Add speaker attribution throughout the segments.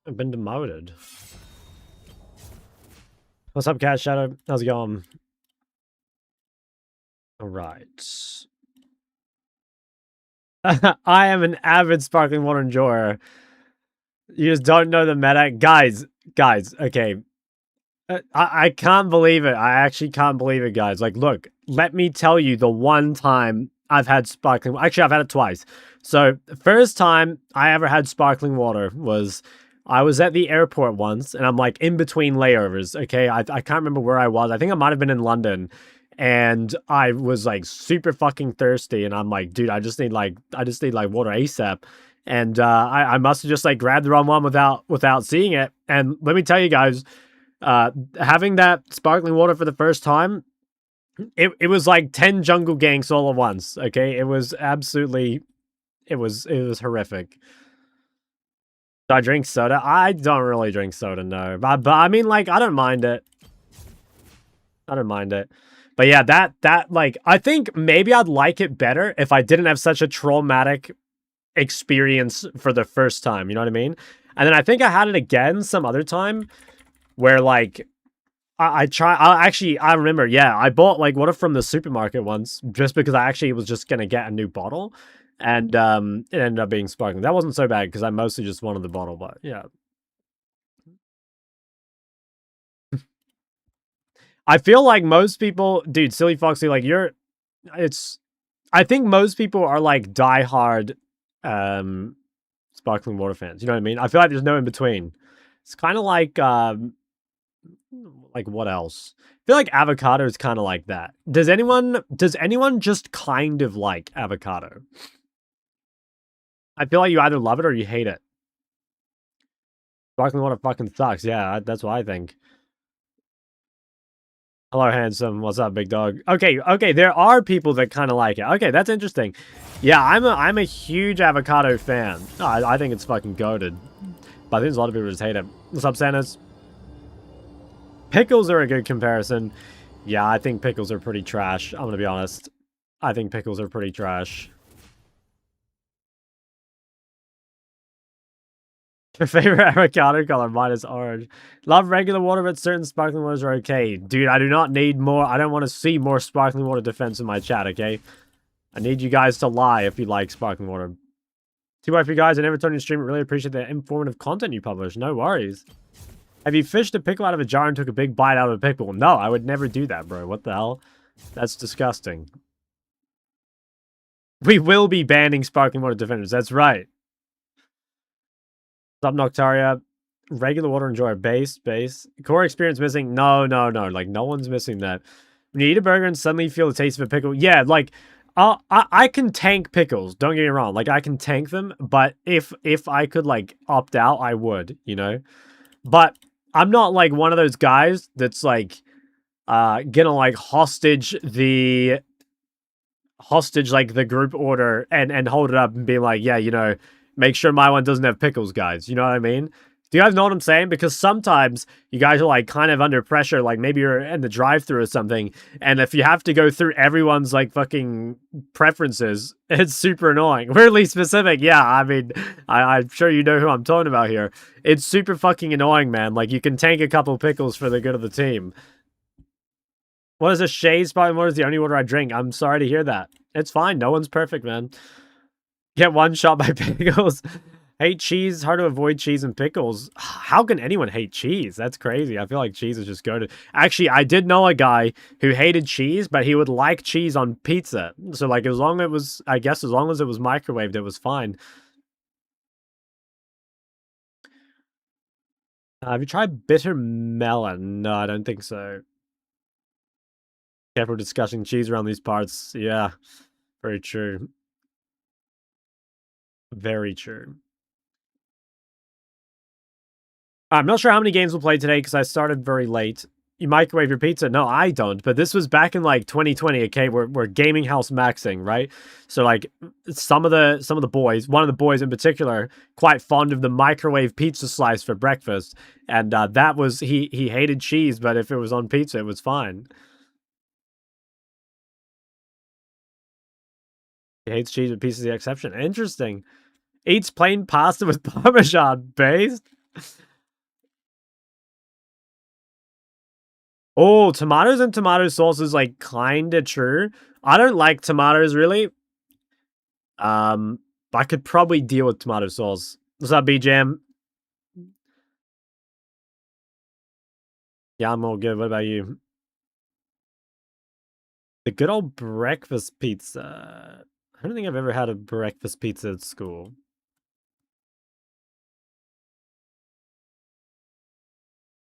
Speaker 1: I've been demoted. What's up, Cat Shadow? How's it going? Alright. I am an avid sparkling water enjoyer. You just don't know the meta. Guys, okay. I can't believe it. I actually can't believe it, guys. Like, look, let me tell you the one time I've had sparkling... Actually, I've had it twice. So, the first time I ever had sparkling water was... I was at the airport once, and I'm, like, in between layovers, okay? I can't remember where I was. I think I might have been in London. And I was, like, super fucking thirsty, and I'm like, dude, I just need, like, water ASAP. And I must have just, like, grabbed the wrong one without seeing it. And let me tell you guys... having that sparkling water for the first time, it was like 10 jungle gangs all at once. Okay, it was absolutely, it was horrific. Do I drink soda? I don't really drink soda, no. But I mean, like, I don't mind it. I don't mind it. But yeah, that like, I think maybe I'd like it better if I didn't have such a traumatic experience for the first time. You know what I mean? And then I think I had it again some other time. Where, like, I remember, yeah, I bought, like, water from the supermarket once, just because I actually was just gonna get a new bottle, and, it ended up being sparkling. That wasn't so bad, because I mostly just wanted the bottle, but, yeah. I feel like most people, dude, Silly Foxy, like, I think most people are, like, diehard, sparkling water fans, you know what I mean? I feel like there's no in between. It's kind of like what else? I feel like avocado is kind of like that. Does anyone just kind of like avocado? I feel like you either love it or you hate it. Sparkling water fucking sucks. Yeah, that's what I think. Hello, handsome. What's up, big dog? Okay. There are people that kind of like it. Okay, that's interesting. Yeah, I'm a huge avocado fan. I think it's fucking goated. But I think there's a lot of people who just hate it. What's up, Santas? Pickles are a good comparison. Yeah, I think pickles are pretty trash. I'm gonna be honest. I think pickles are pretty trash. Your favorite avocado color? Mine is orange. Love regular water, but certain sparkling waters are okay. Dude, I do not need more. I don't want to see more sparkling water defense in my chat, okay? I need you guys to lie if you like sparkling water. 2 for you guys. I never turn your stream. Really appreciate the informative content you publish. No worries. Have you fished a pickle out of a jar and took a big bite out of a pickle? No, I would never do that, bro. What the hell? That's disgusting. We will be banning sparkling water defenders. That's right. What's up, Noctaria? Regular water enjoyer. Base. Core experience missing. No. Like, no one's missing that. When you eat a burger and suddenly you feel the taste of a pickle. Yeah, like, I can tank pickles. Don't get me wrong. Like, I can tank them. But if I could, like, opt out, I would, you know? But I'm not, like, one of those guys that's, like, gonna, like, hostage, like, the group order and hold it up and be like, yeah, you know, make sure my one doesn't have pickles, guys. You know what I mean? Do you guys know what I'm saying? Because sometimes you guys are, like, kind of under pressure. Like, maybe you're in the drive-thru or something. And if you have to go through everyone's, like, fucking preferences, it's super annoying. Weirdly specific. Yeah, I mean, I'm sure you know who I'm talking about here. It's super fucking annoying, man. Like, you can tank a couple pickles for the good of the team. What is a shade? Sparkling water is the only water I drink. I'm sorry to hear that. It's fine. No one's perfect, man. Get one shot by pickles. Hate cheese. Hard to avoid cheese and pickles. How can anyone hate cheese? That's crazy. I feel like cheese is just goated. Actually, I did know a guy who hated cheese, but he would like cheese on pizza. So, like, as long as it was, I guess, as long as it was microwaved, it was fine. Have you tried bitter melon? No, I don't think so. Careful discussing cheese around these parts. Yeah, very true. Very true. I'm not sure how many games we'll play today because I started very late. You microwave your pizza? No, I don't. But this was back in like 2020. Okay, we're gaming house maxing, right? So like some of the boys, one of the boys in particular, quite fond of the microwave pizza slice for breakfast, and that was he hated cheese, but if it was on pizza, it was fine. He hates cheese, but pizza is the exception. Interesting. Eats plain pasta with Parmesan based. Oh, tomatoes and tomato sauce is like kind of true. I don't like tomatoes really. I could probably deal with tomato sauce. What's up, B-Jam? Yeah, I'm all good. What about you? The good old breakfast pizza. I don't think I've ever had a breakfast pizza at school.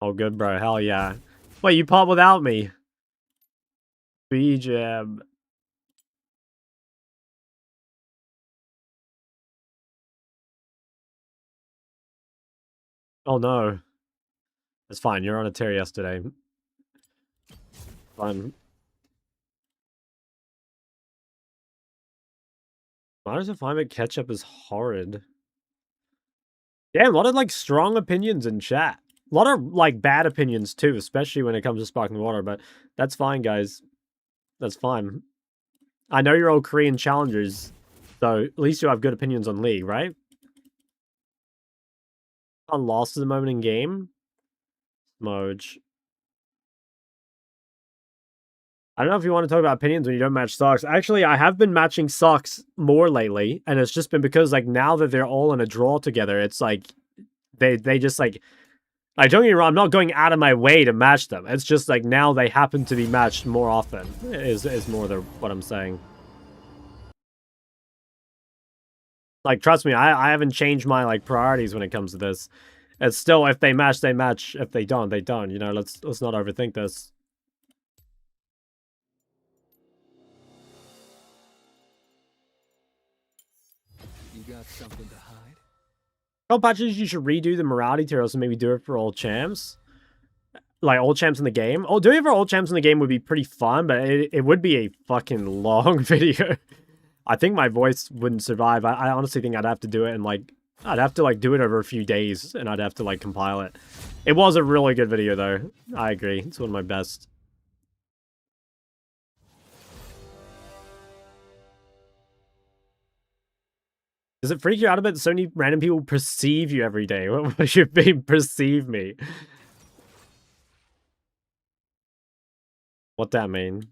Speaker 1: Oh, good, bro. Hell yeah. Wait, you pop without me? B-Jam. Oh, no. It's fine. You're on a tear yesterday. Fine. Tomatoes are fine, but ketchup is horrid. Yeah, a lot of, like, strong opinions in chat. A lot of, like, bad opinions, too, especially when it comes to sparkling water, but that's fine, guys. That's fine. I know you're all Korean challengers, so at least you have good opinions on League, right? On lost at the moment in game? Moj. I don't know if you want to talk about opinions when you don't match socks. Actually, I have been matching socks more lately, and it's just been because, like, now that they're all in a draw together, it's like, they just, like, don't get me wrong, I'm not going out of my way to match them. It's just, like, now they happen to be matched more often, is more what I'm saying. Like, trust me, I haven't changed my, like, priorities when it comes to this. It's still, if they match, they match. If they don't, they don't. You know, let's not overthink this.
Speaker 2: You got something to hide?
Speaker 1: Oh, patches, you should redo the morality tier, so maybe do it for all champs. Like, all champs in the game. Oh, doing it for all champs in the game would be pretty fun, but it would be a fucking long video. I think my voice wouldn't survive. I honestly think I'd have to do it in, like, I'd have to, like, do it over a few days, and I'd have to, like, compile it. It was a really good video, though. I agree. It's one of my best. Does it freak you out a bit that so many random people perceive you every day? What should be perceive me? What that mean?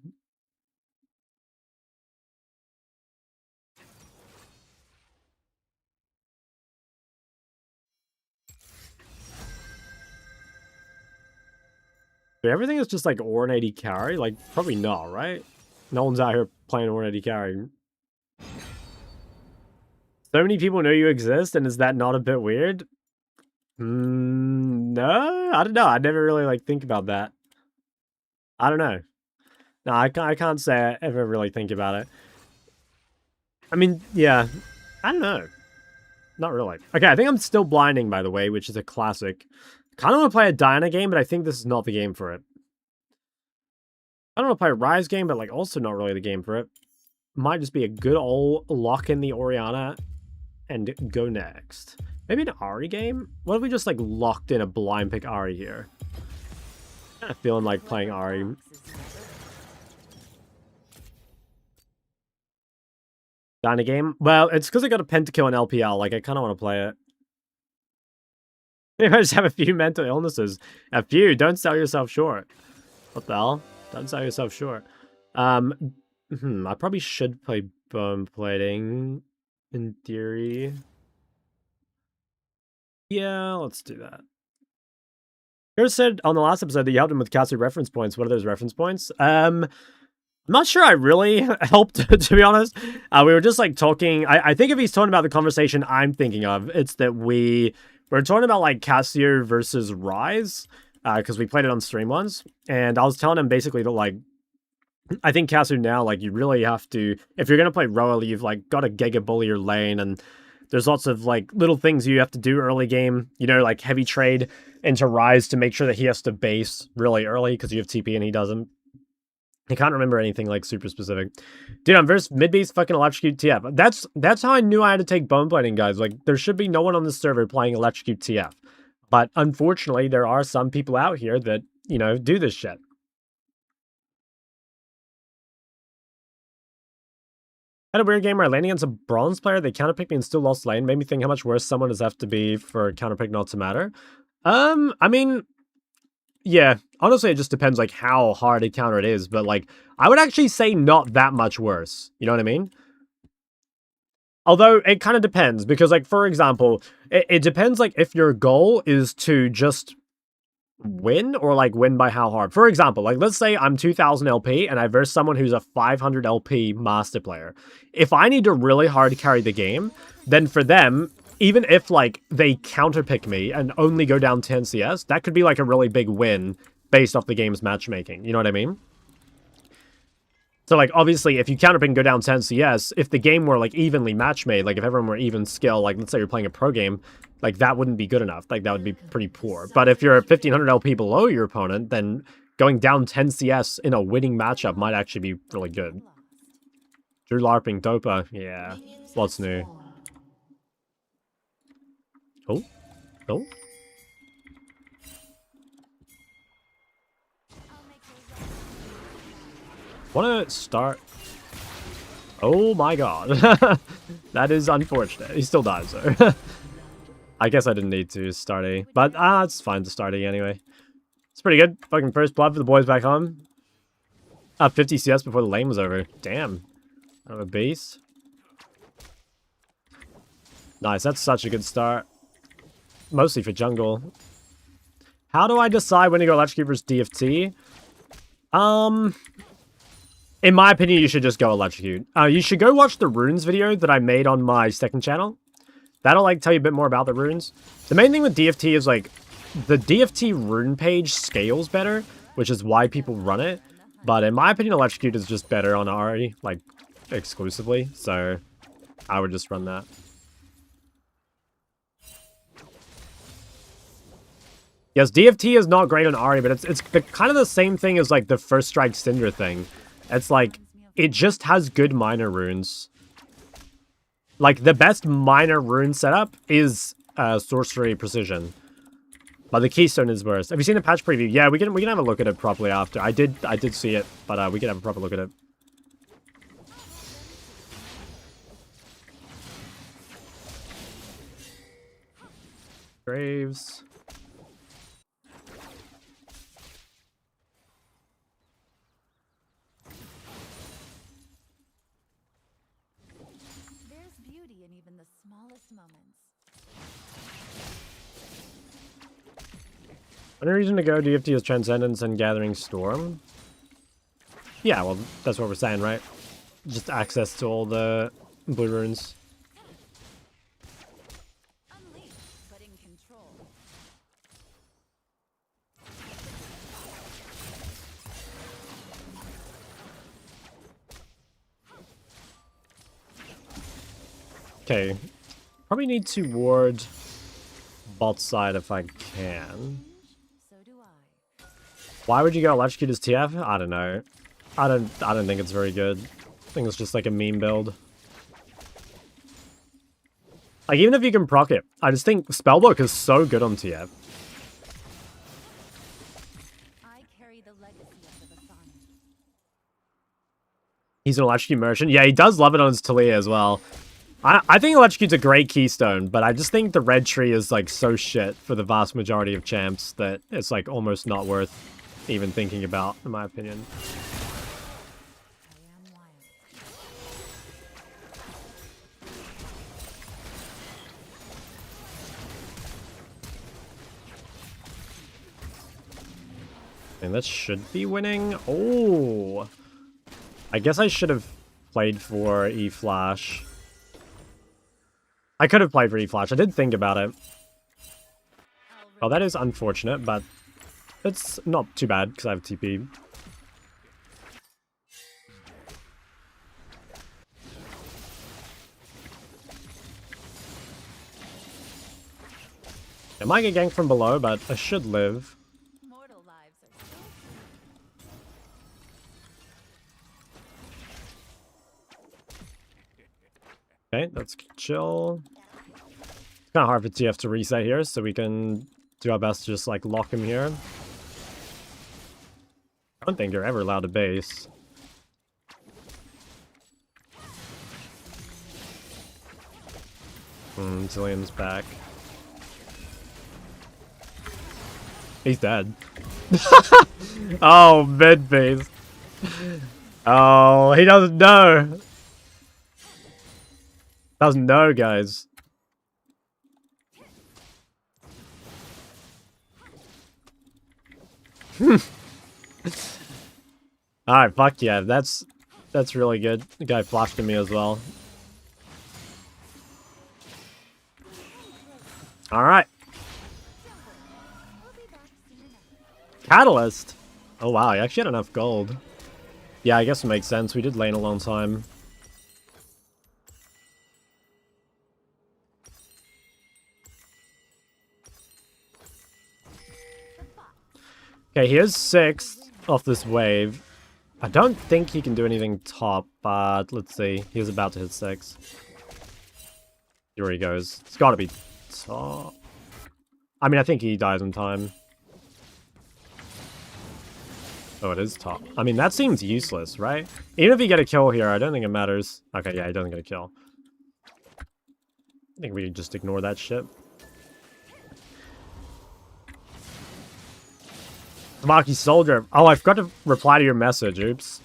Speaker 1: Everything is just like Ornate carry? Like, probably not, right? No one's out here playing Ornate carry. So many people know you exist, and is that not a bit weird? No, I don't know. I never really, like, think about that. I don't know. No, I can't say I ever really think about it. I mean, yeah. I don't know. Not really. Okay, I think I'm still blinding, by the way, which is a classic. Kind of want to play a Diana game, but I think this is not the game for it. I don't want to play a Rise game, but, like, also not really the game for it. Might just be a good old lock in the Orianna and go next. Maybe an Ahri game? What if we just, like, locked in a blind pick Ahri here? Kind of feeling like playing Ahri. Diana game? Well, it's because I got a pentakill in LPL. Like, I kind of want to play it. Maybe I just have a few mental illnesses. A few. Don't sell yourself short. What the hell? Don't sell yourself short. I probably should play bone plating in theory. Yeah, let's do that. You said on the last episode that you helped him with Cassie reference points. What are those reference points? I'm not sure I really helped, to be honest. We were just, like, talking. I think if he's talking about the conversation I'm thinking of, it's that we're talking about, like, Cassio versus Rise, because we played it on stream once, and I was telling him basically that, like, I think Cassio now, like, you really have to, if you're going to play Royal, you've, like, got to Giga Bully your lane, and there's lots of, like, little things you have to do early game, you know, like heavy trade into Rise to make sure that he has to base really early because you have TP and he doesn't. I can't remember anything, like, super specific. Dude, I'm versus mid-beast fucking Electrocute TF. That's how I knew I had to take bone plating, guys. Like, there should be no one on this server playing Electrocute TF. But unfortunately, there are some people out here that, you know, do this shit. Had a weird game where I landed against a bronze player, they counterpicked me and still lost lane. Made me think how much worse someone does have to be for counterpick not to matter. I mean, yeah, honestly, it just depends, like, how hard a counter it is, but, like, I would actually say not that much worse. You know what I mean? Although, it kind of depends, because, like, for example, it depends, like, if your goal is to just win, or, like, win by how hard. For example, like, let's say I'm 2000 LP, and I verse someone who's a 500 LP master player. If I need to really hard carry the game, then for them, even if, like, they counterpick me and only go down 10 CS, that could be, like, a really big win based off the game's matchmaking. You know what I mean? So, like, obviously, if you counterpick and go down 10 CS, if the game were, like, evenly match-made, like, if everyone were even skill, like, let's say you're playing a pro game, like, that wouldn't be good enough. Like, that would be pretty poor. But if you're 1500 LP below your opponent, then going down 10 CS in a winning matchup might actually be really good. Drew LARPing Dopa. Yeah. What's new? Oh? Oh? Wanna start? Oh my god. That is unfortunate. He still dies, though. I guess I didn't need to start A. But, it's fine to start A anyway. It's pretty good. Fucking first blood for the boys back home. 50 CS before the lane was over. Damn. I have a base. Nice, that's such a good start. Mostly for jungle. How do I decide when to go Electrocute versus DFT? In my opinion, you should just go Electrocute. You should go watch the runes video that I made on my second channel. That'll, like, tell you a bit more about the runes. The main thing with DFT is, like, the DFT rune page scales better, which is why people run it. But in my opinion, Electrocute is just better on Ahri, like, exclusively. So, I would just run that. Yes, DFT is not great on Ahri, but it's kind of the same thing as, like, the First Strike Cinder thing. It's like, it just has good minor runes. Like, the best minor rune setup is Sorcery Precision. But the Keystone is worse. Have you seen the patch preview? Yeah, we can have a look at it properly after. I did see it, but we can have a proper look at it. Graves.
Speaker 3: There's beauty in even the smallest moments.
Speaker 1: Any reason to go DFT is Transcendence and Gathering Storm? Yeah, well, that's what we're saying, right? Just access to all the blue runes.
Speaker 3: Unleashed, but in control.
Speaker 1: Okay. Probably need to ward bot side if I can.
Speaker 3: So do I.
Speaker 1: Why would you go Electrocute as TF? I don't know. I don't think it's very good. I think it's just like a meme build. Like, even if you can proc it, I just think Spellbook is so good on TF.
Speaker 3: I carry the legacy of the Basan.
Speaker 1: He's an Electrocute merchant. Yeah, he does love it on his Talia as well. I think Electrocute's a great keystone, but I just think the red tree is, like, so shit for the vast majority of champs that it's, like, almost not worth even thinking about, in my opinion.
Speaker 3: I am wild.
Speaker 1: And that should be winning. Oh! I guess I should have played for E-Flash. I could have played for E-Flash. I did think about it. Oh, that is unfortunate, but it's not too bad because I have TP. I might get ganked from below, but I should live.
Speaker 3: Mortal lives are so
Speaker 1: Okay, that's chill. It's kind of hard for TF to reset here, so we can do our best to just, like, lock him here. I don't think you're ever allowed to base. Zillion's back. He's dead. Oh, mid phase. Oh, he doesn't know. Doesn't know, guys. Alright, fuck yeah. That's really good. The guy flashed at me as well. Alright. Catalyst. Oh wow, I actually had enough gold. Yeah, I guess it makes sense. We did lane a long time. Okay, here's 6 off this wave. I don't think he can do anything top, but let's see. He was about to hit 6. Here he goes. It's gotta be top. I mean, I think he dies in time. Oh, it is top. I mean, that seems useless, right? Even if you get a kill here, I don't think it matters. Okay, yeah, he doesn't get a kill. I think we can just ignore that shit. Tamaki Soldier. Oh, I forgot to reply to your message. Oops.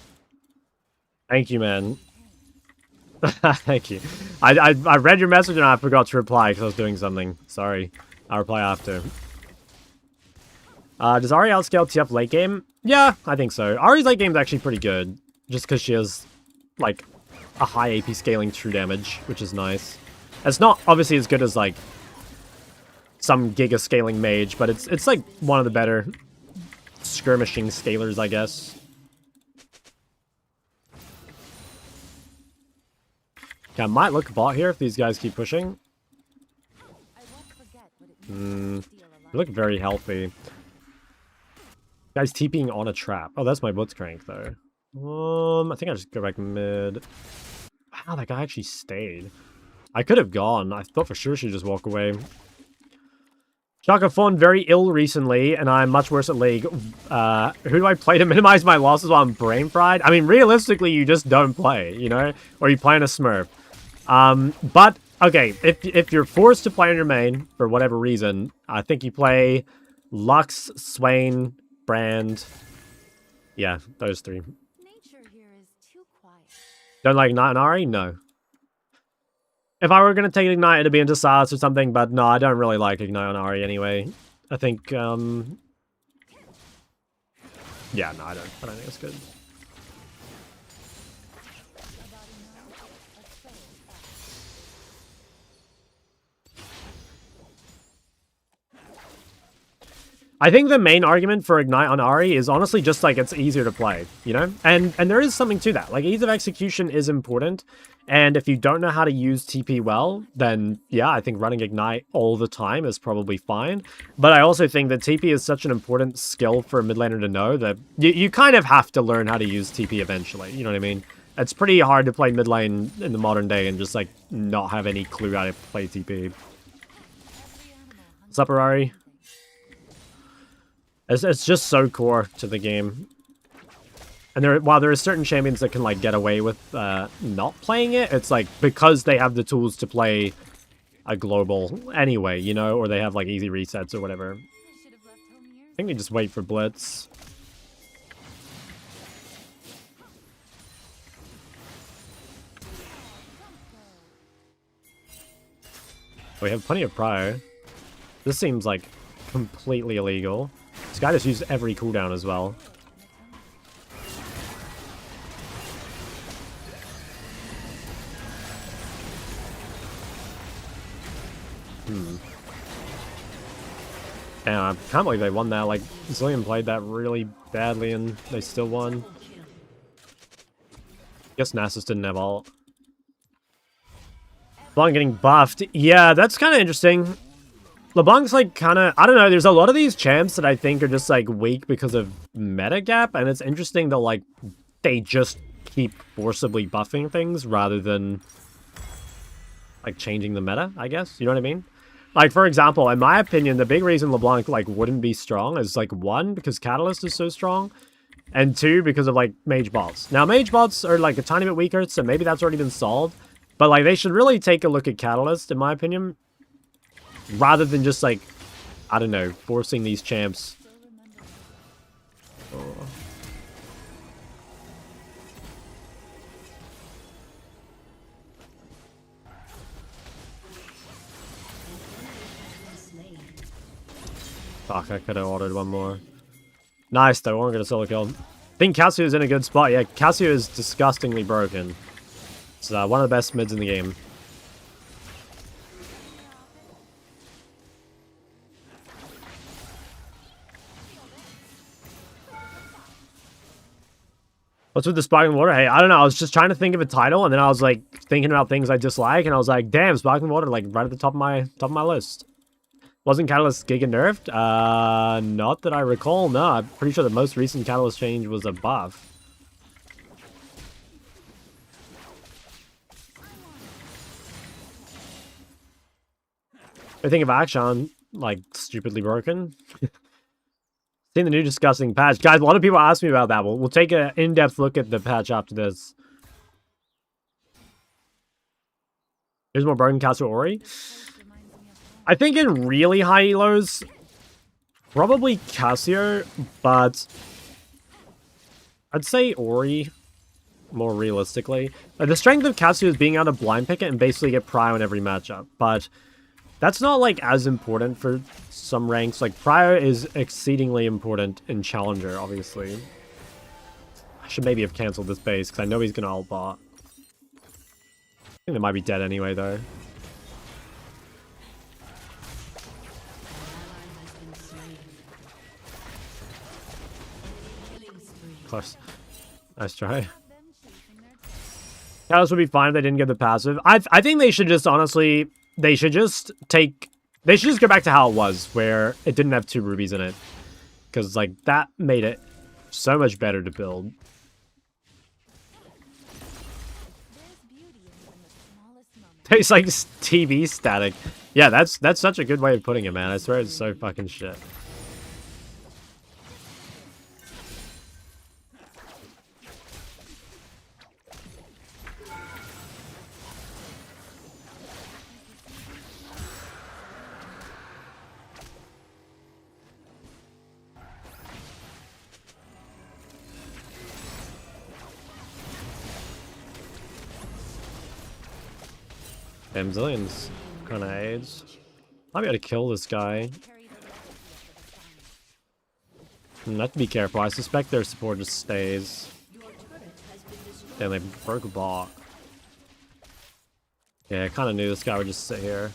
Speaker 1: Thank you, man. Thank you. I read your message and I forgot to reply because I was doing something. Sorry. I'll reply after. Does Ahri outscale TF late game? Yeah, I think so. Ahri's late game is actually pretty good. Just because she has, like, a high AP scaling true damage, which is nice. It's not, obviously, as good as, like, some Giga scaling mage, but it's like, one of the better skirmishing scalers, I guess. Okay, I might look bot here if these guys keep pushing. They look very healthy. Guy's TPing on a trap. Oh, that's my Blitzcrank, though. I think I just go back mid. Wow, that guy actually stayed. I could have gone. I thought for sure she'd just walk away. Shaka Fawn very ill recently, and I'm much worse at League. Who do I play to minimize my losses while I'm brain fried? I mean, realistically, you just don't play, you know? Or you play in a Smurf. But, okay, if you're forced to play on your main, for whatever reason, I think you play Lux, Swain, Brand. Yeah, those 3.
Speaker 3: Nature here is too quiet.
Speaker 1: Don't like Ignite and Ahri? No. If I were going to take Ignite, it'd be into Sas or something, but no, I don't really like Ignite on Ahri anyway. I think, yeah, no, I don't think it's good. I think the main argument for Ignite on Ahri is honestly just, like, it's easier to play, you know? And there is something to that. Like, ease of execution is important, and if you don't know how to use TP well, then, yeah, I think running Ignite all the time is probably fine. But I also think that TP is such an important skill for a mid laner to know that you kind of have to learn how to use TP eventually, you know what I mean? It's pretty hard to play mid lane in the modern day and just, like, not have any clue how to play TP. What's up, Ahri? It's just so core to the game. And while there are certain champions that can, like, get away with not playing it, it's, like, because they have the tools to play a global anyway, you know? Or they have, like, easy resets or whatever. I think we just wait for Blitz. We have plenty of Prio. This seems, like, completely illegal. This guy just used every cooldown as well. And I can't believe they won that. Like, Zillion played that really badly and they still won. Guess Nasus didn't have ult. LeBlanc getting buffed. Yeah, that's kind of interesting. LeBlanc's like kind of, I don't know, there's a lot of these champs that I think are just like weak because of meta gap, and it's interesting that like they just keep forcibly buffing things rather than like changing the meta, I guess. You know what I mean? Like, for example, in my opinion, the big reason LeBlanc like wouldn't be strong is like 1, because Catalyst is so strong, and 2, because of like mage bots. Now, mage bots are like a tiny bit weaker, so maybe that's already been solved. But, like, they should really take a look at Catalyst, in my opinion. Rather than just, like, I don't know, forcing these champs. Oh. Fuck, I could have ordered one more. Nice, though. We're going to solo kill. I think Cassio's in a good spot. Yeah, Cassio is disgustingly broken. It's one of the best mids in the game. What's with the sparkling water? Hey, I don't know. I was just trying to think of a title, and then I was like thinking about things I dislike, and I was like, damn, sparkling water, like right at the top of my list. Wasn't Catalyst Giga nerfed? Not that I recall. No, I'm pretty sure the most recent Catalyst change was a buff. I think of Action, like, stupidly broken. Seen the new disgusting patch. Guys, a lot of people ask me about that. We'll take an in-depth look at the patch after this. There's more broken Castle Ori. I think in really high elos, probably Cassio, but I'd say Ori more realistically. The strength of Cassio is being able to blind pick it and basically get prio in every matchup, but that's not like as important for some ranks. Like prio is exceedingly important in Challenger, obviously. I should maybe have cancelled this base because I know he's gonna ult bot. I think they might be dead anyway though. Close. Nice try. Catalyst would be fine if they didn't get the passive. I think they should just honestly, they should just go back to how it was, where it didn't have 2 rubies in it. Because, like, that made it so much better to build. Tastes like TV static. Yeah, that's such a good way of putting it, man. I swear it's so fucking shit. Damn, zillions grenades. Might be able to kill this guy. I have to be careful. I suspect their support just stays. Damn, they broke a bot. Yeah, I kind of knew this guy would just sit here.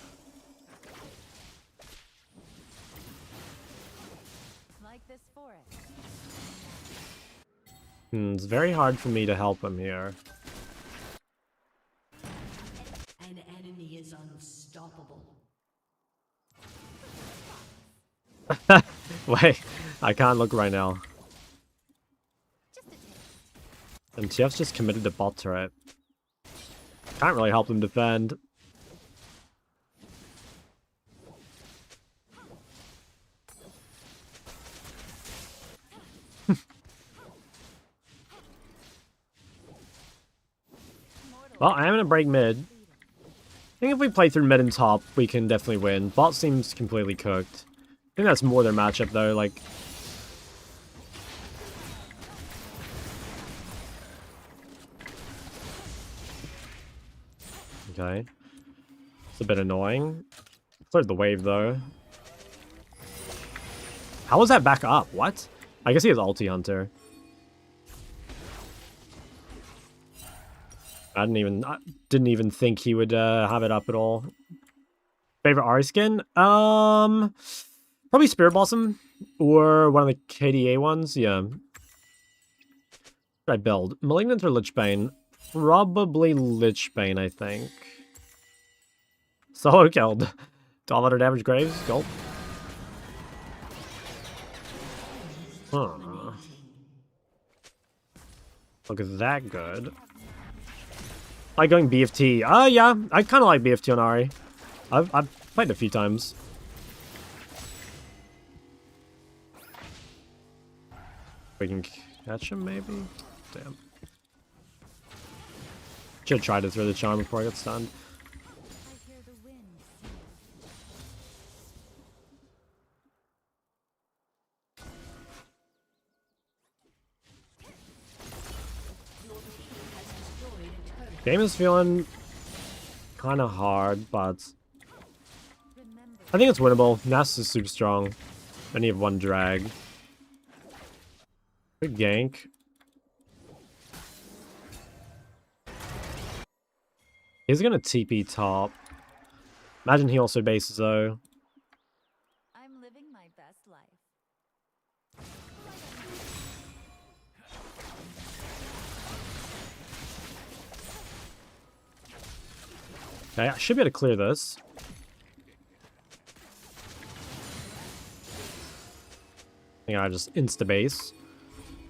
Speaker 1: It's very hard for me to help him here.
Speaker 4: An enemy is unstoppable.
Speaker 1: Wait, I can't look right now. And TF's just committed to bot turret. Can't really help him defend. Well, I am gonna break mid. I think if we play through mid and top, we can definitely win. Bot seems completely cooked. I think that's more their matchup though, like... Okay. It's a bit annoying. Cleared the wave though. How was that back up? What? I guess he has ulti hunter. I didn't even think he would have it up at all. Favorite Ari skin? Probably Spirit Blossom or one of the KDA ones. Yeah. What did I build? Malignant or Lichbane? Probably Lichbane, I think. Solo killed. 1200 damage Graves. Gulp. Huh. Look at that good. I like going BFT. Yeah, I kind of like BFT on Ari. I've played it a few times. We can catch him, maybe? Damn. Should try to throw the charm before I got stunned.
Speaker 3: I hear the wind sing.
Speaker 1: Game is feeling kind of hard, but
Speaker 3: Remember,
Speaker 1: I think it's winnable. Nasus is super strong. I need one drag. Good gank. He's gonna TP top. Imagine he also bases though.
Speaker 3: I'm living my best life.
Speaker 1: Okay, I should be able to clear this. I think I just insta-base.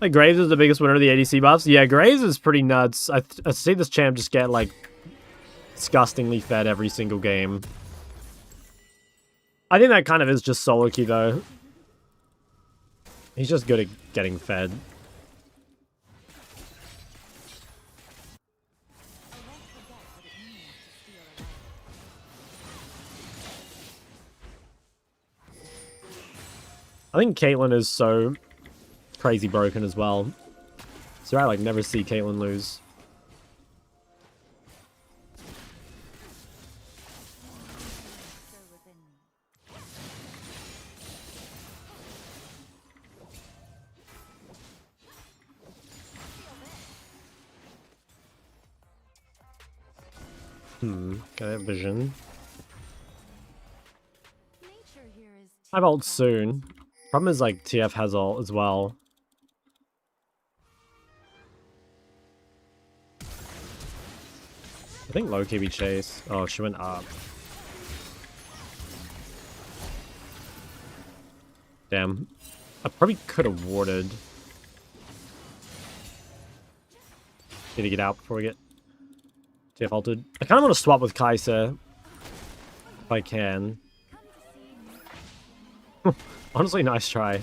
Speaker 1: Like, Graves is the biggest winner of the ADC buffs. Yeah, Graves is pretty nuts. I see this champ just get, like, disgustingly fed every single game. I think that kind of is just solo queue, though. He's just good at getting fed. I think Caitlyn is so crazy broken as well. So I like never see Caitlyn lose.
Speaker 3: Stir within me.
Speaker 1: Okay, vision.
Speaker 3: Nature here is
Speaker 1: I have ult soon. Problem is like TF has ult as well. I think low-key we chase. Oh, she went up. Damn. I probably could have warded. Need to get out before we get TF ulted. I kind of want to swap with Kai'Sa. If I can. Honestly, nice try.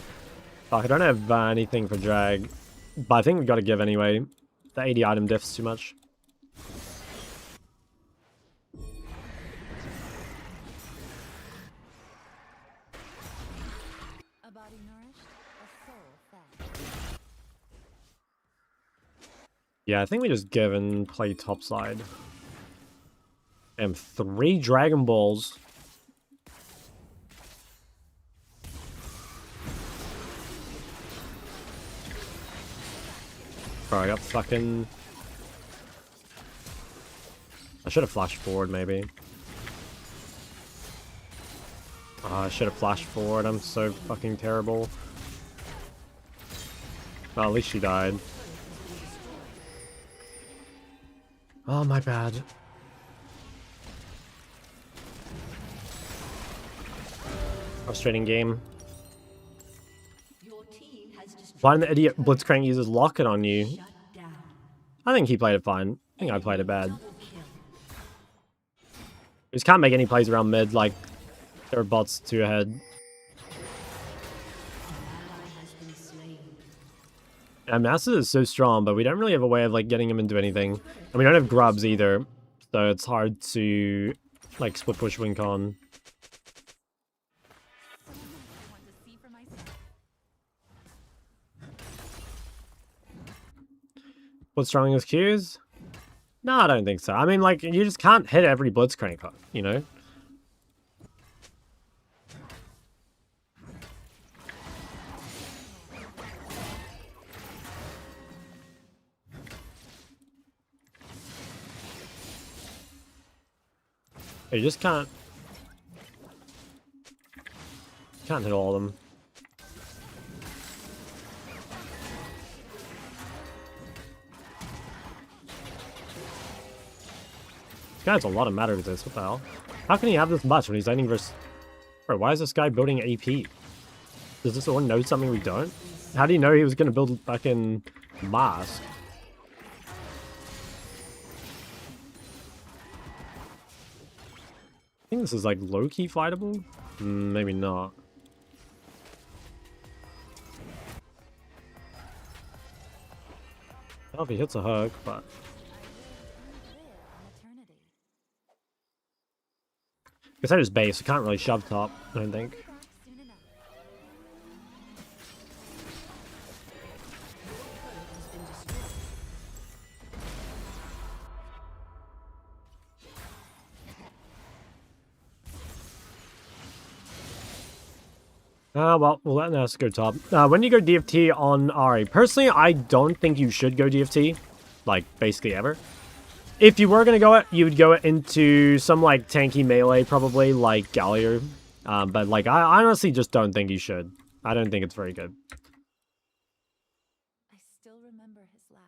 Speaker 1: Fuck, I don't have anything for drag. But I think we got to give anyway. The 80 item diffs too much.
Speaker 3: a body nourished, a soul fed.
Speaker 1: Yeah, I think we just give and play topside. And 3 Dragon Balls. Bro, I got fucking... I should have flashed forward, maybe. Oh, I should have flashed forward. I'm so fucking terrible. Well, at least she died. Oh, my bad. Frustrating game.
Speaker 4: Your team has destroyed.
Speaker 1: Why didn't the idiot Blitzcrank uses Locket on you?
Speaker 4: Shut down.
Speaker 1: I think he played it fine. I think I played it bad.
Speaker 4: Double kill.
Speaker 1: We just can't make any plays around mid, like, there are bots 2 ahead.
Speaker 4: An ally has been slain.
Speaker 1: And Massa is so strong, but we don't really have a way of, like, getting him into anything. And we don't have grubs either, so it's hard to, like, split push win con.
Speaker 3: I want to see for myself.
Speaker 1: What's strong as Qs? No, I don't think so. I mean, like, you just can't hit every Blitzcrank hook, you know? You just can't hit all of them. This guy has a lot of matter to this. What the hell? How can he have this much when he's laning versus... Bro, why is this guy building AP? Does this one know something we don't? How do you know he was going to build fucking Mask? I think this is like low-key fightable? Maybe not. I don't know if he hits a hook, but... Guess I just base. I can't really shove top, I don't think.
Speaker 3: Back soon enough.
Speaker 1: Well, we'll let us go top. When you go DFT on Ari, personally, I don't think you should go DFT. Like, basically ever. If you were going to go it, you would go it into some, like, tanky melee, probably, like Galio. But, like, I honestly just don't think you should. I don't think it's very good.
Speaker 3: I still remember his laugh.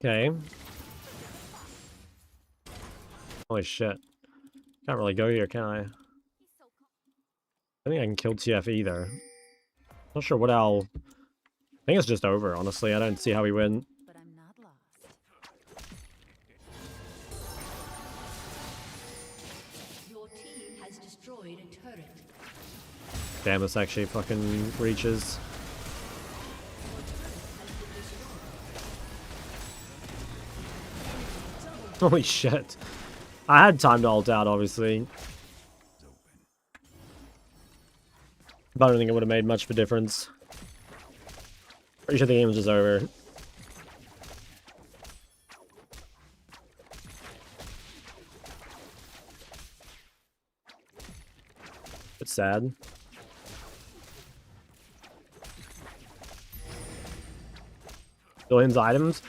Speaker 1: Okay. Holy shit. Can't really go here, can I? I think I can kill TF either. Not sure what I'll... I think it's just over, honestly. I don't see how we win.
Speaker 3: But I'm not lost.
Speaker 4: Your team has destroyed a turret.
Speaker 1: Damn, this actually fucking reaches. Holy shit. I had time to ult out, obviously. But I don't think it would have made much of a difference. Pretty sure the game was just over. It's sad. Billions items?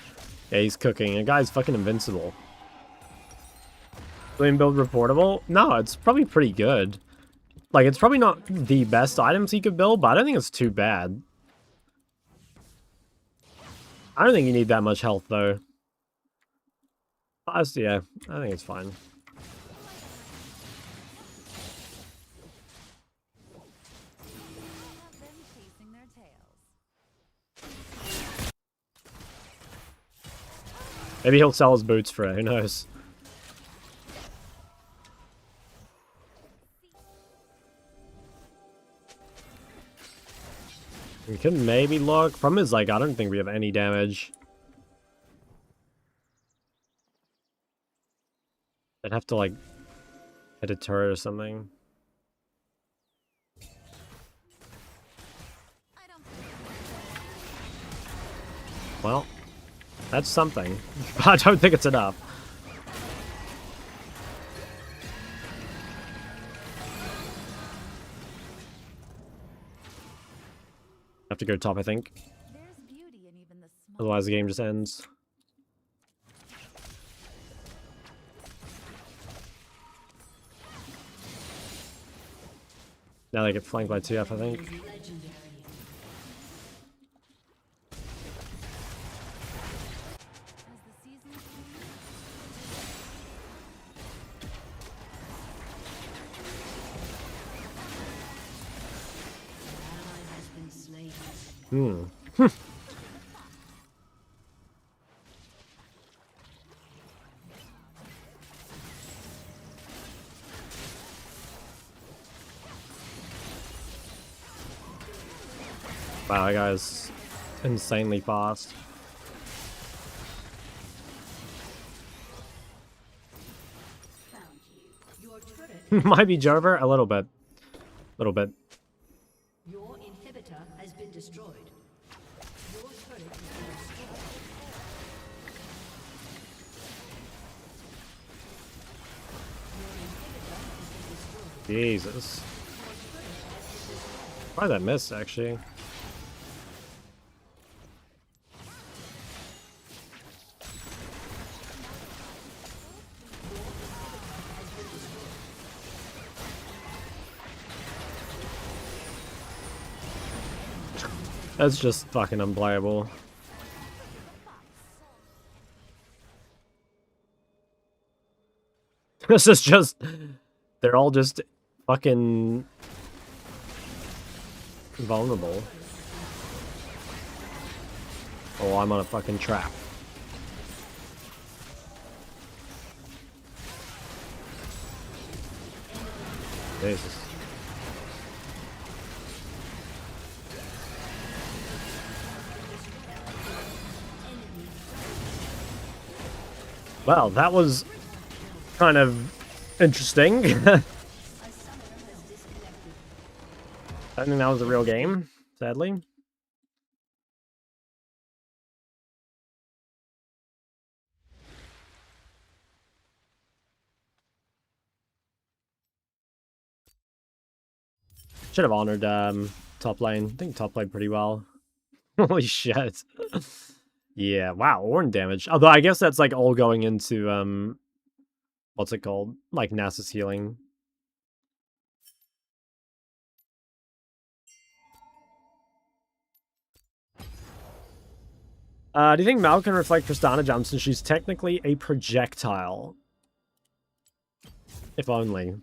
Speaker 1: Yeah, he's cooking. A guy's fucking invincible. Billion build reportable? No, it's probably pretty good. Like, it's probably not the best items he could build, but I don't think it's too bad. I don't think you need that much health, though. Yeah, I think it's fine.
Speaker 3: Have them chasing their tails.
Speaker 1: Maybe he'll sell his boots for it, who knows? We could maybe look. Problem is, like, I don't think we have any damage. I'd have to, like, hit a turret or something. Well, that's something. But I don't think it's enough. Have to go top, I think.
Speaker 3: There's beauty in even the small.
Speaker 1: Otherwise, the game just ends. Now they get flanked by TF, I think.
Speaker 4: Legendary.
Speaker 3: As the seasons change,
Speaker 4: An ally has been slain.
Speaker 1: Wow, that guy's insanely fast.
Speaker 4: Found you. Your turret,
Speaker 1: Might be Jover, a little bit. Little bit.
Speaker 4: your inhibitor has been destroyed. Your turret has been destroyed.
Speaker 1: Jesus. Why that miss, actually? That's just fucking unplayable. This is just... They're all just fucking... vulnerable. Oh, I'm on a fucking trap. Jesus. Well, that was kind of interesting. I think that was a real game, sadly. Should have honored top lane. I think top lane pretty well. Holy shit. Yeah, wow, Ornn damage. Although I guess that's like all going into what's it called? Like Nasus healing. Do you think Mal can reflect Tristana jump since she's technically a projectile? If only.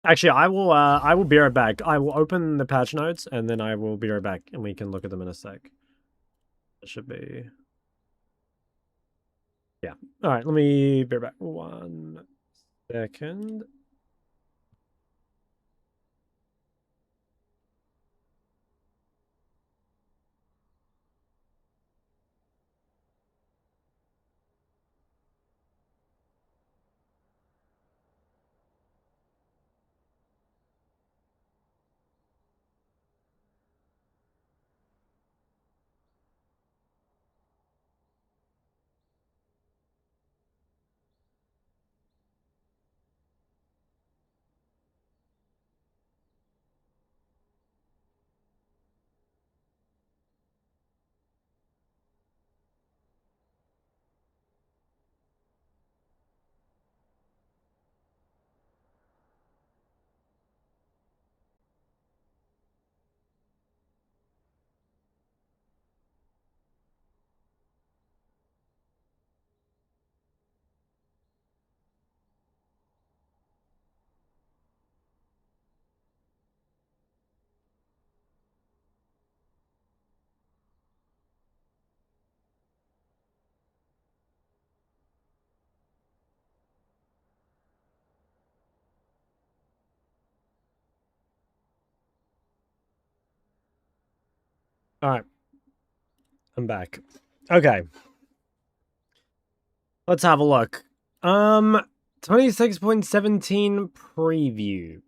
Speaker 1: Actually, I will be right back. I will open the patch notes and then I will be right back and we can look at them in a sec. It should be. Yeah. All right, let me be right back. 1 second. All right. I'm back. Okay. Let's have a look. 26.17 preview.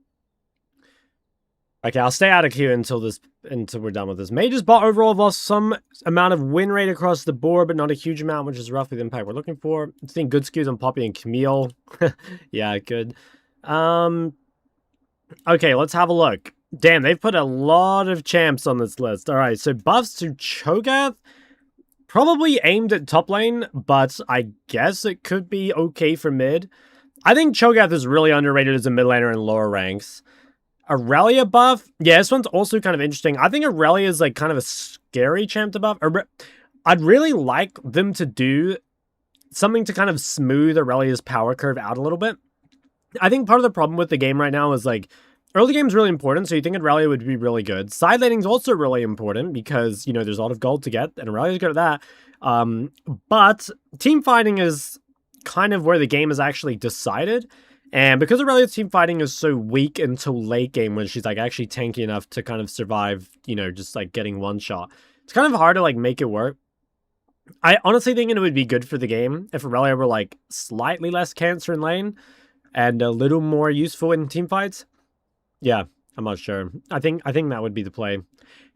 Speaker 1: Okay, I'll stay out of queue until we're done with this. Mage's bot overall lost some amount of win rate across the board, but not a huge amount, which is roughly the impact we're looking for. I'm seeing good skews on Poppy and Camille. Yeah, good. Okay, let's have a look. Damn, they've put a lot of champs on this list. All right, so buffs to Cho'Gath. Probably aimed at top lane, but I guess it could be okay for mid. I think Cho'Gath is really underrated as a mid laner in lower ranks. Aurelia buff? Yeah, this one's also kind of interesting. I think Aurelia is like kind of a scary champ to buff. I'd really like them to do something to kind of smooth Aurelia's power curve out a little bit. I think part of the problem with the game right now is like early game is really important, so you think Aurelia would be really good. Side laning is also really important because, you know, there's a lot of gold to get, and Aurelia's good at that. But team fighting is kind of where the game is actually decided. And because Aurelia's team fighting is so weak until late game when she's like actually tanky enough to kind of survive, you know, just like getting one shot, it's kind of hard to like make it work. I honestly think it would be good for the game if Aurelia were like slightly less cancer in lane and a little more useful in team fights. Yeah, I'm not sure. I think that would be the play.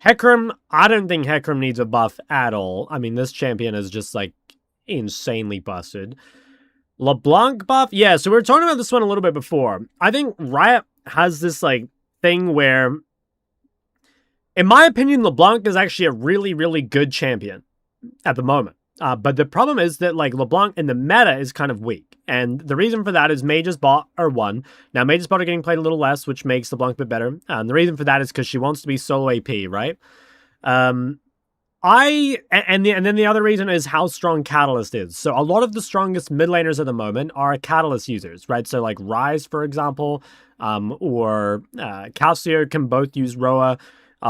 Speaker 1: Hecarim, I don't think Hecarim needs a buff at all. I mean, this champion is just like insanely busted. LeBlanc buff? Yeah, so we were talking about this one a little bit before. I think Riot has this like thing where, in my opinion, LeBlanc is actually a really, really good champion at the moment. But the problem is that like LeBlanc in the meta is kind of weak. And the reason for that is Mage's bot are 1. Now Mage's bot are getting played a little less, which makes LeBlanc a bit better. And the reason for that is because she wants to be solo AP, right? And then the other reason is how strong Catalyst is. So a lot of the strongest mid laners at the moment are Catalyst users, right? So like Ryze, for example, or Calcio can both use Roa.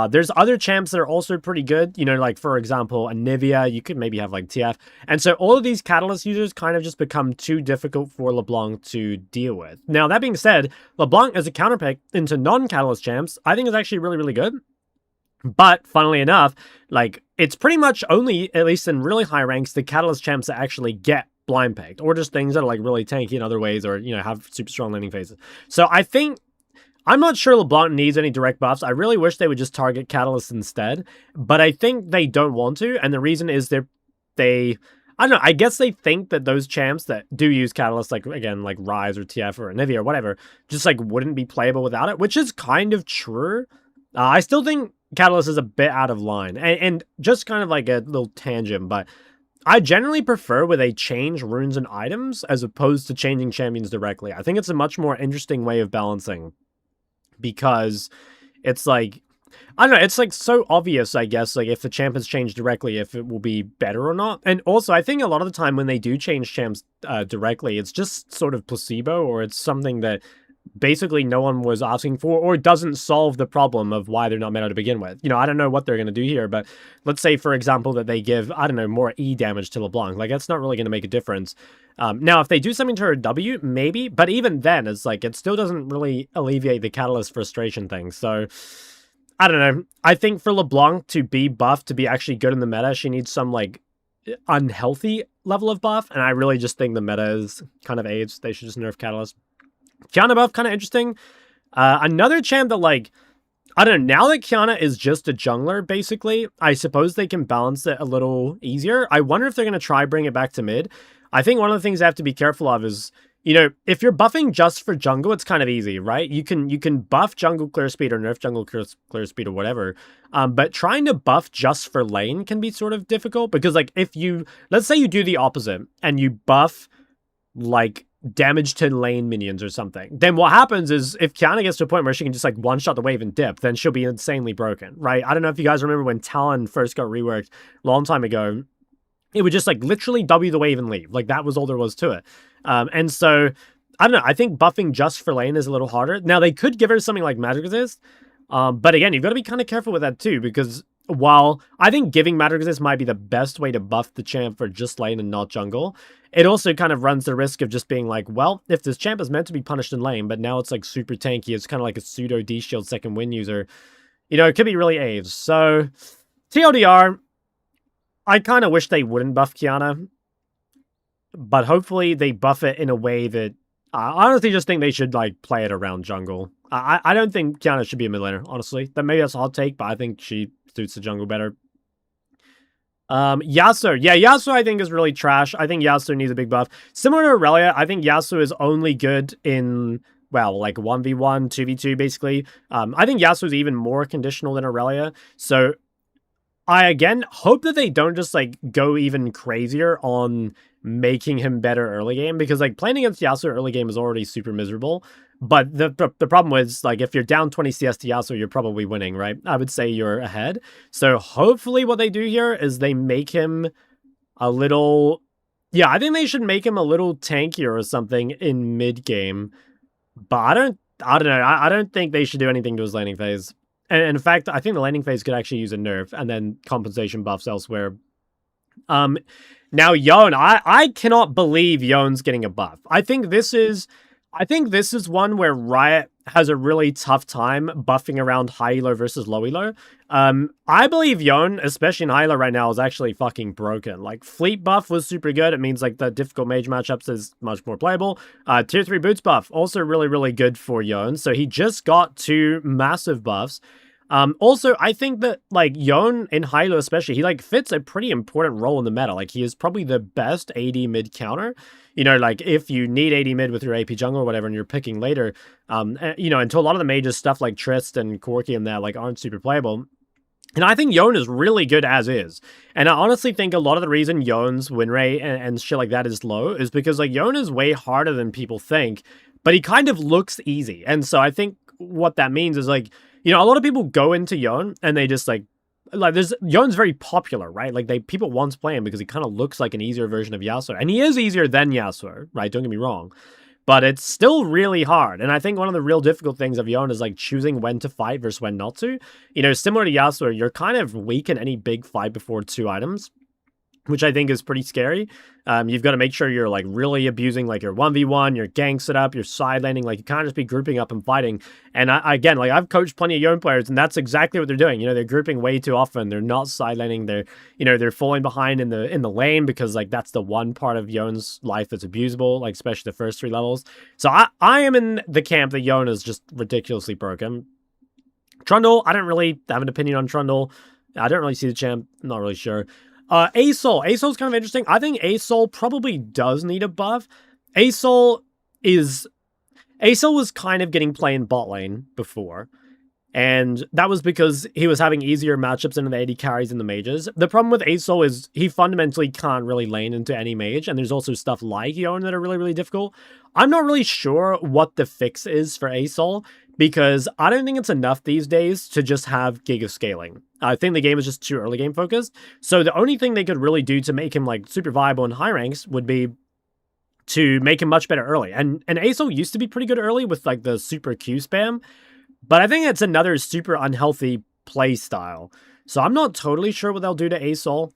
Speaker 1: There's other champs that are also pretty good. You know, like for example, Anivia, you could maybe have like TF. And so all of these Catalyst users kind of just become too difficult for LeBlanc to deal with. Now, that being said, LeBlanc as a counterpick into non-Catalyst champs, I think is actually really, really good. But funnily enough, like it's pretty much only, at least in really high ranks, the Catalyst champs that actually get blind pegged, or just things that are like really tanky in other ways, or, you know, have super strong landing phases. So I think, I'm not sure LeBlanc needs any direct buffs. I really wish they would just target Catalyst instead, but I think they don't want to, and the reason is they I don't know, I guess they think that those champs that do use Catalyst, like, again, like Ryze or TF or Anivia or whatever, just like wouldn't be playable without it, which is kind of true. I still think Catalyst is a bit out of line, and just kind of like a little tangent, but I generally prefer where they change runes and items as opposed to changing champions directly. I think it's a much more interesting way of balancing, because it's like, I don't know, it's like so obvious, I guess, like if the champ has changed directly, if it will be better or not. And also, I think a lot of the time when they do change champs directly, it's just sort of placebo, or it's something that basically no one was asking for, or doesn't solve the problem of why they're not meta to begin with. You know, I don't know what they're going to do here, but let's say, for example, that they give, I don't know, more E damage to LeBlanc. Like, that's not really going to make a difference. Now, if they do something to her W, maybe, but even then, it's like, it still doesn't really alleviate the Catalyst frustration thing. So, I don't know. I think for LeBlanc to be buffed, to be actually good in the meta, she needs some, like, unhealthy level of buff, and I really just think the meta is kind of AIDS. They should just nerf Catalyst. Kiana buff, kind of interesting. Another champ that, like, I don't know, now that Kiana is just a jungler, basically, I suppose they can balance it a little easier. I wonder if they're going to try bring it back to mid. I think one of the things they have to be careful of is, you know, if you're buffing just for jungle, it's kind of easy, right? You can buff jungle clear speed or nerf jungle clear speed or whatever. But trying to buff just for lane can be sort of difficult, because, like, if you, let's say you do the opposite and you buff, like, damage to lane minions or something, then what happens is if Kiana gets to a point where she can just like one-shot the wave and dip, then she'll be insanely broken, right? I don't know if you guys remember when Talon first got reworked a long time ago. It would just like literally W the wave and leave. Like, that was all there was to it. And so, I don't know, I think buffing just for lane is a little harder. Now, they could give her something like Magic Resist, but again, you've got to be kind of careful with that too, because while I think giving Magic Resist might be the best way to buff the champ for just lane and not jungle, it also kind of runs the risk of just being like, well, if this champ is meant to be punished in lane, but now it's like super tanky, it's kind of like a pseudo D-shield second win user, you know, it could be really AIDS. So, TLDR, I kind of wish they wouldn't buff Kiana, but hopefully they buff it in a way that, I honestly just think they should, like, play it around jungle. I don't think Kiana should be a mid laner, honestly. That maybe that's a hot take, but I think she suits the jungle better. Yasuo. Yeah, Yasuo I think is really trash. I think Yasuo needs a big buff. Similar to Aurelia, I think Yasuo is only good in, well, like 1v1, 2v2, basically. I think Yasuo is even more conditional than Aurelia. So I, again, hope that they don't just, like, go even crazier on making him better early game, because, like, playing against Yasuo early game is already super miserable. But the problem was, like, if you're down 20 CS to Yasuo, you're probably winning, right? I would say you're ahead. So hopefully what they do here is they make him a little... Yeah, I think they should make him a little tankier or something in mid-game. But I don't know. I don't think they should do anything to his laning phase. And in fact, I think the laning phase could actually use a nerf and then compensation buffs elsewhere. Now, Yone, I cannot believe Yone's getting a buff. I think this is one where Riot has a really tough time buffing around high elo versus low elo. I believe Yone, especially in high elo right now, is actually fucking broken. Like, Fleet buff was super good. It means, like, the difficult mage matchups is much more playable. Tier 3 boots buff, also really, really good for Yone. So he just got 2 massive buffs. Also, I think that, like, Yone in high elo especially, he, like, fits a pretty important role in the meta. Like, he is probably the best AD mid counter. You know, like, if you need AD mid with your AP jungle or whatever and you're picking later, you know, until a lot of the mages, stuff like Trist and Corki and that, like, aren't super playable. And I think Yone is really good as is. And I honestly think a lot of the reason Yone's win rate and shit like that is low is because, like, Yone is way harder than people think, but he kind of looks easy. And so I think what that means is, like, you know, a lot of people go into Yone and they just, like Yone's very popular, right? Like, people want to play him because he kind of looks like an easier version of Yasuo. And he is easier than Yasuo, right? Don't get me wrong. but it's still really hard. And I think one of the real difficult things of Yone is like choosing when to fight versus when not to. You know, similar to Yasuo, you're kind of weak in any big fight before 2 items, which I think is pretty scary. You've got to make sure you're like really abusing like your 1v1, your gank setup, your side laning. Like you can't just be grouping up and fighting. And again, like I've coached plenty of Yone players, and that's exactly what they're doing. You know, they're grouping way too often. They're not side laning. They're, you know, they're falling behind in the lane because like that's the one part of Yone's life that's abusable, like especially the first 3 levels. So I am in the camp that Yone is just ridiculously broken. Trundle, I don't really have an opinion on Trundle. I don't really see the champ. I'm not really sure. Asol. Asol's kind of interesting. I think Asol probably does need a buff. Asol was kind of getting play in bot lane before, and that was because he was having easier matchups into the AD carries and the mages. The problem with Asol is he fundamentally can't really lane into any mage, and there's also stuff like Yone that are really, really difficult. I'm not really sure what the fix is for Asol, because I don't think it's enough these days to just have Giga scaling. I think the game is just too early game focused. So the only thing they could really do to make him like super viable in high ranks would be to make him much better early. And Asol used to be pretty good early with like the super Q spam, but I think it's another super unhealthy play style. So I'm not totally sure what they'll do to Asol.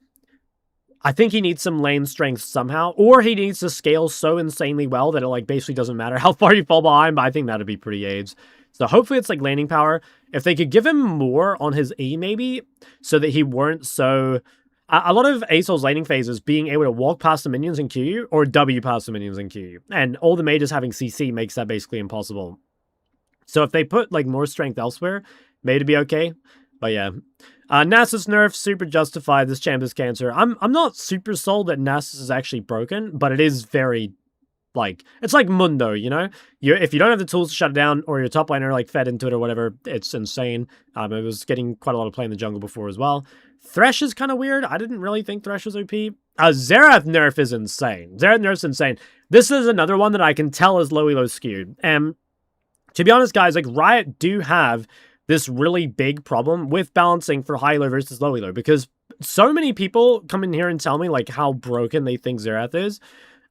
Speaker 1: I think he needs some lane strength somehow, or he needs to scale so insanely well that it like basically doesn't matter how far you fall behind, but I think that'd be pretty AIDS. So hopefully it's like laning power. If they could give him more on his E maybe, so that he weren't so... A lot of Asol's laning phases being able to walk past the minions and Q you, or W past the minions and Q you. And all the mages having CC makes that basically impossible. So if they put like more strength elsewhere, maybe it'd be okay. But yeah. Nasus nerf, super justified. This champ is cancer. I'm not super sold that Nasus is actually broken, but it is very, like, it's like Mundo, you know? If you don't have the tools to shut it down, or your top laner like fed into it or whatever, it's insane. It was getting quite a lot of play in the jungle before as well. Thresh is kind of weird. I didn't really think Thresh was OP. Xerath nerf is insane. Xerath nerf's insane. This is another one that I can tell is low elo skewed. And to be honest, guys, like Riot do have this really big problem with balancing for high elo versus low elo, because so many people come in here and tell me like how broken they think Xerath is.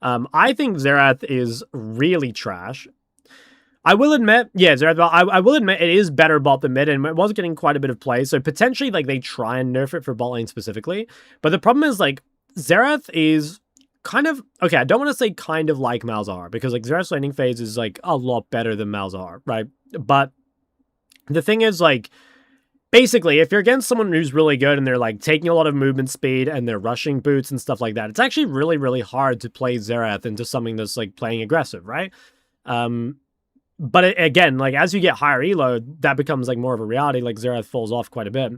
Speaker 1: I think Xerath is really trash. I will admit, yeah, Xerath, I will admit it is better bot than mid, and it was getting quite a bit of play, so potentially like they try and nerf it for bot lane specifically. But the problem is like Xerath is kind of, okay, I don't want to say kind of like Malzahar, because like Xerath's laning phase is like a lot better than Malzahar, right? But the thing is, like, basically, if you're against someone who's really good and they're like taking a lot of movement speed and they're rushing boots and stuff like that, it's actually really, really hard to play Xerath into something that's like playing aggressive, right? But again, like as you get higher elo, that becomes like more of a reality. Like Xerath falls off quite a bit.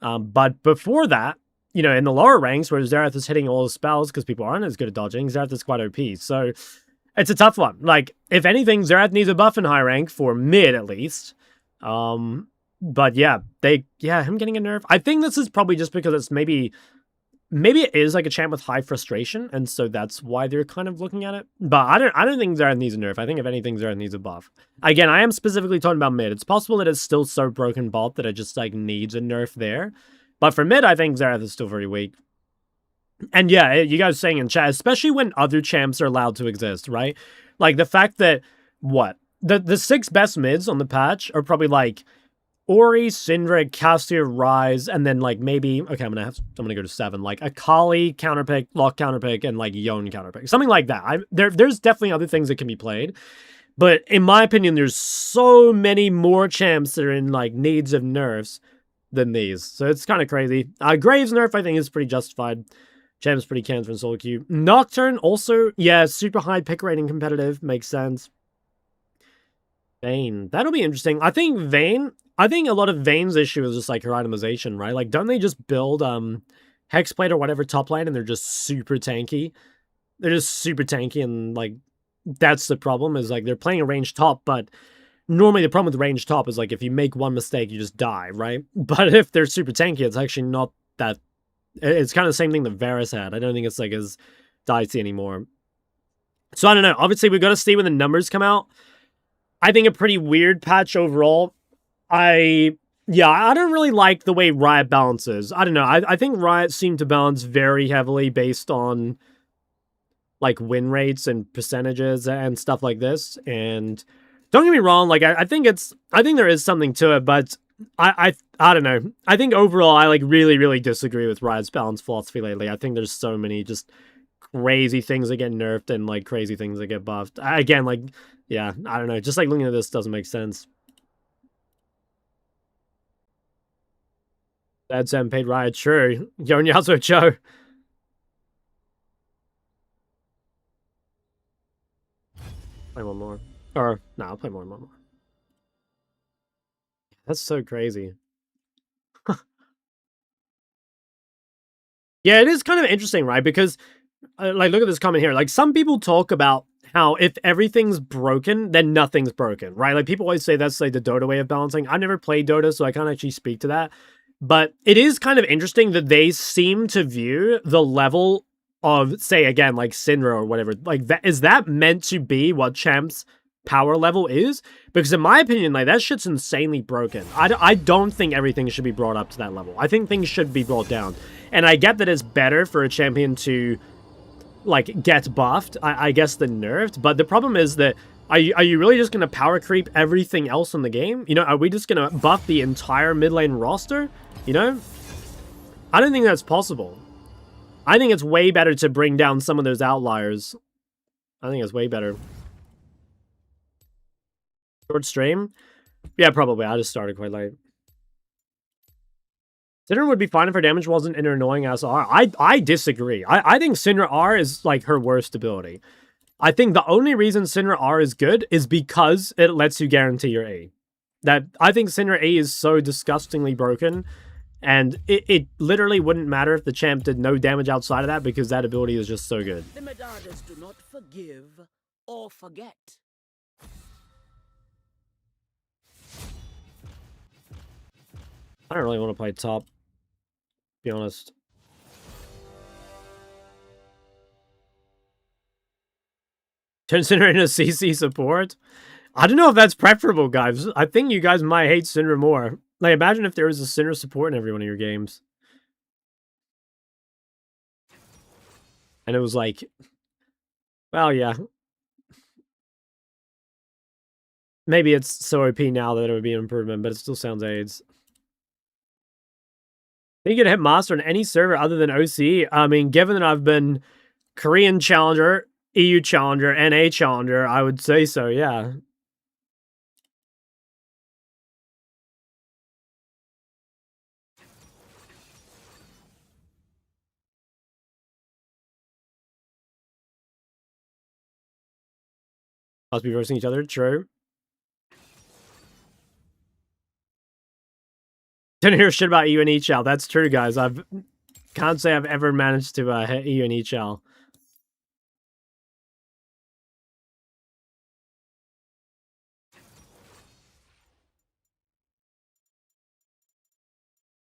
Speaker 1: But before that, you know, in the lower ranks where Xerath is hitting all the spells because people aren't as good at dodging, Xerath is quite OP. So it's a tough one. Like, if anything, Xerath needs a buff in high rank for mid at least. But yeah, him getting a nerf. I think this is probably just because it's maybe it is like a champ with high frustration, and so that's why they're kind of looking at it. But I don't think Xerath needs a nerf. I think if anything, Xerath needs a buff. Again, I am specifically talking about mid. It's possible that it's still so broken bot that it just like needs a nerf there. But for mid, I think Xerath is still very weak. And yeah, you guys saying in chat, especially when other champs are allowed to exist, right? Like the fact that the 6 best mids on the patch are probably like Ori, Syndra, Cassia, Ryze, and then like maybe, okay, I'm gonna go to 7, like Akali counterpick, Lock counterpick, and like Yone counterpick, something like that. There's definitely other things that can be played, but in my opinion, there's so many more champs that are in like needs of nerfs than these, so it's kind of crazy. Graves nerf, I think, is pretty justified. Champ's pretty cancer in solo queue. Nocturne also, yeah, super high pick rating competitive, makes sense. Vayne, that'll be interesting. I think a lot of Vayne's issue is just like her itemization, right? Like, don't they just build Hexblade or whatever top lane and they're just super tanky? They're just super tanky, and like that's the problem, is like they're playing a ranged top, but normally the problem with ranged top is like if you make one mistake, you just die, right? But if they're super tanky, it's actually not that. It's kind of the same thing that Varus had. I don't think it's like as dicey anymore. So I don't know. Obviously, we've got to see when the numbers come out. I think a pretty weird patch overall. I don't really like the way Riot balances. I don't know. I think Riot seemed to balance very heavily based on like win rates and percentages and stuff like this. And don't get me wrong, like I think there is something to it, but I don't know. I think overall I like really disagree with Riot's balance philosophy lately. I think there's so many just crazy things that get nerfed and like crazy things that get buffed. Again, like yeah, I don't know. Just like looking at this doesn't make sense. Dad Sam paid Riot, sure. Yon Yazo Cho. Play one more. Or, no, I'll play one more. That's so crazy. Yeah, it is kind of interesting, right? Because, like, look at this comment here. Like, some people talk about how if everything's broken, then nothing's broken, right? Like, people always say that's, like, the Dota way of balancing. I've never played Dota, so I can't actually speak to that. But it is kind of interesting that they seem to view the level of, say, again, like Syndra or whatever, like, that is that meant to be what Champ's power level is? Because in my opinion, like, that shit's insanely broken. I don't think everything should be brought up to that level. I think things should be brought down. And I get that it's better for a champion to, like, get buffed, I guess, than nerfed. But the problem is that, are you really just going to power creep everything else in the game? You know, are we just going to buff the entire mid lane roster? You know? I don't think that's possible. I think it's way better to bring down some of those outliers. I think it's way better. Short stream? Yeah, probably. I just started quite late. Syndra would be fine if her damage wasn't an annoying ass R. I disagree. I think Syndra R is like her worst ability. I think the only reason Syndra R is good is because it lets you guarantee your A. I think Syndra A is so disgustingly broken, and it literally wouldn't matter if the champ did no damage outside of that because that ability is just so good.
Speaker 5: The Medardas do not forgive or forget.
Speaker 1: I don't really want to play top, to be honest. Turn Syndra into CC support? I don't know if that's preferable, guys. I think you guys might hate Syndra more. Like, imagine if there was a Syndra support in every one of your games. And it was like, well, yeah. Maybe it's so OP now that it would be an improvement, but it still sounds AIDS. I think you can hit Master on any server other than OC. I mean, given that I've been Korean Challenger, EU Challenger, NA Challenger, I would say so, yeah. Must be versing each other, true. Didn't hear shit about EU and ECHL. That's true, guys. Can't say I've ever managed to hit EU and ECHL.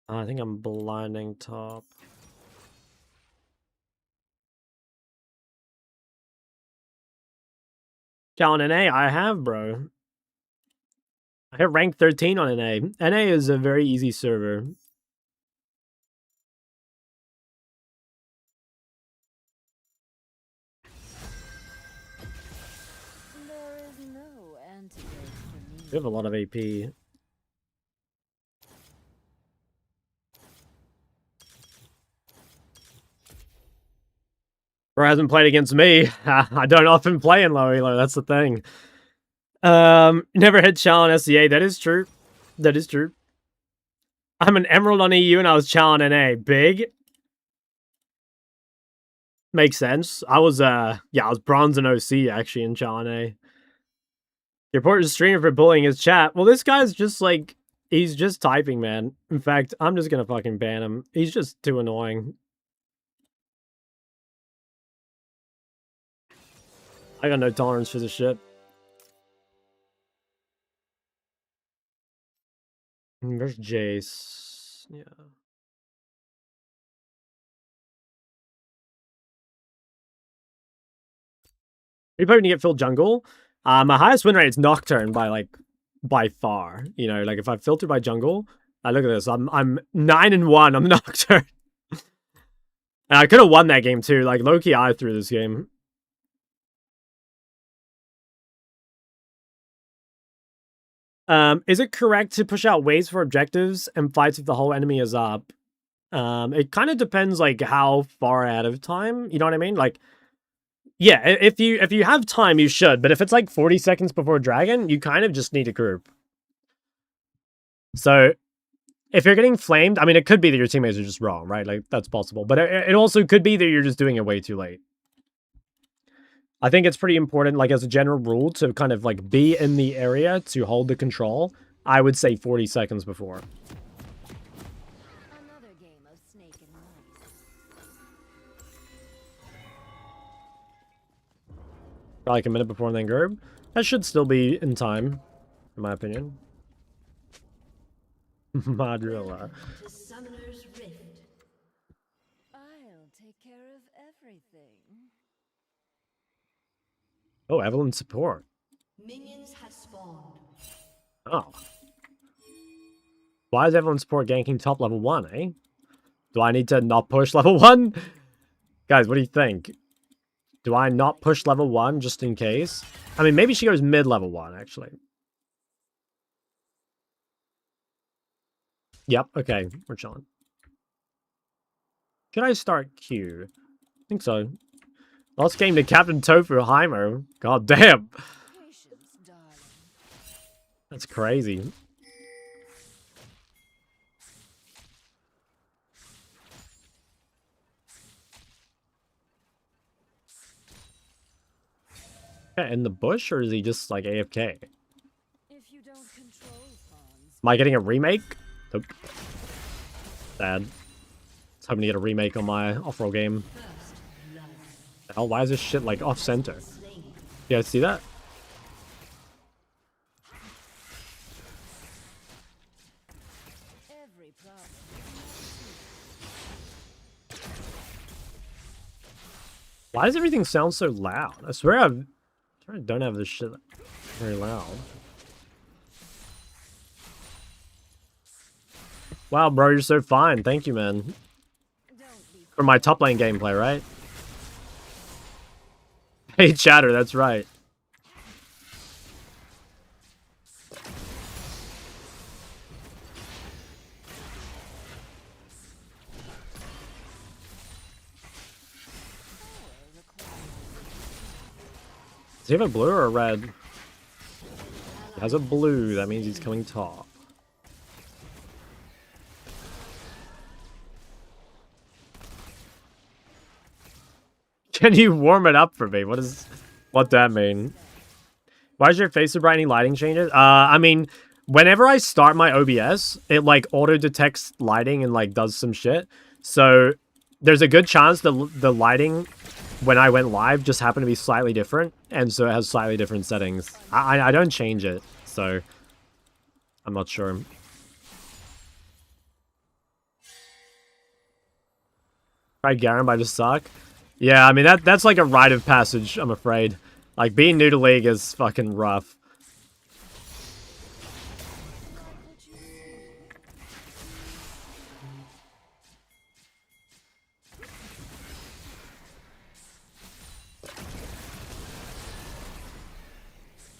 Speaker 1: I think I'm blinding top. Challenge NA, I have, bro. I hit rank 13 on NA. NA is a very easy server.
Speaker 3: There is no antidote for me.
Speaker 1: We have a lot of AP. Bro hasn't played against me. I don't often play in low elo, that's the thing. Never hit challenge SCA. That is true. That is true. I'm an Emerald on EU and I was challenge NA. Big. Makes sense. I was I was bronze in OC actually in challenge A. Your report is streamer for bullying his chat. Well, this guy's just like, he's just typing, man. In fact, I'm just gonna fucking ban him. He's just too annoying. I got no tolerance for this shit. Where's Jace? Yeah. Are you hoping to get full jungle? My highest win rate is Nocturne by far. You know, like if I filter by jungle, look at this. I'm 9-1. I'm Nocturne. And I could have won that game too. Like low-key I threw this game. Is it correct to push out waves for objectives and fights if the whole enemy is up? It kind of depends, like, how far ahead of time. You know what I mean? Like, yeah, if you have time, you should. But if it's like 40 seconds before dragon, you kind of just need a group. So if you're getting flamed, I mean, it could be that your teammates are just wrong, right? Like, that's possible. But it also could be that you're just doing it way too late. I think it's pretty important, like, as a general rule, to kind of, like, be in the area to hold the control. I would say 40 seconds before.
Speaker 3: Another game of snake and mice.
Speaker 1: Probably like a minute before and then group. That should still be in time, in my opinion. Madrilla.
Speaker 4: To Summoner's Rift.
Speaker 3: I'll take care of everything.
Speaker 1: Oh, Evelyn support.
Speaker 4: Minions have spawned.
Speaker 1: Oh. Why is Evelyn support ganking top level 1, eh? Do I need to not push level 1? Guys, what do you think? Do I not push level 1 just in case? I mean, maybe she goes mid level 1, actually. Yep, okay, we're chilling. Should I start Q? I think so. Last game to Captain Tofu Heimer. God damn.
Speaker 3: Patience, darling.
Speaker 1: That's crazy. Yeah, in the bush, or is he just like AFK?
Speaker 3: If you don't control pawns,
Speaker 1: Am I getting a remake? Nope. Sad. I was hoping to get a remake on my off-roll game.
Speaker 4: First blood.
Speaker 1: The hell, why is this shit like off-center?
Speaker 4: Slain.
Speaker 1: You guys see that?
Speaker 3: every problem.
Speaker 1: Why does everything sound so loud? I swear I don't have this shit very loud. Wow, bro, you're so fine. Thank you, man.
Speaker 3: Don't be
Speaker 1: For my top lane gameplay, right? Hey, chatter, that's right. Does he have a blue or a red? He has a blue, that means he's coming top. Can you warm it up for me? What that mean? Why is your face so bright? Any lighting changes? I mean, whenever I start my OBS, it like auto detects lighting and like does some shit. So there's a good chance the lighting when I went live just happened to be slightly different, and so it has slightly different settings. I don't change it, so I'm not sure. Tried Garen, but I just suck. Yeah, I mean, that's like a rite of passage, I'm afraid. Like, being new to League is fucking rough.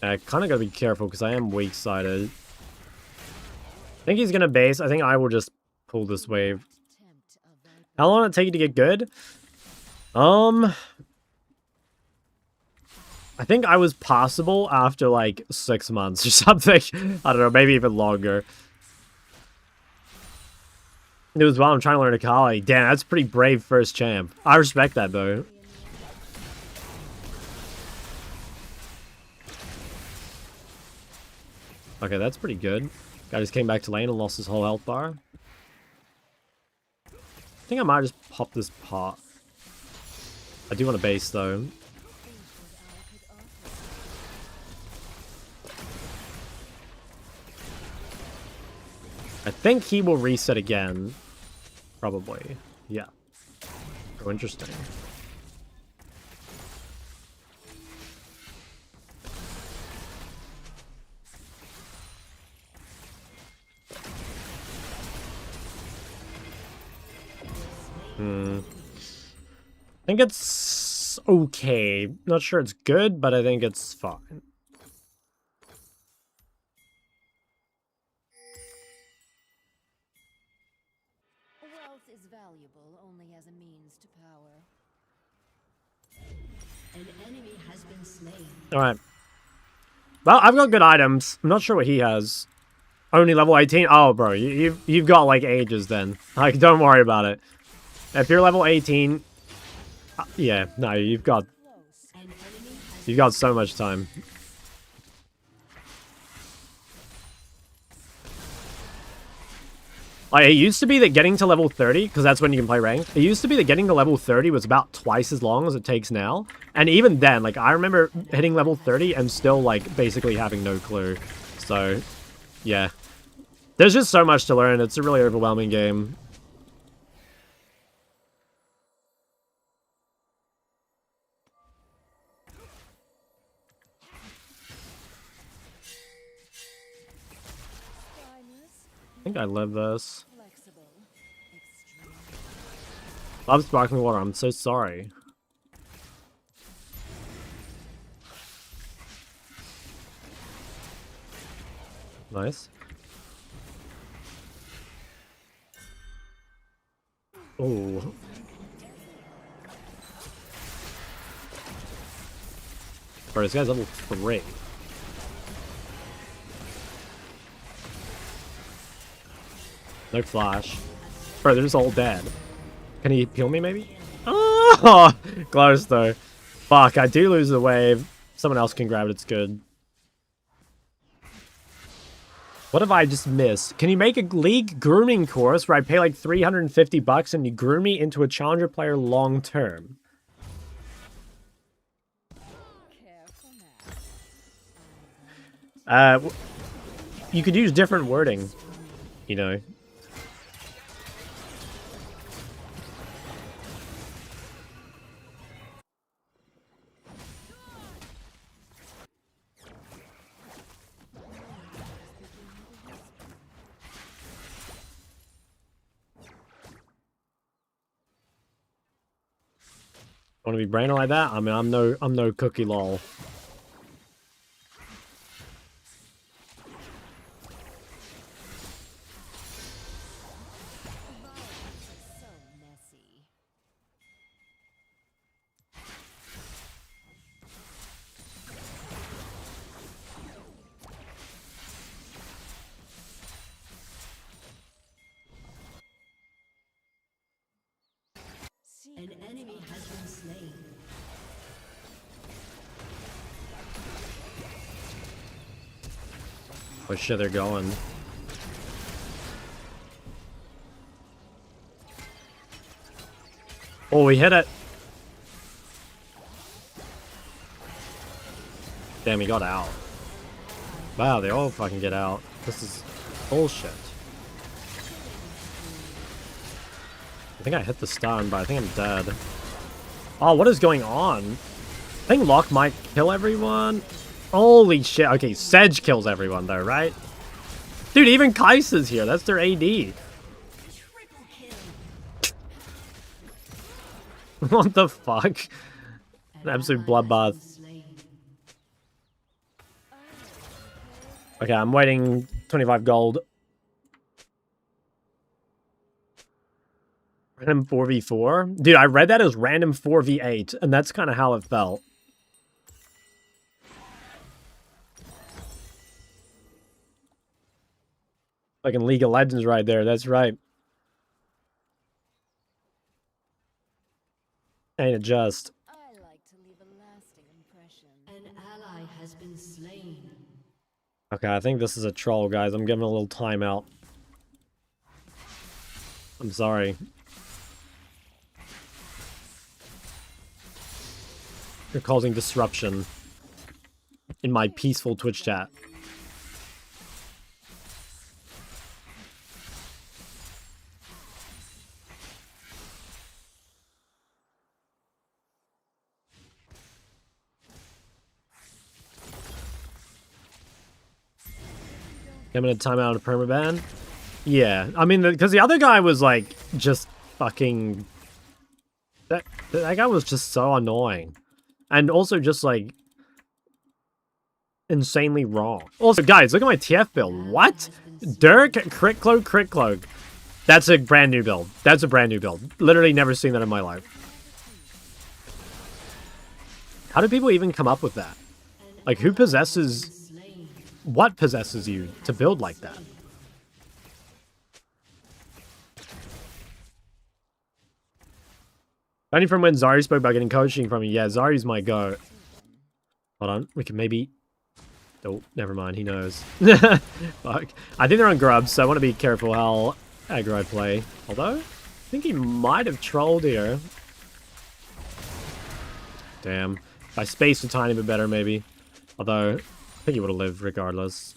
Speaker 1: I kind of gotta be careful, because I am weak-sided. I think he's gonna base. I think I will just pull this wave.
Speaker 3: tempt a viper.
Speaker 1: How long did it take you to get good? I think I was passable after like 6 months or something. I don't know, maybe even longer. It was while I'm trying to learn Akali. Damn, that's pretty brave first champ. I respect that though. Okay, that's pretty good. Guy just came back to lane and lost his whole health bar. I think I might just pop this pot. I do want a base though. I think he will reset again. Probably. Yeah. Oh, interesting. I think it's okay. Not sure it's good, but I think it's fine.
Speaker 3: Wealth is valuable only as a means to power.
Speaker 4: An enemy has been slain.
Speaker 1: Alright. Well, I've got good items. I'm not sure what he has. Only level 18? Oh, bro, you've got, like, ages then. Like, don't worry about it. If you're level 18... yeah, no, you've got so much time. Like, it used to be that getting to level 30, because that's when you can play ranked, it used to be that getting to level 30 was about twice as long as it takes now. And even then, like, I remember hitting level 30 and still, like, basically having no clue. So, yeah. There's just so much to learn. It's a really overwhelming game. I think I live this.
Speaker 3: Flexible. Extreme.
Speaker 1: Love sparkling water. I'm so sorry. Nice. Oh. Bro, this guy's level 3. No flash. Bro, they're just all dead. Can he heal me, maybe? Oh! Close, though. Fuck, I do lose the wave. Someone else can grab it, it's good. What have I just missed? Can you make a league grooming course where I pay like 350 bucks and you groom me into a challenger player long term?
Speaker 3: Careful now.
Speaker 1: You could use different wording, you know. Want to be branded like that? I mean, I'm no cookie lol.
Speaker 3: So messy.
Speaker 4: An enemy has been slain.
Speaker 1: Oh shit, they're going. Oh, we hit it. Damn, he got out. Wow, they all fucking get out. This is bullshit. I think I hit the stun, but I think I'm dead. Oh, what is going on? I think Locke might kill everyone. Holy shit. Okay, Sedge kills everyone though, right? Dude, even Kai'Sa's here. That's their AD. What the fuck? An absolute bloodbath. Okay, I'm waiting 25 gold. Random 4v4? Dude, I read that as random 4v8, and that's kind of how it felt. Like in League of Legends right there, that's right. Ain't it just?
Speaker 3: I like to leave a lasting impression.
Speaker 4: An ally has been slain.
Speaker 1: Okay, I think this is a troll, guys. I'm giving a little timeout. I'm sorry. You're causing disruption in my peaceful Twitch chat. I'm gonna time out a permaban. Yeah, I mean, because the other guy was like just fucking. That guy was just so annoying, and also just like insanely wrong. Also, guys, look at my TF build. What? Dirk, crit cloak, crit cloak. That's a brand new build. That's a brand new build. Literally never seen that in my life. How do people even come up with that? Like, who possesses... What possesses you to build like that? Only from when Zari spoke about getting coaching from me. Yeah, Zari's my go. Hold on. We can maybe... Oh, never mind. He knows. Fuck. I think they're on grubs, so I want to be careful how aggro I play. Although, I think he might have trolled here. Damn. If I spaced a tiny bit better, maybe. Although, I think he would have lived regardless.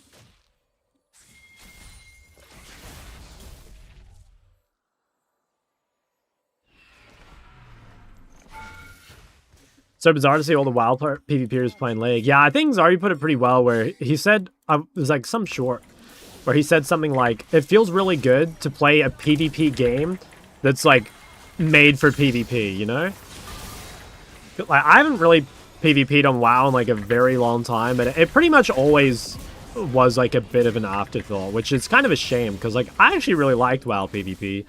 Speaker 1: So bizarre to see all the wild PvPers playing Leg. Yeah, I think Zari put it pretty well where he said, it was like some short, where he said something like, it feels really good to play a PvP game that's like made for PvP, you know? Like, I haven't really PvP'd on WoW in like a very long time, but it pretty much always was like a bit of an afterthought, which is kind of a shame because like I actually really liked WoW PvP.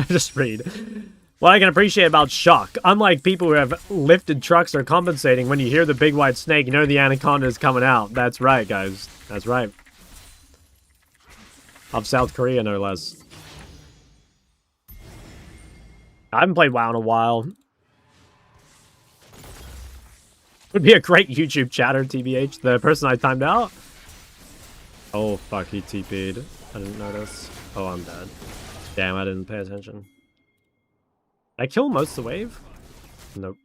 Speaker 1: Just read. What I can appreciate about Shock, unlike people who have lifted trucks or compensating, when you hear the big white snake, you know the anaconda is coming out. That's right, guys. That's right. Of South Korea, no less. I haven't played WoW in a while. Would be a great YouTube chatter, TBH. The person I timed out. Oh, fuck, he TP'd. I didn't notice. Oh, I'm dead. Damn, I didn't pay attention. Did I kill most of the wave? Nope.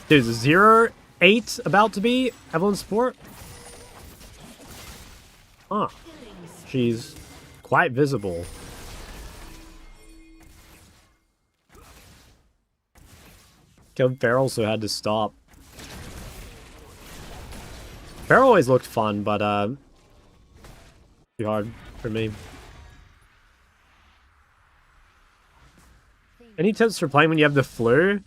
Speaker 1: Dude, 0-8 about to be Evelyn Sport? Huh. She's quite visible. Killed Feral, so had to stop. Feral always looked fun, but too hard for me. Any tips for playing when you have the flu?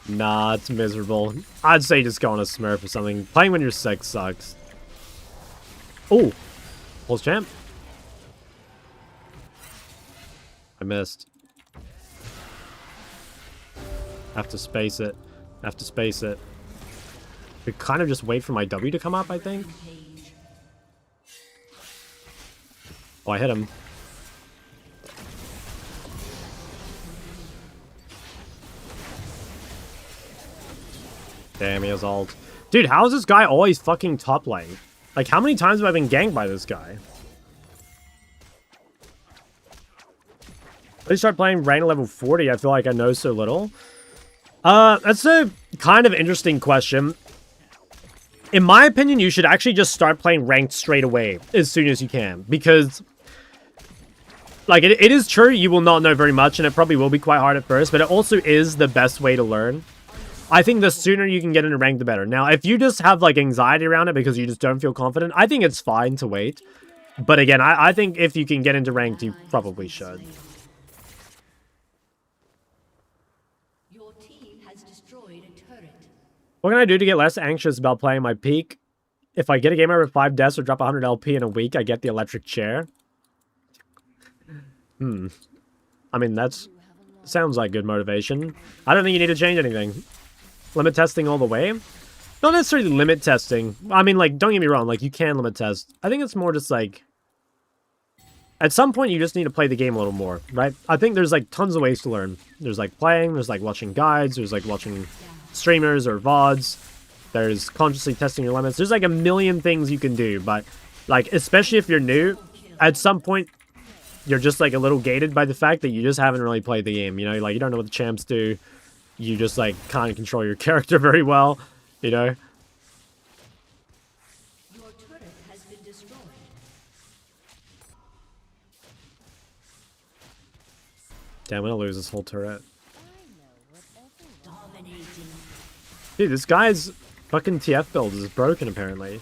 Speaker 1: Nah, it's miserable. I'd say just go on a Smurf or something. Playing when you're sick sucks. Oh, Pulse Champ. I missed. Have to space it. Have to space it. Could kind of just wait for my W to come up, I think. Oh, I hit him. Damn, he has ult. Dude, how is this guy always fucking top lane? Like, how many times have I been ganked by this guy? Let me start playing ranked level 40. I feel like I know so little. That's a kind of interesting question. In my opinion, you should actually just start playing ranked straight away as soon as you can. Because, like, it is true you will not know very much, and it probably will be quite hard at first, but it also is the best way to learn. I think the sooner you can get into rank, the better. Now, if you just have, like, anxiety around it because you just don't feel confident, I think it's fine to wait. But again, I think if you can get into ranked, you probably should.
Speaker 4: Your team has destroyed a turret.
Speaker 1: What can I do to get less anxious about playing my peak? If I get a game over 5 deaths or drop 100 LP in a week, I get the electric chair. I mean, that's... sounds like good motivation. I don't think you need to change anything. Limit testing all the way? Not necessarily limit testing. I mean, like, don't get me wrong. Like, you can limit test. I think it's more just, like... at some point, you just need to play the game a little more, right? I think there's, like, tons of ways to learn. There's, like, playing. There's, like, watching guides. There's, like, watching streamers or VODs. There's consciously testing your limits. There's, like, a million things you can do. But, like, especially if you're new, at some point, you're just, like, a little gated by the fact that you just haven't really played the game. You know, like, you don't know what the champs do. You just, like, can't control your character very well, you know?
Speaker 4: Your turret has been destroyed.
Speaker 1: Damn, I'm gonna lose this whole turret.
Speaker 4: Dominating.
Speaker 1: Dude, this guy's fucking TF build is broken, apparently.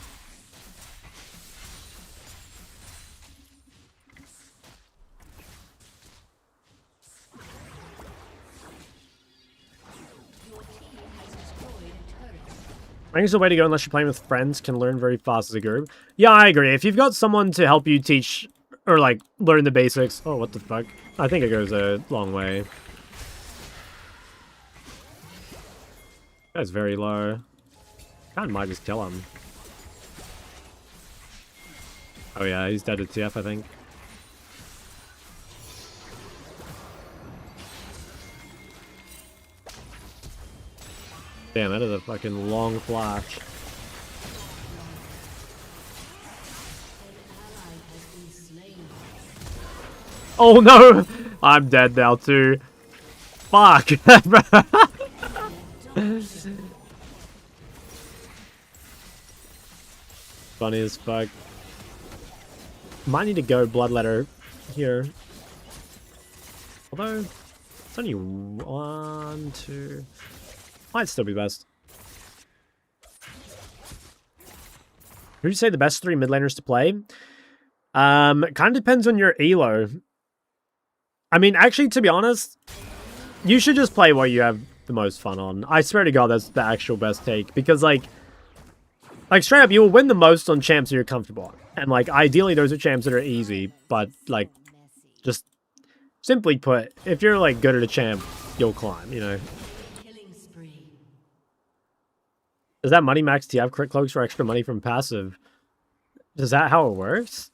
Speaker 1: Ranking's the way to go unless you're playing with friends, can learn very fast as a group. Yeah, I agree. If you've got someone to help you teach or like learn the basics. Oh, what the fuck? I think it goes a long way. That's very low. Kinda might just kill him. Oh yeah, he's dead to TF, I think. Damn, that is a fucking long flash. Oh no! I'm dead now too. Fuck! Funny as fuck. Might need to go Bloodletter here. Although, it's only 1, 2... Might still be best. Who would you say the best 3 mid laners to play? Kind of depends on your elo. I mean, actually, to be honest, you should just play what you have the most fun on. I swear to God, that's the actual best take. Because, like straight up, you will win the most on champs that you're comfortable on. And, like, ideally, those are champs that are easy. But, like, just simply put, if you're, like, good at a champ, you'll climb, you know? Does that money max TF crit cloaks for extra money from passive? Is that how it works?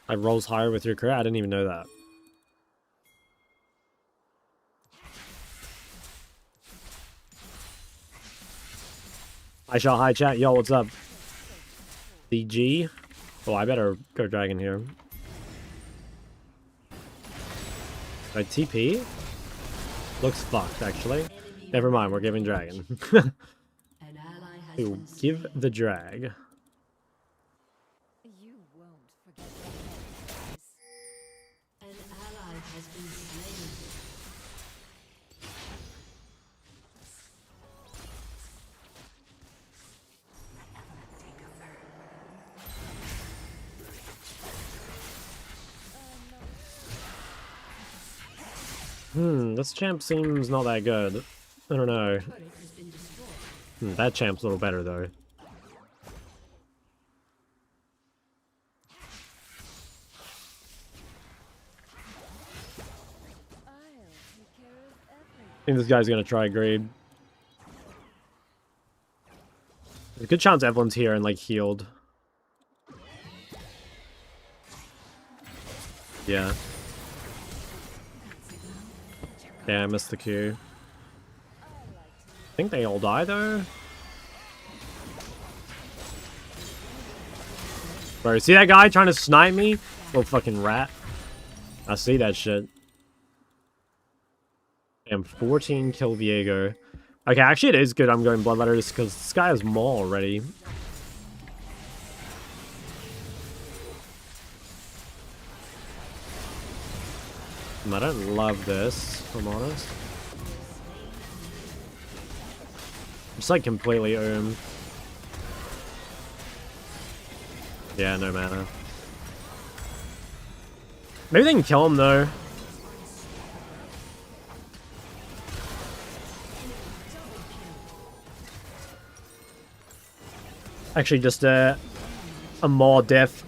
Speaker 1: It rolls higher with your crit? I didn't even know that. I shall hi chat. Yo, what's up? DG? Oh, I better go dragon here. My TP? Looks fucked, actually. Never mind, we're giving dragon. Ooh, give the drag.
Speaker 3: You won't forget this.
Speaker 4: An ally has been slain.
Speaker 1: This champ seems not that good. I don't know. That champ's a little better, though. I think this guy's gonna try greed. There's a good chance Evelyn's here and, like, healed. Yeah. Yeah, I missed the Q. I think they all die, though. Bro, see that guy trying to snipe me? Little fucking rat. I see that shit. Damn, 14 kill Viego. Okay, actually it is good I'm going Bloodletter just because this guy has Maul already. I don't love this, if I'm honest. Just like completely oomed. Yeah, no mana. Maybe they can kill him though. Actually, just a more death.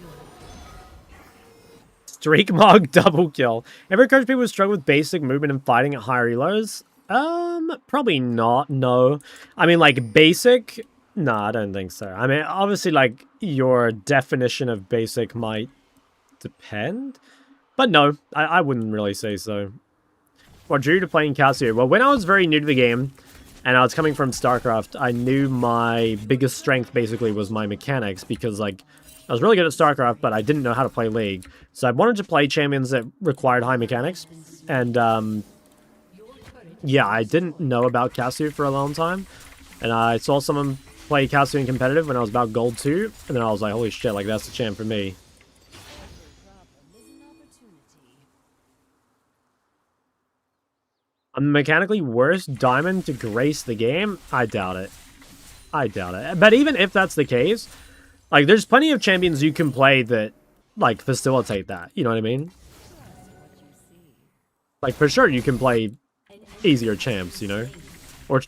Speaker 1: Streak Mog double kill. Ever encourage people to struggle with basic movement and fighting at higher elos? Probably not, no. I mean, like, basic? No, I don't think so. I mean, obviously, like, your definition of basic might depend. But no, I wouldn't really say so. What drew you to playing Cassio? Well, when I was very new to the game, and I was coming from StarCraft, I knew my biggest strength, basically, was my mechanics, because, like, I was really good at StarCraft, but I didn't know how to play League. So I wanted to play champions that required high mechanics. And, yeah, I didn't know about Cassio for a long time. And I saw someone play Cassio in competitive when I was about Gold 2. And then I was like, holy shit, like, that's the champ for me. A mechanically worse diamond to grace the game? I doubt it. I doubt it. But even if that's the case, like, there's plenty of champions you can play that like, facilitate that. You know what I mean?
Speaker 3: Just what you see.
Speaker 1: Like, for sure, you can play easier champs, you know? Or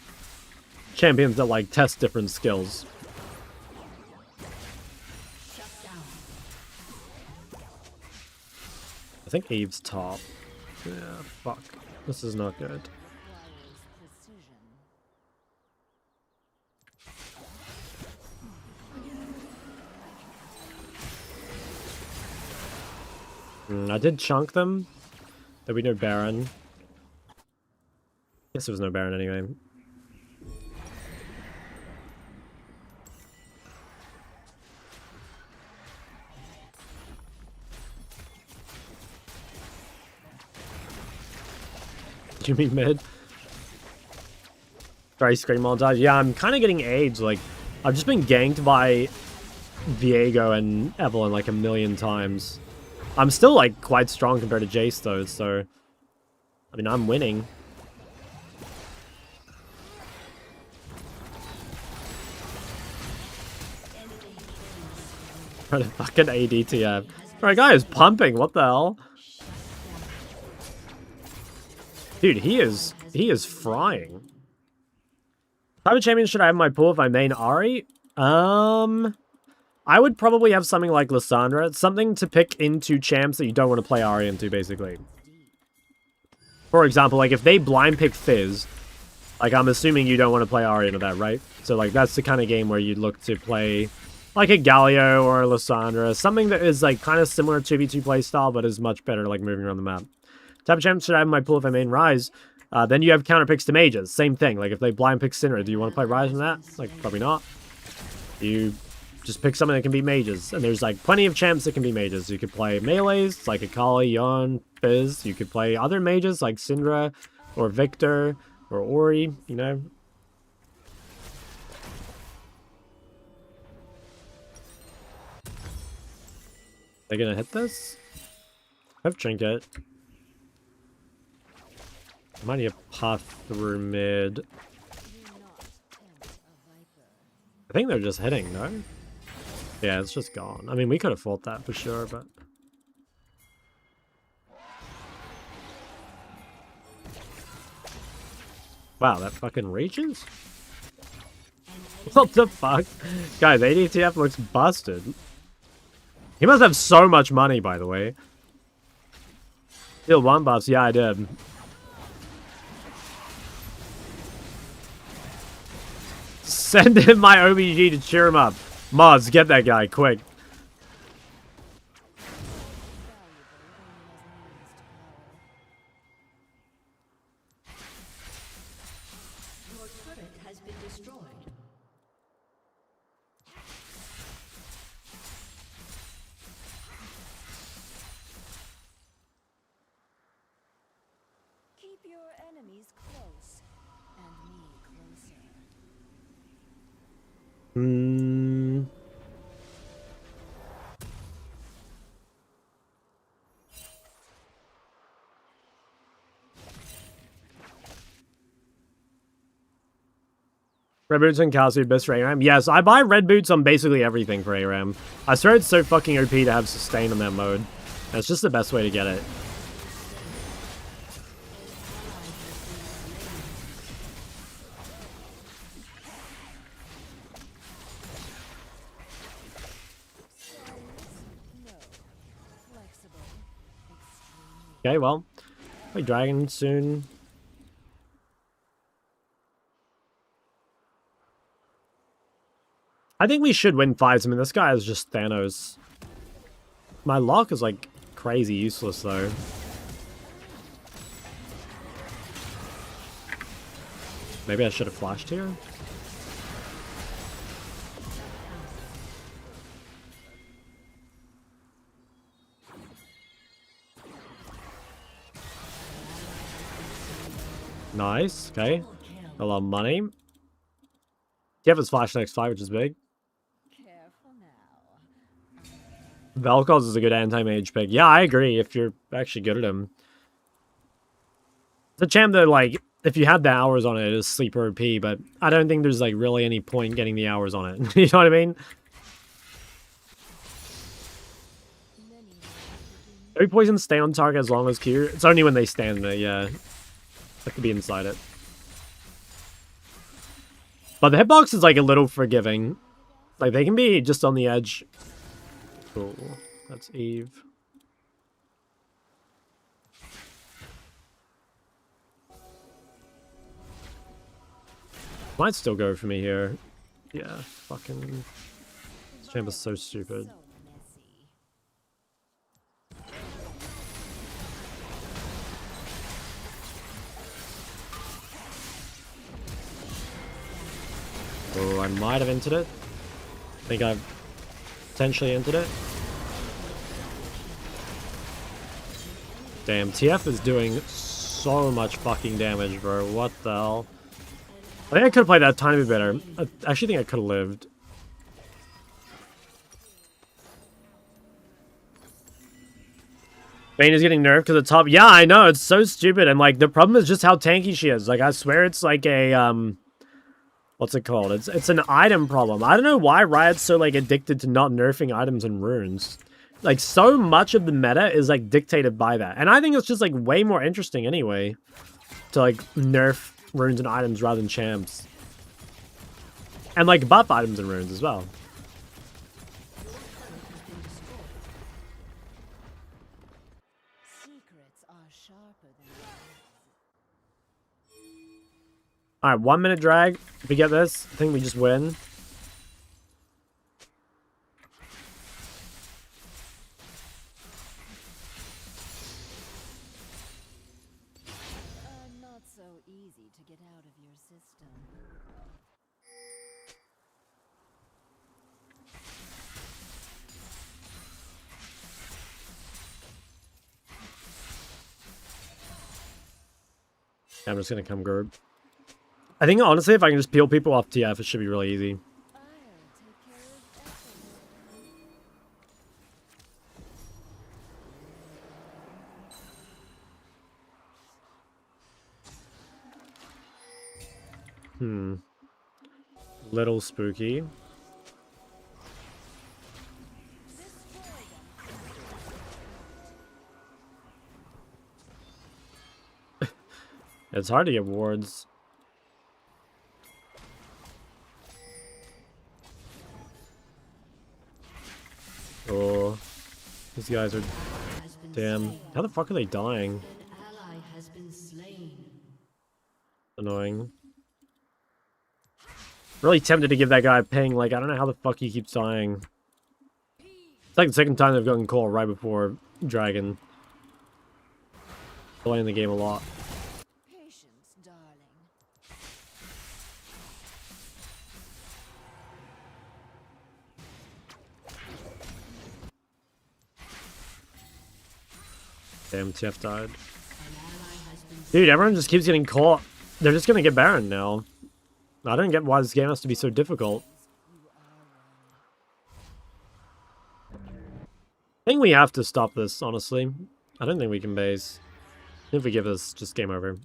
Speaker 1: champions that, like, test different skills.
Speaker 4: Shut down.
Speaker 1: I think Eve's top. Yeah, fuck. This is not good.
Speaker 3: Requires precision.
Speaker 1: I did chunk them. There'll be no Baron. Guess there was no Baron anyway. Did you mean mid? Very screen montage. Yeah, I'm kind of getting AIDS. Like, I've just been ganked by Viego and Evelyn like a million times. I'm still like quite strong compared to Jace though, so I mean I'm winning. What a fucking ADTF. Alright, guy is pumping, what the hell? Dude, he is frying. What type of champion should I have in my pool if I main Ari? I would probably have something like Lissandra. Something to pick into champs that you don't want to play Ari into, basically. For example, like, if they blind pick Fizz, like, I'm assuming you don't want to play Ari into that, right? So, like, that's the kind of game where you'd look to play, like, a Galio or a Lissandra. Something that is, like, kind of similar to 2v2 playstyle, but is much better, like, moving around the map. Type of champs should I have in my pool if I main Rise? Then you have counter picks to mages. Same thing. Like, if they blind pick Syndra, do you want to play Rise in that? Like, probably not. You just pick something that can be mages. And there's, like, plenty of champs that can be mages. You could play melees, like Akali, Yon, Fizz. You could play other mages, like Syndra, or Victor, or Ori, you know? They gonna hit this? I have Trinket. Might need a path through mid.
Speaker 3: Do not tempt a viper.
Speaker 1: I think they're just hitting, no? Yeah, it's just gone. I mean, we could have fought that for sure, but... Wow, that fucking reaches? What the fuck? Guys, ADTF looks busted. He must have so much money, by the way. Deal 1 buffs, yeah, I did. Send him my OBG to cheer him up. Mods, get that guy, quick.
Speaker 4: Your turret has been destroyed.
Speaker 3: Keep your enemies close, and me closer.
Speaker 1: Hmm. Red boots and Calci best for ARAM. Yes, I buy red boots on basically everything for ARAM. I swear it's so fucking OP to have sustain in that mode. That's just the best way to get it.
Speaker 3: No. Flexible. Extremely.
Speaker 1: Okay, well, play Dragon soon. I think we should win fights. I mean, this guy is just Thanos. My lock is, like, crazy useless, though. Maybe I should have flashed here? Nice, okay. A lot of money. You have his flash next fight, which is big.
Speaker 3: Careful now.
Speaker 1: Vel'Koz is a good anti-mage pick. Yeah, I agree, if you're actually good at him. It's a champ that, like, if you had the hours on it, it is sleeper OP, but I don't think there's, like, really any point getting the hours on it. You know what I mean?
Speaker 3: Many
Speaker 1: Every poison stay on target as long as Q. It's only when they stand there, yeah. That could be inside it. But the hitbox is like a little forgiving. Like they can be just on the edge. Cool. That's Eve. Might still go for me here. Yeah, fucking... This champ is so stupid. Oh, I might have entered it. I think I've potentially entered it. Damn, TF is doing so much fucking damage, bro. What the hell? I think I could have played that a tiny bit better. I actually think I could have lived. Vayne is getting nerfed because of top. Yeah, I know. It's so stupid. And, like, the problem is just how tanky she is. Like, I swear it's like a, what's it called? It's an item problem. I don't know why Riot's so, like, addicted to not nerfing items and runes. Like, so much of the meta is, like, dictated by that. And I think it's just, like, way more interesting anyway to, like, nerf runes and items rather than champs. And, like, buff items and runes as well.
Speaker 3: Secrets are sharper than
Speaker 1: Alright, 1 minute drag. If we get this, I think we just win.
Speaker 3: not so easy to get out of your system.
Speaker 1: I'm just gonna come Gerb. I think honestly, if I can just peel people off TF, it should be really easy.
Speaker 3: I'll take care of everything.
Speaker 1: Little spooky. It's hard to get wards. Oh, these guys are... Damn. How the fuck are they dying?
Speaker 4: An ally has been slain.
Speaker 1: Annoying. Really tempted to give that guy a ping. Like, I don't know how the fuck he keeps dying. It's like the second time they've gotten call right before Dragon. Playing the game a lot.
Speaker 3: Patience, darling.
Speaker 1: Damn, TF died. Dude, everyone just keeps getting caught. They're just gonna get Baron now. I don't get why this game has to be so difficult. I think we have to stop this, honestly. I don't think we can base. If we give this, just game over.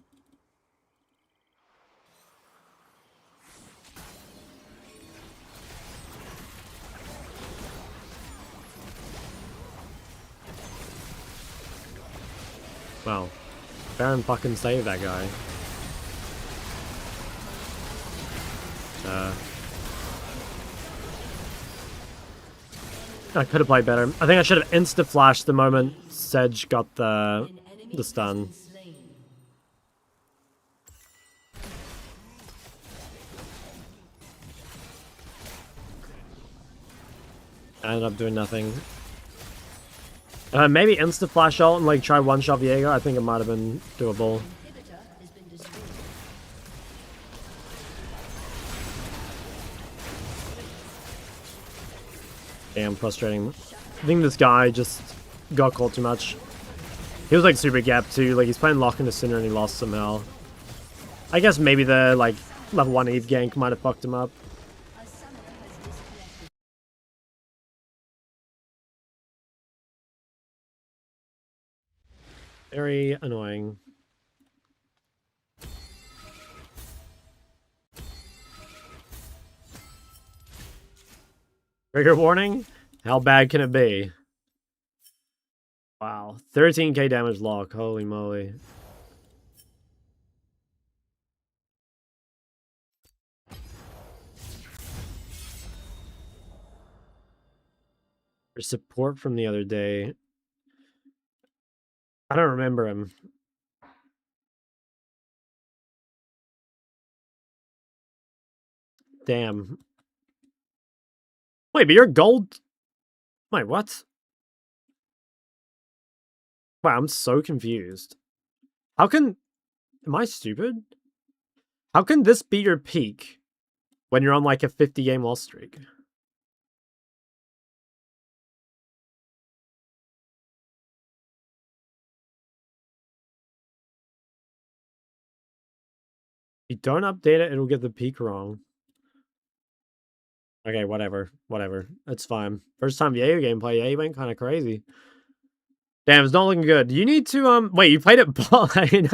Speaker 1: Wow. Baron fucking saved that guy. I could have played better. I think I should have insta-flashed the moment Sedge got the stun. I ended up doing nothing. Maybe insta-flash ult and like try one-shot Viego. I think it might have been doable. Damn, frustrating. I think this guy just got caught too much. He was like super gap too. Like he's playing Lock into Sinner and he lost somehow. I guess maybe the like level 1 Eve gank might have fucked him up. Very annoying. Trigger warning? How bad can it be? Wow. 13k damage lock. Holy moly. For support from the other day. I don't remember him. Damn. Wait, but you're gold? Wait, what? Wow, I'm so confused. How can... Am I stupid? How can this be your peak when you're on like a 50-game loss streak? If you don't update it, it'll get the peak wrong. Okay, whatever. Whatever. It's fine. First time Yayo gameplay, yeah, he went kind of crazy. Damn, it's not looking good. You need to, wait, you played it bot lane?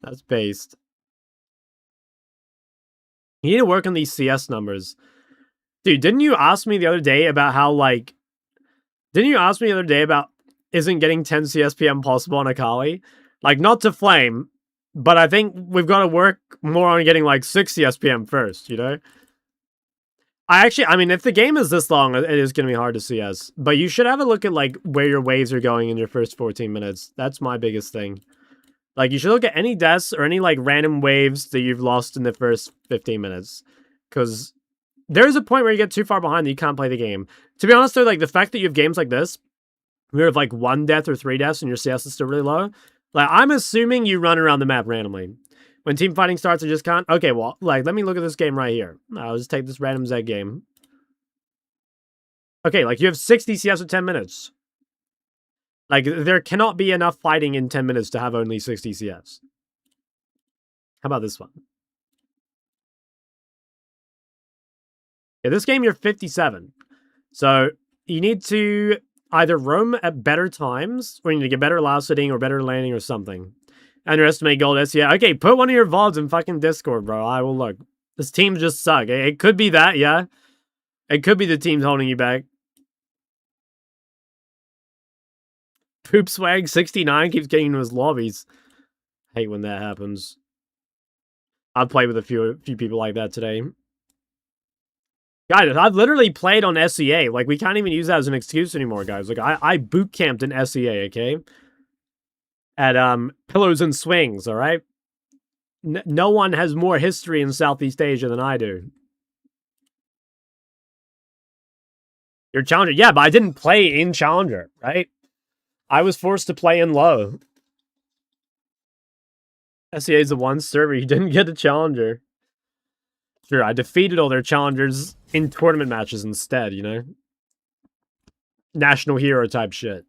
Speaker 1: That's based. You need to work on these CS numbers. Dude, didn't you ask me the other day about how, like... Didn't you ask me the other day about isn't getting 10 CSPM possible on Akali? Like, not to flame, but I think we've got to work more on getting, like, 6 CSPM first, you know? I mean, if the game is this long, it is going to be hard to CS. But you should have a look at, like, where your waves are going in your first 14 minutes. That's my biggest thing. Like, you should look at any deaths or any, like, random waves that you've lost in the first 15 minutes. Because there's a point where you get too far behind that you can't play the game. To be honest, though, like, the fact that you have games like this, where you have, like, 1 death or 3 deaths and your CS is still really low, like, I'm assuming you run around the map randomly. When team fighting starts, I just can't... Okay, well, like, let me look at this game right here. I'll just take this random Zed game. Okay, like, you have 60 CS in 10 minutes. Like, there cannot be enough fighting in 10 minutes to have only 60 CS. How about this one? Yeah, this game, you're 57. So, you need to either roam at better times, or you need to get better last hitting or better landing or something. Underestimate gold SCA. Okay, put one of your VODs in fucking Discord, bro. I will look. This team just suck. It could be that, yeah. It could be the team's holding you back. Poop Swag 69 keeps getting into his lobbies. Hate when that happens. I've played with a few people like that today. Guys, I've literally played on SEA. Like, we can't even use that as an excuse anymore, guys. Like, I boot camped in SEA, okay? At, Pillows and Swings, alright? No one has more history in Southeast Asia than I do. You're Challenger. Yeah, but I didn't play in Challenger, right? I was forced to play in low. SEA is the one server you didn't get a Challenger. Sure, I defeated all their challengers in tournament matches instead, you know? National hero type shit.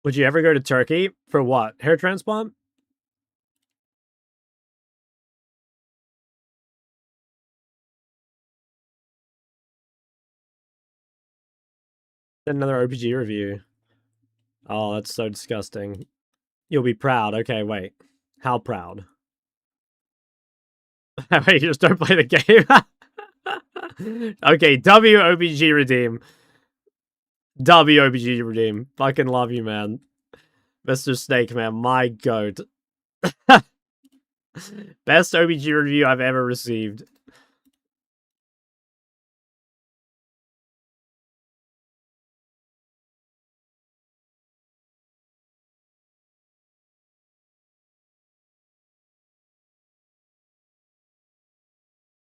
Speaker 1: Would you ever go to Turkey? For what? Hair transplant? Another OPG review. Oh, that's so disgusting. You'll be proud. Okay, wait. How proud? Wait, you just don't play the game? Okay, WOPG redeem. WOPG redeem. Fucking love you, man. Mr. Snake, man. My goat. Best OPG review I've ever received.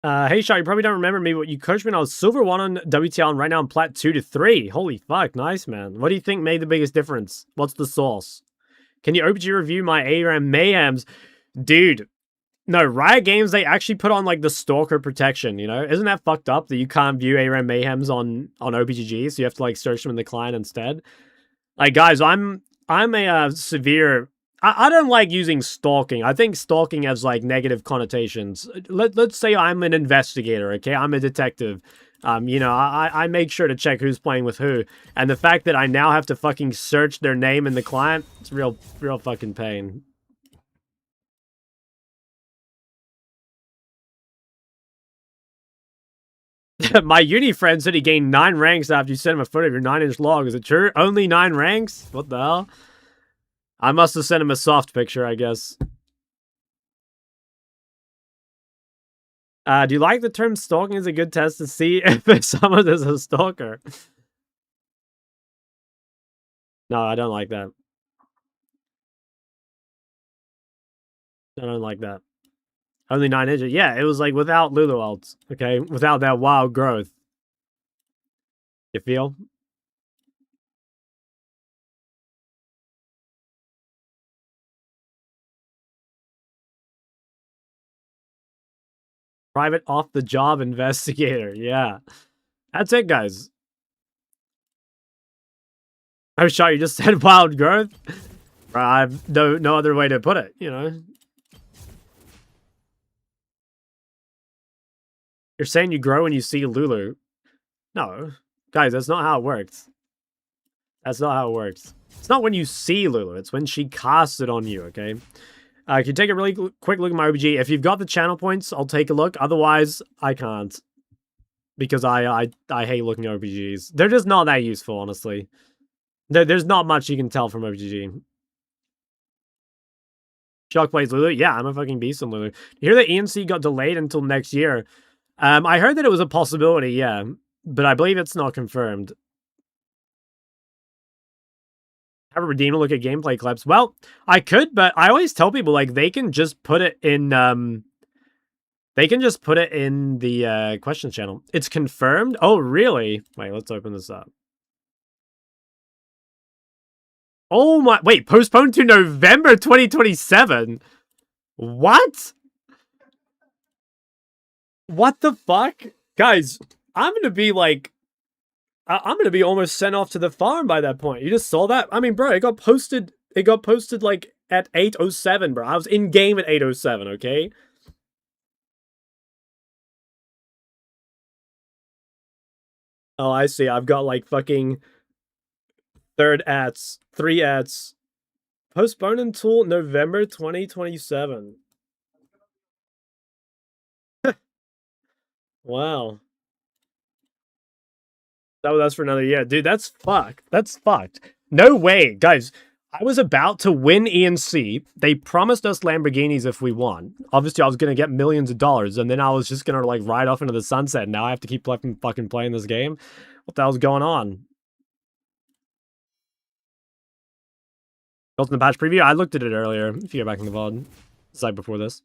Speaker 1: Hey, Shot, you probably don't remember me, but you coached me when I was Silver 1 on WTL, and right now I'm Plat 2 to 3. Holy fuck, nice, man. What do you think made the biggest difference? What's the sauce? Can you OPG review my ARAM Mayhems? Dude, no, Riot Games, they actually put on, like, the Stalker protection, you know? Isn't that fucked up that you can't view ARAM Mayhems on OPGG, so you have to, like, search them in the client instead? Like, guys, I'm a severe... I don't like using stalking. I think stalking has, like, negative connotations. Let's say I'm an investigator, okay? I'm a detective. You know, I make sure to check who's playing with who. And the fact that I now have to fucking search their name in the client, it's real fucking pain. My uni friend said he gained 9 ranks after you sent him a photo of your 9-inch log. Is it true? Only 9 ranks? What the hell? I must have sent him a soft picture, I guess. Do you like the term stalking as a good test to see if someone is a stalker? No, I don't like that. I don't like that. Only 9 inches. Yeah, it was like without Lulu ults, okay? Without that wild growth. You feel? Private off-the-job investigator. Yeah. That's it, guys. I'm sure you just said wild growth. I have no other way to put it, you know? You're saying you grow when you see Lulu. No. Guys, that's not how it works. That's not how it works. It's not when you see Lulu. It's when she casts it on you, okay? Can you take a really quick look at my OBG? If you've got the channel points, I'll take a look. Otherwise, I can't. Because I hate looking at OBGs. They're just not that useful, honestly. There's not much you can tell from OBG. Shock plays Lulu? Yeah, I'm a fucking beast on Lulu. You hear that ENC got delayed until next year? I heard that it was a possibility, yeah. But I believe it's not confirmed. Have a redeemer look at gameplay clips. Well, I could, but I always tell people, like, they can just put it in, they can just put it in the, questions channel. It's confirmed? Oh, really? Wait, let's open this up. Oh my, wait, postponed to November 2027? What? What the fuck? Guys, I'm gonna be like, I'm gonna be almost sent off to the farm by that point. You just saw that? I mean, bro, it got posted like at 8:07, bro. I was in game at 8:07, okay? Oh, I see. I've got like fucking 3 ads. Postponed until November 2027. Wow. Oh, that's for another year. Dude, that's fucked. That's fucked. No way. Guys, I was about to win ENC. They promised us Lamborghinis if we won. Obviously, I was going to get millions of dollars, and then I was just going to, like, ride off into the sunset. Now I have to keep fucking playing this game? What the hell's going on? Built in the patch preview? I looked at it earlier. If you go back in the VOD. It's like before this.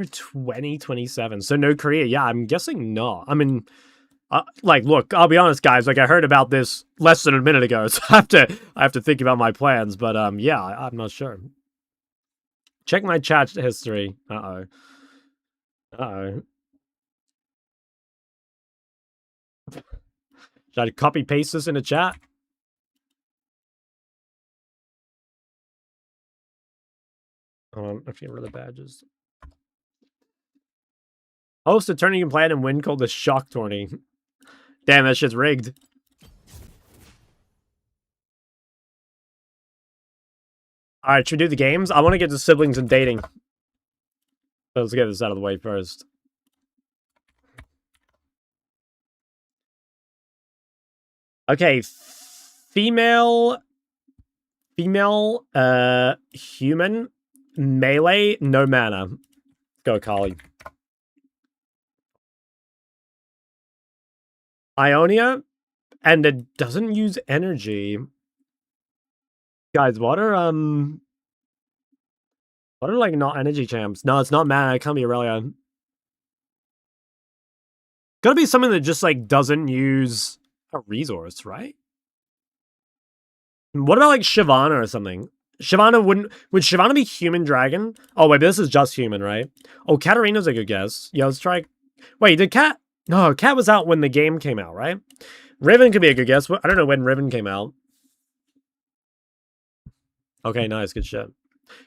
Speaker 1: 2027. So no Korea. Yeah, I'm guessing not. I mean, like, look, I'll be honest, guys. Like, I heard about this less than a minute ago, so I have to think about my plans. But yeah, I'm not sure. Check my chat history. Uh oh. Should I copy paste this in the chat? Hold on, I forget where the badges. Host a tourney you can play it and win called the Shock Tourney. Damn, that shit's rigged. Alright, should we do the games? I want to get to siblings and dating. So let's get this out of the way first. Okay, female, human, melee, no mana. Go, Kali. Ionia, and it doesn't use energy. Guys, what are like not energy champs? No, it's not mana. It can't be Aurelia. Gotta be something that just like doesn't use a resource, right? What about like Shyvana or something? Shyvana would Shyvana be human dragon? Oh wait, but this is just human, right? Oh, Katarina's a good guess. Yeah, let's try. Wait, did Cat? No, Cat was out when the game came out, right? Riven could be a good guess. I don't know when Riven came out. Okay, nice, good shit.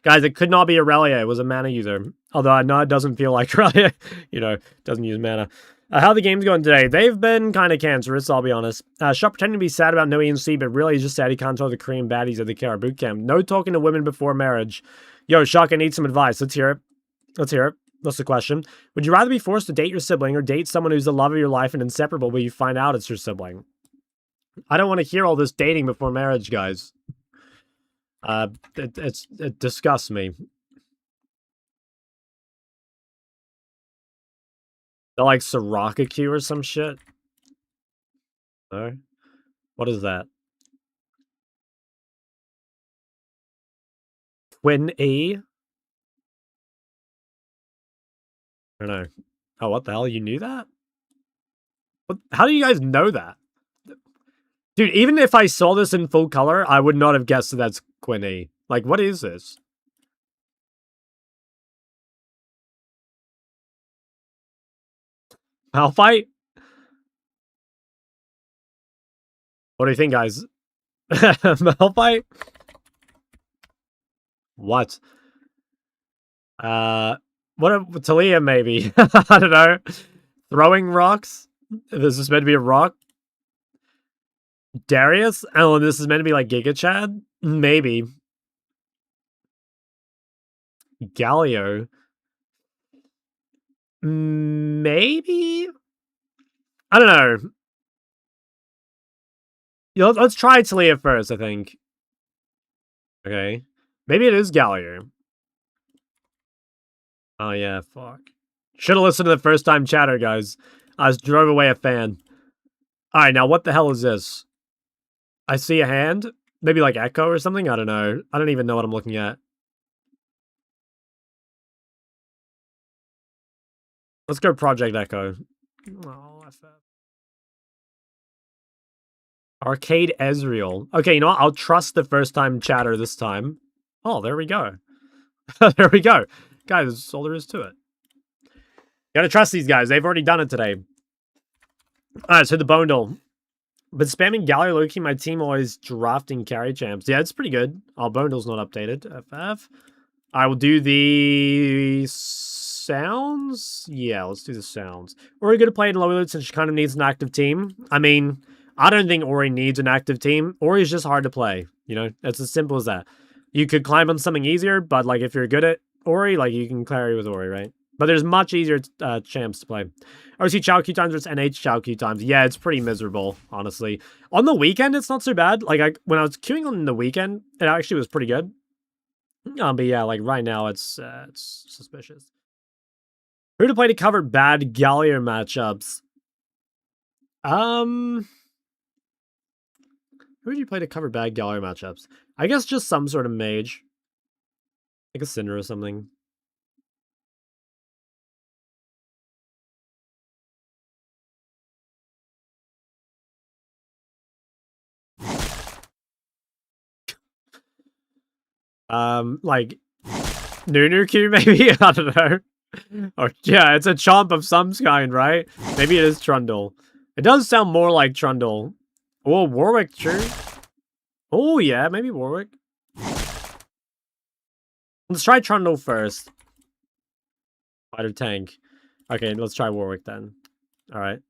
Speaker 1: Guys, it could not be Aurelia. It was a mana user. Although I know it doesn't feel like Aurelia, doesn't use mana. How the game's going today? They've been kind of cancerous, I'll be honest. Shop pretending to be sad about no ENC, but really he's just sad he can't tell the Korean baddies at the KR boot camp. No talking to women before marriage. Yo, Shock, I need some advice. Let's hear it. What's the question? Would you rather be forced to date your sibling or date someone who's the love of your life and inseparable but you find out it's your sibling? I don't want to hear all this dating before marriage, guys. It disgusts me. They're like Soraka or some shit. No? What is that? Twin E? I don't know. Oh, what the hell? You knew that? What? How do you guys know that? Dude, even if I saw this in full color, I would not have guessed that that's Queen E. Like, what is this? Malphite? What do you think, guys? Malphite? What? What Talia, maybe? I don't know. Throwing rocks? This is meant to be a rock? Darius? Oh, this is meant to be like Giga Chad? Maybe. Galio? Maybe? I don't know. Let's try Talia first, I think. Okay. Maybe it is Galio. Oh, yeah, fuck. Should have listened to the first time chatter, guys. I just drove away a fan. Alright, now what the hell is this? I see a hand? Maybe like Echo or something? I don't know. I don't even know what I'm looking at. Let's go Project Echo. Oh, Arcade Ezreal. Okay, you know what? I'll trust the first time chatter this time. Oh, there we go. There we go. Guys, that's all there is to it. Gotta trust these guys. They've already done it today. Alright, so the Bondle. But spamming Galio Loki, my team always drafting carry champs. Yeah, it's pretty good. Our Bondle's not updated. FF. I will do the sounds. Yeah, let's do the sounds. Ori good to play in low loot since she kind of needs an active team. I mean, I don't think Ori needs an active team. Ori's just hard to play. You know, it's as simple as that. You could climb on something easier, but like if you're good at Ori, like you can carry with Ori, right? But there's much easier champs to play. OC Chow Q times versus NH Chow Q times. Yeah, it's pretty miserable, honestly. On the weekend, it's not so bad. Like when I was queuing on the weekend, it actually was pretty good. But yeah, like right now, it's suspicious. Who to play to cover bad Gallier matchups? Who would you play to cover bad Gallier matchups? I guess just some sort of mage. Like a Cinder or something. Like Nunuku maybe? I don't know. Or yeah, it's a chomp of some kind, right? Maybe it is Trundle. It does sound more like Trundle. Oh, Warwick, true. Oh yeah, maybe Warwick. Let's try Trundle first. Fighter tank. Okay, let's try Warwick then. Alright.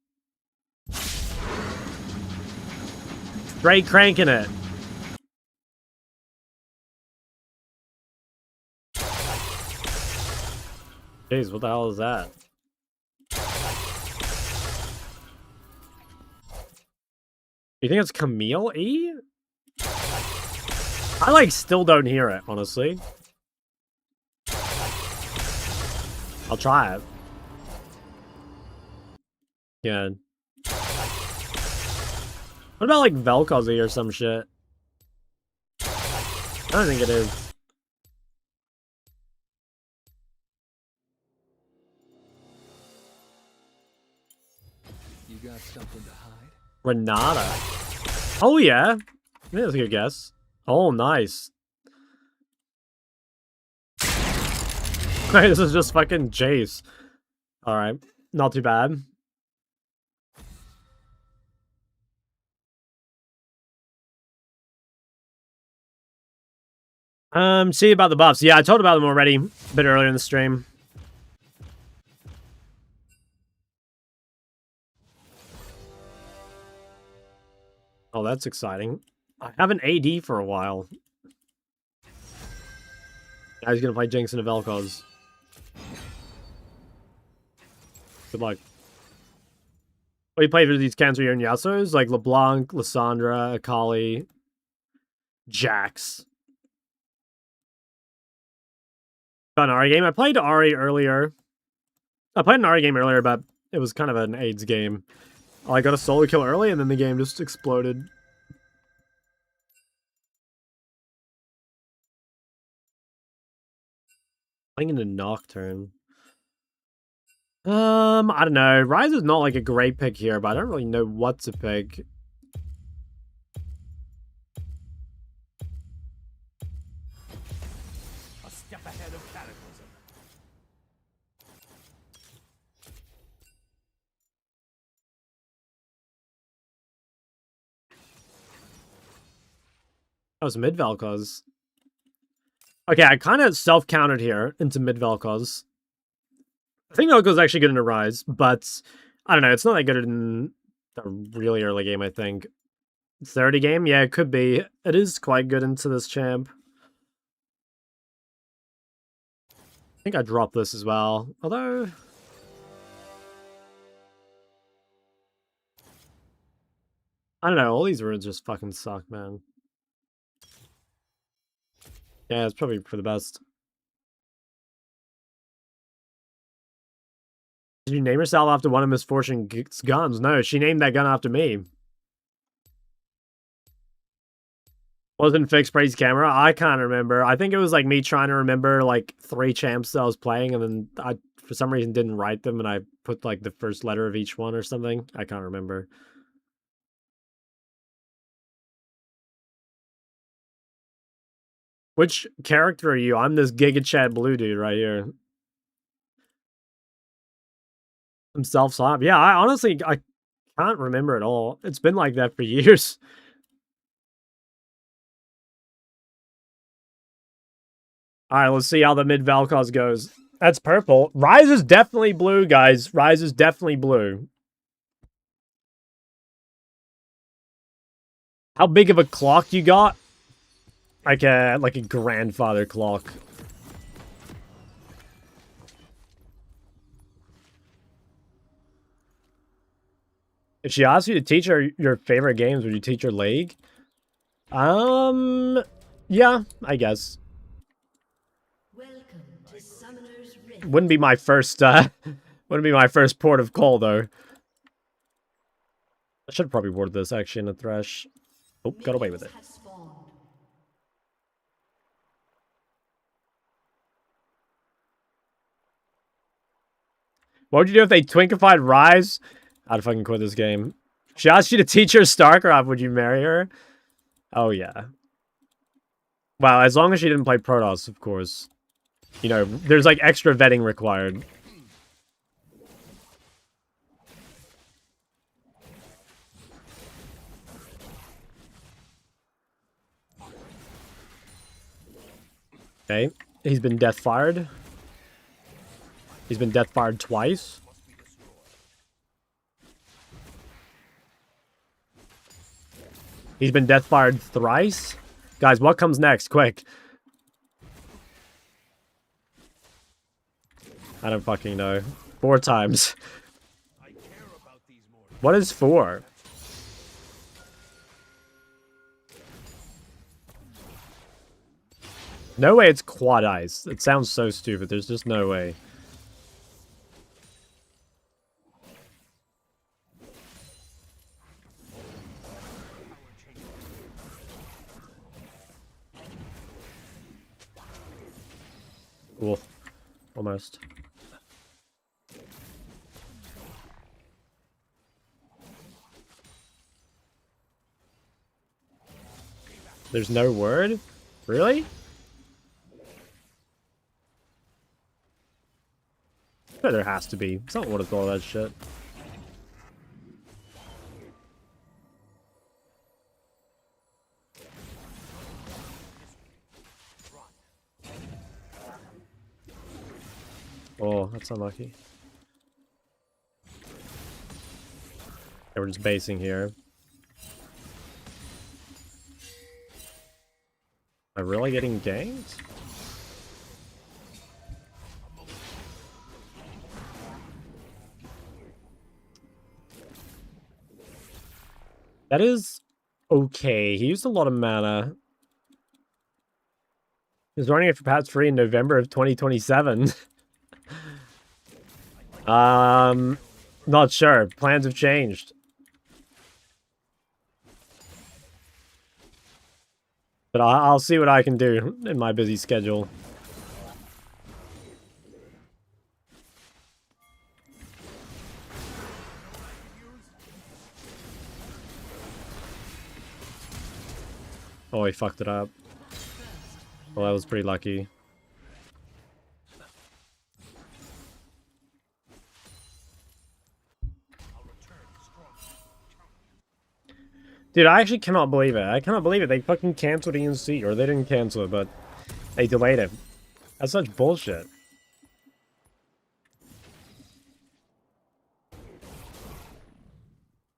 Speaker 1: Straight cranking it. Jeez, what the hell is that? You think it's Camille E? I like still don't hear it, honestly. I'll try it. Yeah. What about like Vel'Koz or some shit? I don't think it is.
Speaker 2: You got something to hide?
Speaker 1: Renata. Oh yeah. Yeah, that's a good guess. Oh, nice. This is just fucking Jace. Alright. Not too bad. See about the buffs. Yeah, I told about them already a bit earlier in the stream. Oh, that's exciting. I have an AD for a while. Now he's gonna play Jinx and Vel'Koz. Good luck. What do you play for these Cancer and Yasuos? Like LeBlanc, Lissandra, Akali, Jax. An Ari game. I played Ari earlier. I played an Ari game earlier, but it was kind of an AIDS game. I got a solo kill early, and then the game just exploded. Playing into Nocturne. I don't know. Ryze is not like a great pick here, but I don't really know what to pick.
Speaker 2: A step ahead of cataclysm.
Speaker 1: That was mid Vel'Koz. Okay, I kind of self-countered here into mid Vel'Koz. I think Vel'Koz is actually good in a Rise, but I don't know. It's not that good in the really early game, I think. 30 game? Yeah, it could be. It is quite good into this champ. I think I dropped this as well. Although... I don't know. All these runes just fucking suck, man. Yeah, it's probably for the best. Did you name yourself after one of Misfortune's guns? No, she named that gun after me. Wasn't fixed praise camera? I can't remember. I think it was like me trying to remember like 3 champs that I was playing, and then I, for some reason, didn't write them, and I put like the first letter of each one or something. I can't remember. Which character are you? I'm this Giga Chat blue dude right here. I'm self-slap. Yeah, I honestly, I can't remember at all. It's been like that for years. Alright, let's see how the mid Vel'Koz goes. That's purple. Ryze is definitely blue, guys. Ryze is definitely blue. How big of a clock you got? Like a grandfather clock. If she asks you to teach her your favorite games, would you teach her League? Yeah, I guess.
Speaker 4: Welcome to Summoner's Rift.
Speaker 1: Wouldn't be my first, wouldn't be my first port of call, though. I should have probably warded this, actually, in a Thresh. Oh, got away with it.
Speaker 4: Have spawned.
Speaker 1: What would you do if they twinkified Ryze? I'd fucking quit this game. She asked you to teach her StarCraft, would you marry her? Oh, yeah. Well, as long as she didn't play Protoss, of course. You know, there's like extra vetting required. Okay, he's been death fired. He's been death fired twice. He's been death fired thrice. Guys, what comes next? Quick. I don't fucking know. 4 times. What is 4? No way it's quad ice. It sounds so stupid. There's just no way. Cool. Almost. There's no word? Really? Yeah, there has to be. It's not worth all that shit. Oh, that's unlucky. Okay, we're just basing here. Am I really getting ganked? That is okay. He used a lot of mana. He's running it for patch 3 in November of 2027. Not sure. Plans have changed. But I'll see what I can do in my busy schedule. Oh, he fucked it up. Well, that was pretty lucky. Dude, I actually cannot believe it. I cannot believe it. They fucking canceled ENC. Or they didn't cancel it, but they delayed it. That's such bullshit.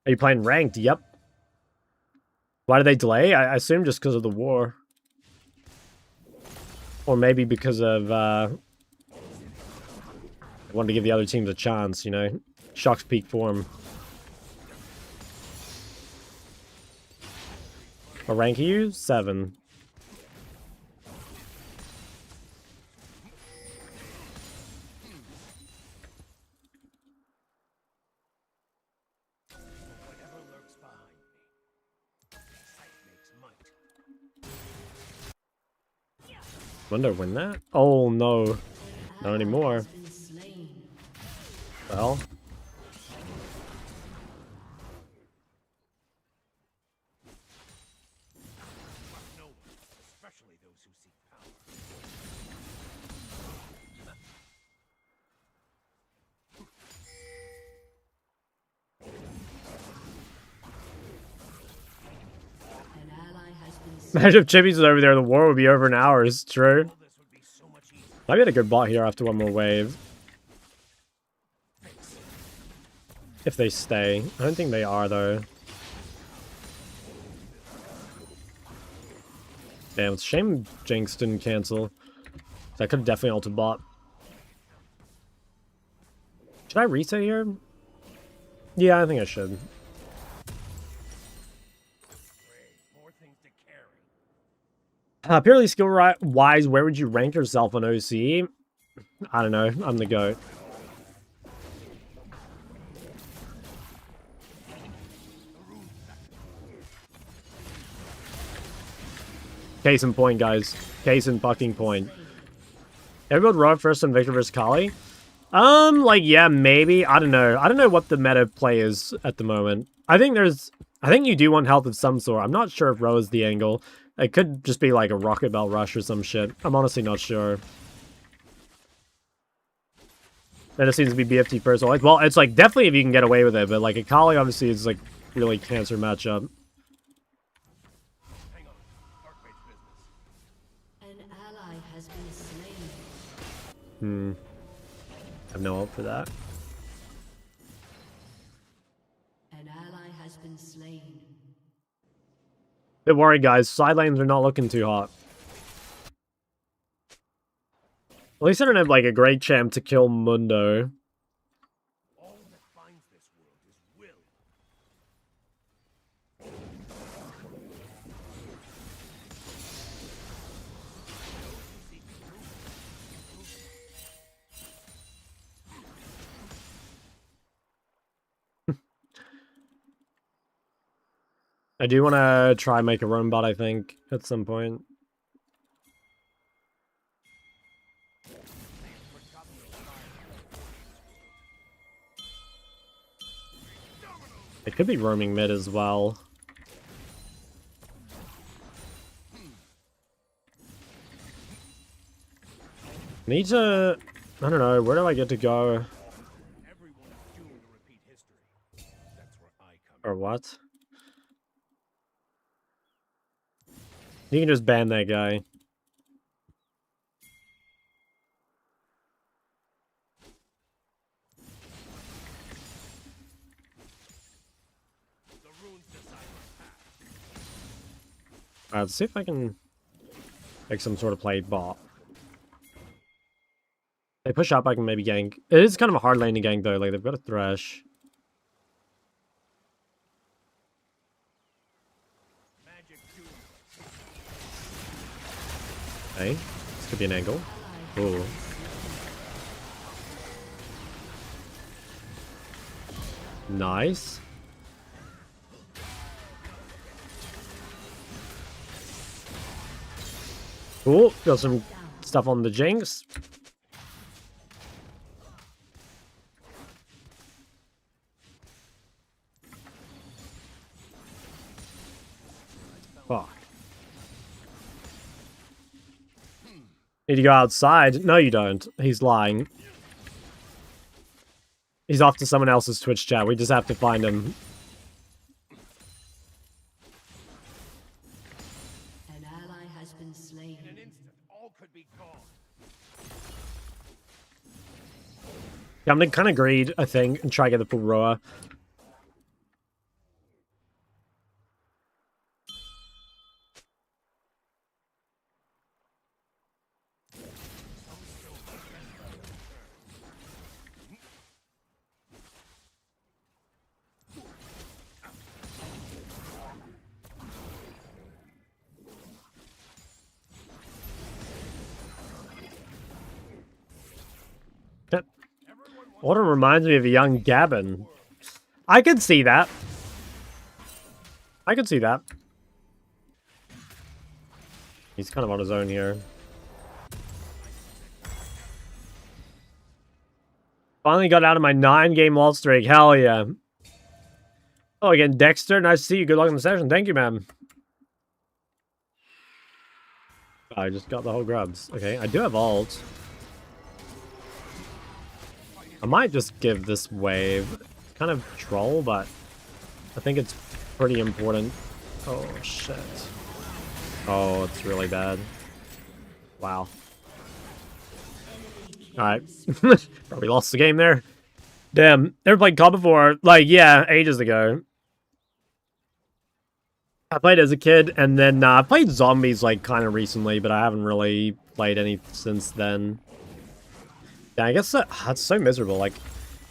Speaker 1: Are you playing ranked? Yep. Why did they delay? I assume just because of the war. Or maybe because of, I wanted to give the other teams a chance, you know? Shock's peak form. What rank are you? 7. Wonder win that? Oh no. Not anymore. Well. Imagine if Chibi's was over there, the war would be over in hours. True. Might get a good bot here after one more wave. If they stay. I don't think they are, though. Damn, it's a shame Jinx didn't cancel. That could have definitely ulted bot. Should I reset here? Yeah, I think I should. Purely skill-wise, where would you rank yourself on OC? I don't know. I'm the GOAT. Case in point, guys. Case in fucking point. Everyone Rogue first and Victor vs. Kali? Like, yeah, maybe. I don't know. I don't know what the meta play is at the moment. I think you do want health of some sort. I'm not sure if Ro is the angle. It could just be like a Rocket Belt Rush or some shit. I'm honestly not sure. And it seems to be BFT first. Well, it's like definitely if you can get away with it, but like a Kali obviously is like really cancer matchup.
Speaker 4: An ally has been slain.
Speaker 1: I have no hope for that.
Speaker 4: An ally has been slain.
Speaker 1: Don't worry, guys. Side lanes are not looking too hot. At least I don't have, like, a great champ to kill Mundo.
Speaker 2: All that binds this world is will.
Speaker 1: I do want to try and make a run bot, I think, at some point. It could be roaming mid as well. Need to... I don't know, where do I get to go?
Speaker 2: Everyone is doomed to repeat history. That's where I come
Speaker 1: Or what? You can just ban that guy. Alright, let's see if I can make some sort of play bot. They push up, I can maybe gank. It is kind of a hard lane to gank though, like they've got a Thresh. Okay, this could be an angle. Ooh. Nice. Cool, got some stuff on the Jinx. Fuck. Need to go outside? No, you don't. He's lying. He's off to someone else's Twitch chat. We just have to find him.
Speaker 4: An ally has been slain.
Speaker 2: In an instant, all could be gone.
Speaker 1: Yeah, I'm gonna kind of greed, I think, and try to get the full roar. Water reminds me of a young Gavin. I could see that. I could see that. He's kind of on his own here. Finally got out of my 9-game loss streak. Hell yeah. Oh, again, Dexter. Nice to see you. Good luck in the session. Thank you, man. I just got the whole grubs. Okay, I do have ult. I might just give this wave. It's kind of troll, but I think it's pretty important. Oh, shit. Oh, it's really bad. Wow. Alright. Probably lost the game there. Damn. Never played COD before. Like, yeah, ages ago. I played as a kid, and then I played zombies, like, kind of recently, but I haven't really played any since then. Yeah, I guess that's so miserable. Like,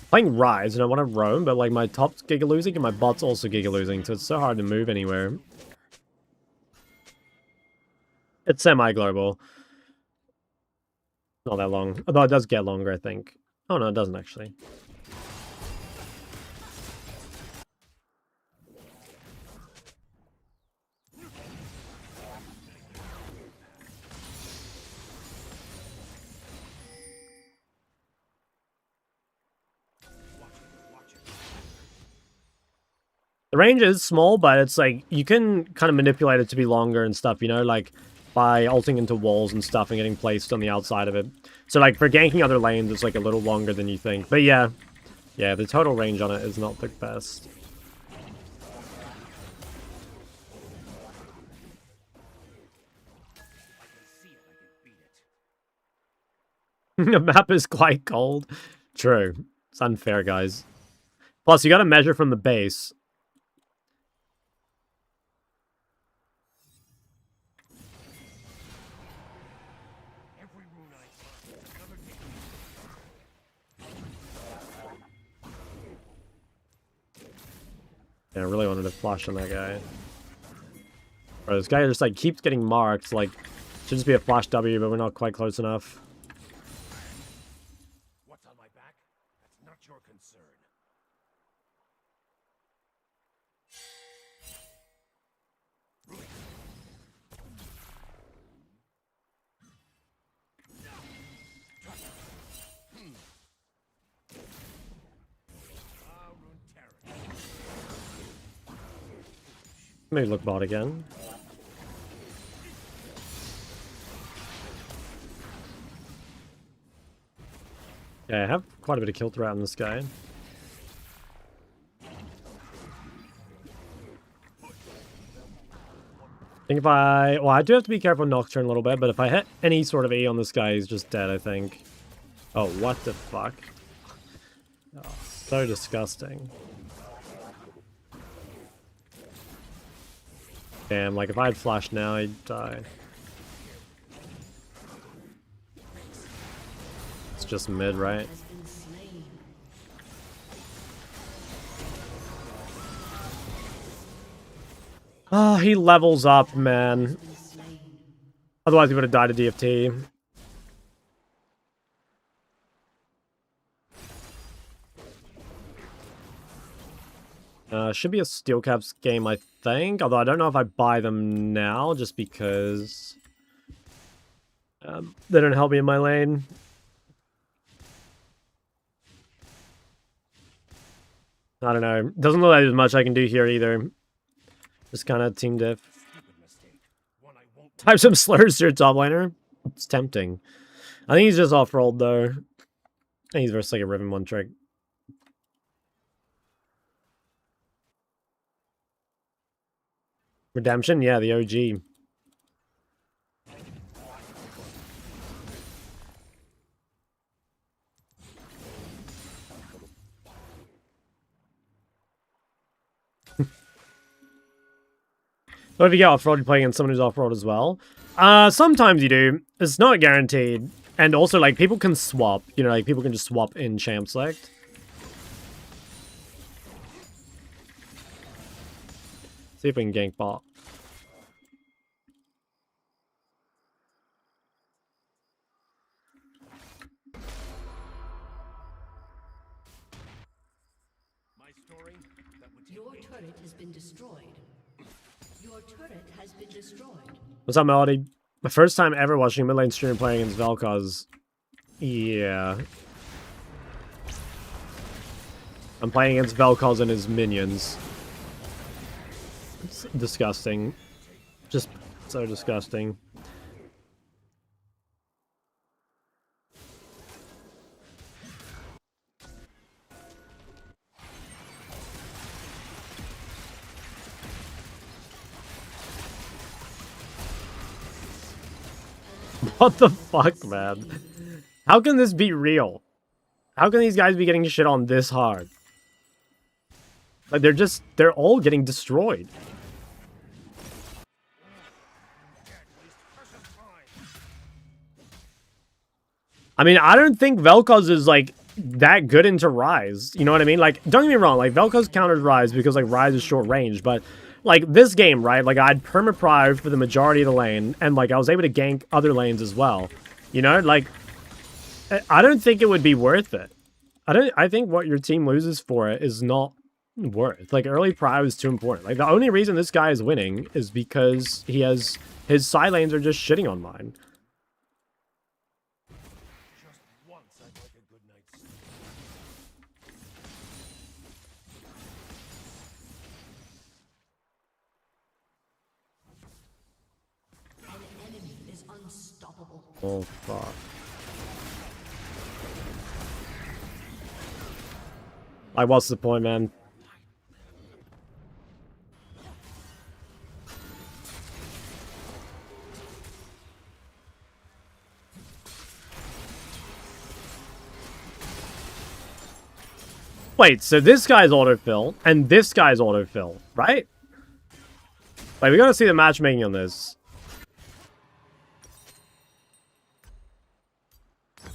Speaker 1: playing Rise, and I want to roam, but, like, my top's giga losing, and my bot's also giga losing, so it's so hard to move anywhere. It's semi-global. Not that long. Although it does get longer, I think. Oh, no, it doesn't, actually. The range is small, but it's like, you can kind of manipulate it to be longer and stuff, you know, like by ulting into walls and stuff and getting placed on the outside of it. So like for ganking other lanes, it's like a little longer than you think. But yeah, the total range on it is not the best. The map is quite cold. True. It's unfair, guys. Plus, you gotta measure from the base. Yeah, I really wanted to flash on that guy. Bro, this guy just like keeps getting marked. Like, should just be a flash W, but we're not quite close enough.
Speaker 2: What's on my back? That's not your concern.
Speaker 1: Maybe look bot again. Yeah, I have quite a bit of kill threat on this guy. I think if I... Well, I do have to be careful Nocturne a little bit, but if I hit any sort of E on this guy, he's just dead, I think. Oh, what the fuck? Oh, so disgusting. Damn, like if I had flashed now, I'd die. It's just mid, right?
Speaker 4: Has been slain.
Speaker 1: Oh, he levels up, man.
Speaker 4: Been slain.
Speaker 1: Otherwise, he would have died to DFT. Should be a Steel Caps game, I think. Although I don't know if I buy them now, just because they don't help me in my lane. I don't know. Doesn't look like there's much I can do here either. Just kind of team diff.
Speaker 2: Stupid mistake. One I won't
Speaker 1: Type some slurs to your top laner. It's tempting. I think he's just off-rolled, though. I think he's versus like a Riven one trick. Redemption? Yeah, the OG. But if you get off-road, you play against someone who's off-road as well. Sometimes you do. It's not guaranteed. And also, like, people can swap. You know, like, people can just swap in champ select. See if we can gank bot.
Speaker 2: My story that would take
Speaker 4: Your
Speaker 2: me
Speaker 4: turret has been destroyed. Your turret has been destroyed.
Speaker 1: What's up, Melody? My first time ever watching a mid lane stream playing against Vel'Koz. Yeah. I'm playing against Vel'Koz and his minions. It's disgusting. Just so disgusting. What the fuck, man? How can this be real? How can these guys be getting shit on this hard? Like, they're all getting destroyed. I mean, I don't think Vel'Koz is, like, that good into Rise. You know what I mean? Like, don't get me wrong, like, Vel'Koz counters Rise because, like, Rise is short range, but, like, this game, right, like, I'd perma-prived for the majority of the lane, and, like, I was able to gank other lanes as well. You know, like, I don't think it would be worth it. I think what your team loses for it is not worth. Like, early prive is too important. Like, the only reason this guy is winning is because he has... his side lanes are just shitting on mine.
Speaker 2: just once. I'd like a good night's sleep.
Speaker 4: An enemy is unstoppable.
Speaker 1: Oh, fuck. Like, what's the point, man? Wait, so this guy's autofill, and this guy's autofill, right? Like, we gotta see the matchmaking on this.
Speaker 2: I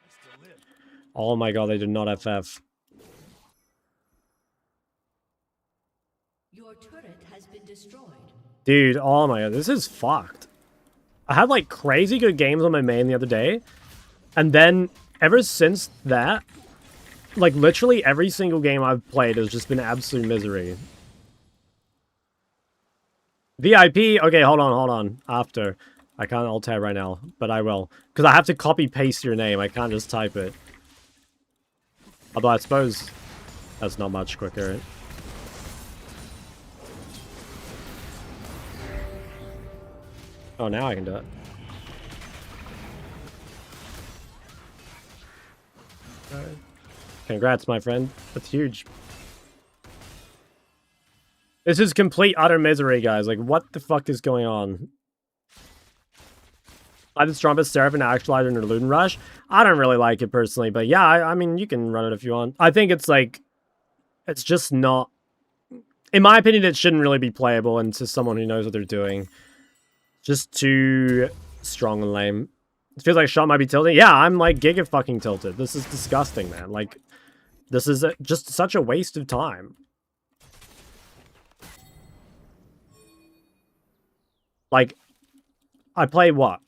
Speaker 2: still live.
Speaker 1: Oh my god, they did not FF.
Speaker 4: Your turret has been destroyed.
Speaker 1: Dude, oh my god, this is fucked. I had, like, crazy good games on my main the other day, and then, ever since that, like, literally every single game I've played has just been absolute misery. VIP? Okay, hold on. After. I can't alt-tab right now, but I will. Because I have to copy-paste your name, I can't just type it. Although I suppose that's not much quicker. Oh, now I can do it. Alright. Congrats, my friend. That's huge. This is complete utter misery, guys. Like, what the fuck is going on? Like the Strumpet, Seraphim, Actualizer, and Luden Rush. I don't really like it personally, but yeah, I mean, you can run it if you want. I think it's like, it's just not, in my opinion, it shouldn't really be playable into someone who knows what they're doing. Just too strong and lame. It feels like shot might be tilted. Yeah, I'm like giga fucking tilted. This is disgusting, man. Like, this is just such a waste of time. Like, I play what?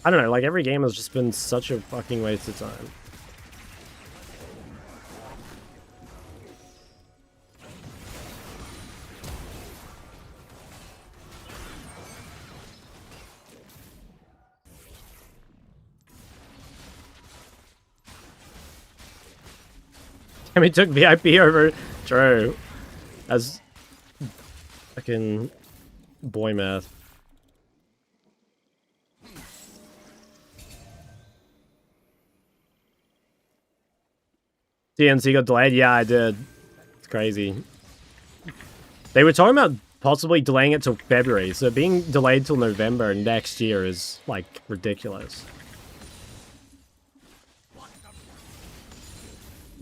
Speaker 1: I don't know, like every game has just been such a fucking waste of time. And we took VIP over True. As fucking boy math. DNC got delayed? Yeah, I did. It's crazy. They were talking about possibly delaying it till February, so being delayed till November next year is, like, ridiculous.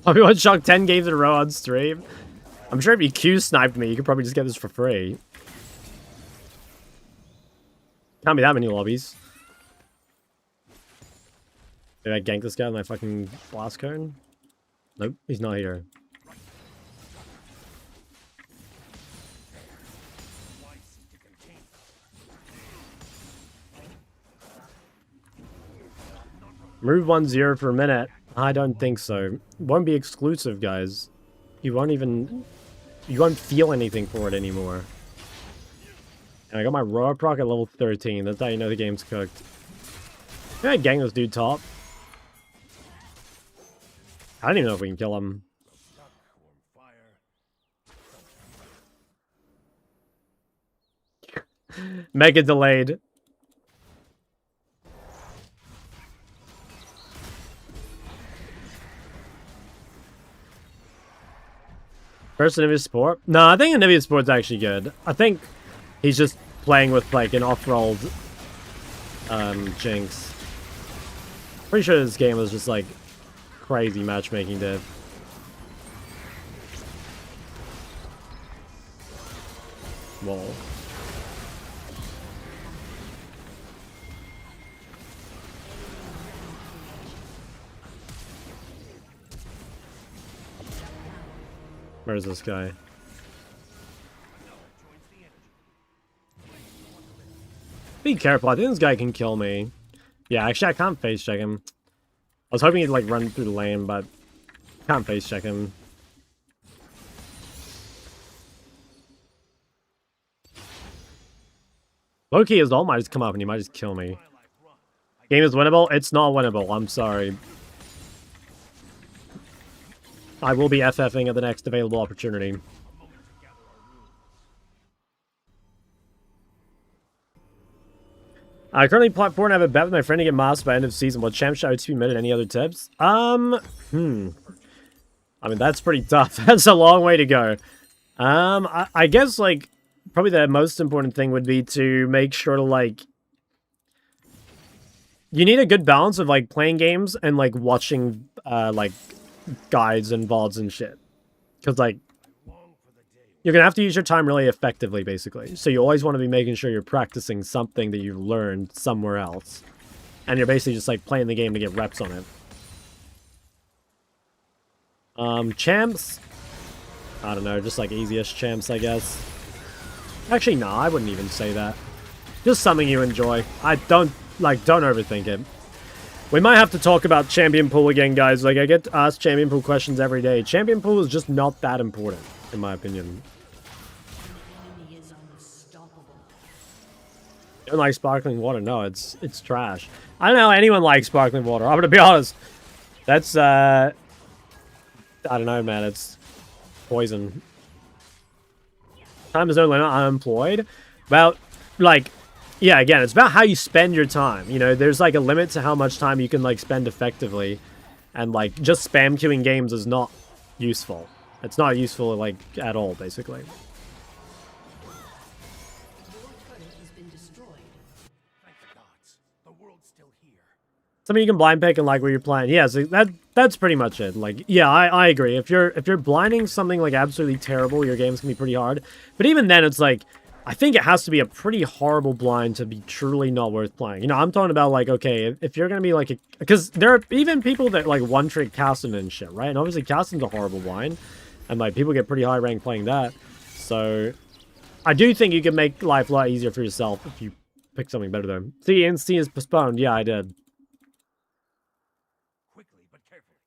Speaker 1: Everyone chucked 10 games in a row on stream. I'm sure if you Q-sniped me, you could probably just get this for free. Can't be that many lobbies. Did I gank this guy with my fucking blast cone? Nope, he's not here. Move 1-0 for a minute. I don't think so. Won't be exclusive, guys. You won't feel anything for it anymore. And I got my raw proc at level 13. That's how you know the game's cooked. Can I gang this dude top? I don't even know if we can kill him. Mega delayed. First Anivia support? No, I think Anivia support's actually good. I think he's just playing with like an off-rolled Jinx. Pretty sure this game was just like crazy matchmaking div. Whoa. Where's this guy? Be careful, I think this guy can kill me. Yeah, actually I can't face check him. I was hoping he'd like run through the lane, but can't face check him. Low-key, his ult might just come up and he might just kill me. Game is winnable? It's not winnable, I'm sorry. I will be FFing at the next available opportunity. I currently plot 4 and have a bet with my friend to get mastered by end of season. What champ should I be minute? Any other tips? I mean, that's pretty tough. That's a long way to go. I guess, like, probably the most important thing would be to make sure to, like... You need a good balance of, like, playing games and, like, watching, like, guides and VODs and shit. Because, like, you're going to have to use your time really effectively, basically. So you always want to be making sure you're practicing something that you've learned somewhere else. And you're basically just, like, playing the game to get reps on it. Champs? I don't know, just, like, easiest champs, I guess. Actually, no, I wouldn't even say that. Just something you enjoy. Don't overthink it. We might have to talk about Champion Pool again, guys. Like, I get asked Champion Pool questions every day. Champion Pool is just not that important, in my opinion. You don't like sparkling water? No, it's trash. I don't know how anyone likes sparkling water. I'm gonna be honest. That's, I don't know, man. It's poison. Time is no limit. Unemployed. Well, like... Yeah, again, it's about how you spend your time. You know, there's like a limit to how much time you can like spend effectively. And like just spam queuing games is not useful. It's not useful like at all, basically.
Speaker 2: The world's still here.
Speaker 1: Something you can blind pick and like where you're playing. Yeah, so that's pretty much it. Like, yeah, I agree. If you're blinding something like absolutely terrible, your game's gonna be pretty hard. But even then, it's like, I think it has to be a pretty horrible blind to be truly not worth playing. You know, I'm talking about like, okay, if you're gonna be like, because there are even people that like one trick Caston and shit, right? And obviously Caston's a horrible blind, and like people get pretty high rank playing that. So I do think you can make life a lot easier for yourself if you pick something better though. See, NC is postponed. Yeah, I did.
Speaker 2: Quickly but carefully.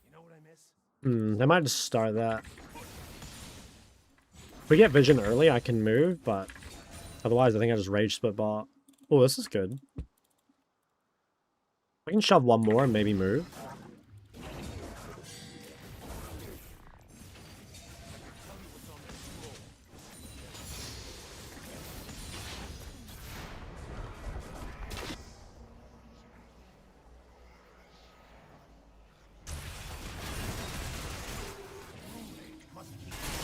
Speaker 2: You know what I miss?
Speaker 1: They might just start that. If we get vision early, I can move, but otherwise I think I just rage split bot. Oh, this is good. I can shove one more and maybe move.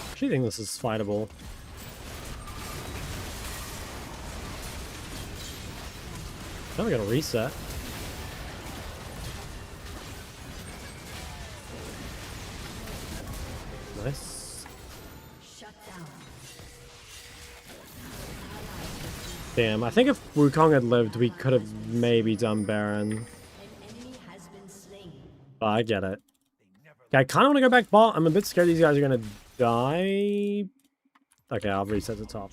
Speaker 1: I actually think this is fightable. Now we gotta reset. Nice.
Speaker 4: Shut down.
Speaker 1: Damn, I think if Wukong had lived, we could have maybe done Baron.
Speaker 4: An enemy has been slain.
Speaker 1: But I get it. Okay, I kind of want to go back bot. I'm a bit scared these guys are gonna die. Okay, I'll reset the top.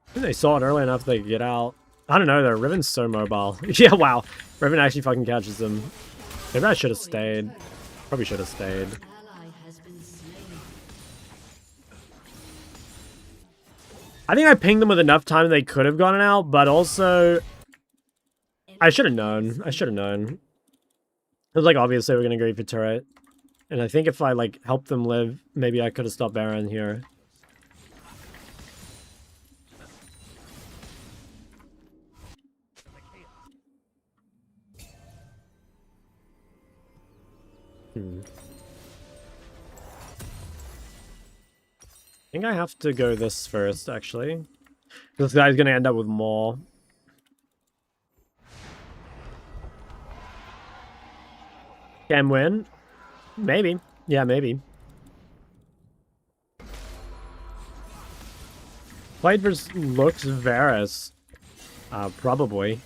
Speaker 1: I think they saw it early enough they could get out. I don't know though, Riven's so mobile. Yeah, wow. Riven actually fucking catches them. Maybe I should have stayed. Probably should have stayed.
Speaker 4: Ally has been slain.
Speaker 1: I think I pinged them with enough time they could have gotten out, but also I should have known. I should have known. It was like obvious they were gonna go for turret. And I think if I like helped them live, maybe I could have stopped Baron here. I think I have to go this first, actually. This guy's gonna end up with more. Can win? Maybe. Yeah, maybe. Played versus Lux Varus. Probably.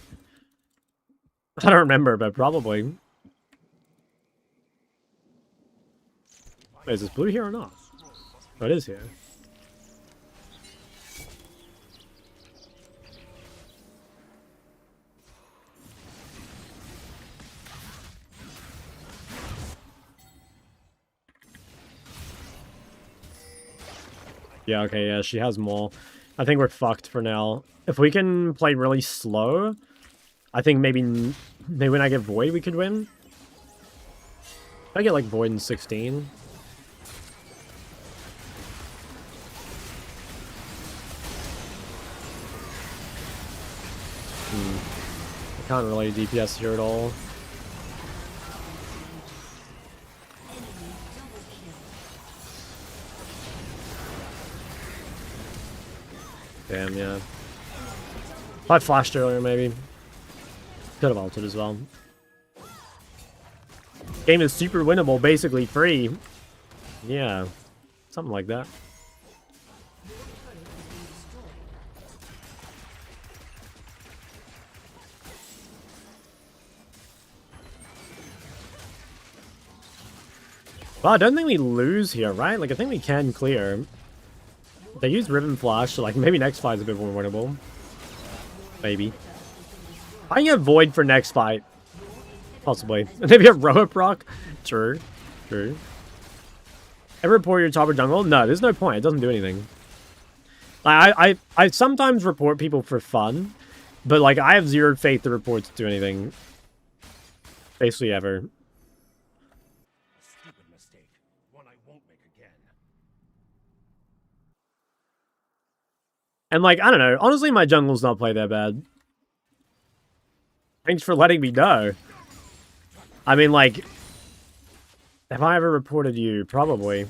Speaker 1: I don't remember, but probably. Wait, is this blue here or not? Oh, it is here. Yeah, okay, yeah, she has more. I think we're fucked for now. If we can play really slow, I think maybe when I get Void, we could win. If I get, like, Void in 16. I can't really DPS here at all. Damn, yeah. If I flashed earlier, maybe. Could have ulted as well. Game is super winnable, basically free. Yeah, something like that. Well, I don't think we lose here, right? Like, I think we can clear. They use Ribbon Flash, so like maybe next fight's a bit more winnable. Maybe. I can get Void for next fight. Possibly. Maybe a Roa proc? True. True. Ever report your top or jungle? No, there's no point. It doesn't do anything. Like, I sometimes report people for fun, but like I have zero faith the reports do anything. Basically ever.
Speaker 2: A stupid mistake. One I won't won't make again.
Speaker 1: And like, I don't know. Honestly, my jungle's not played that bad. Thanks for letting me know. I mean, like, have I ever reported you? Probably.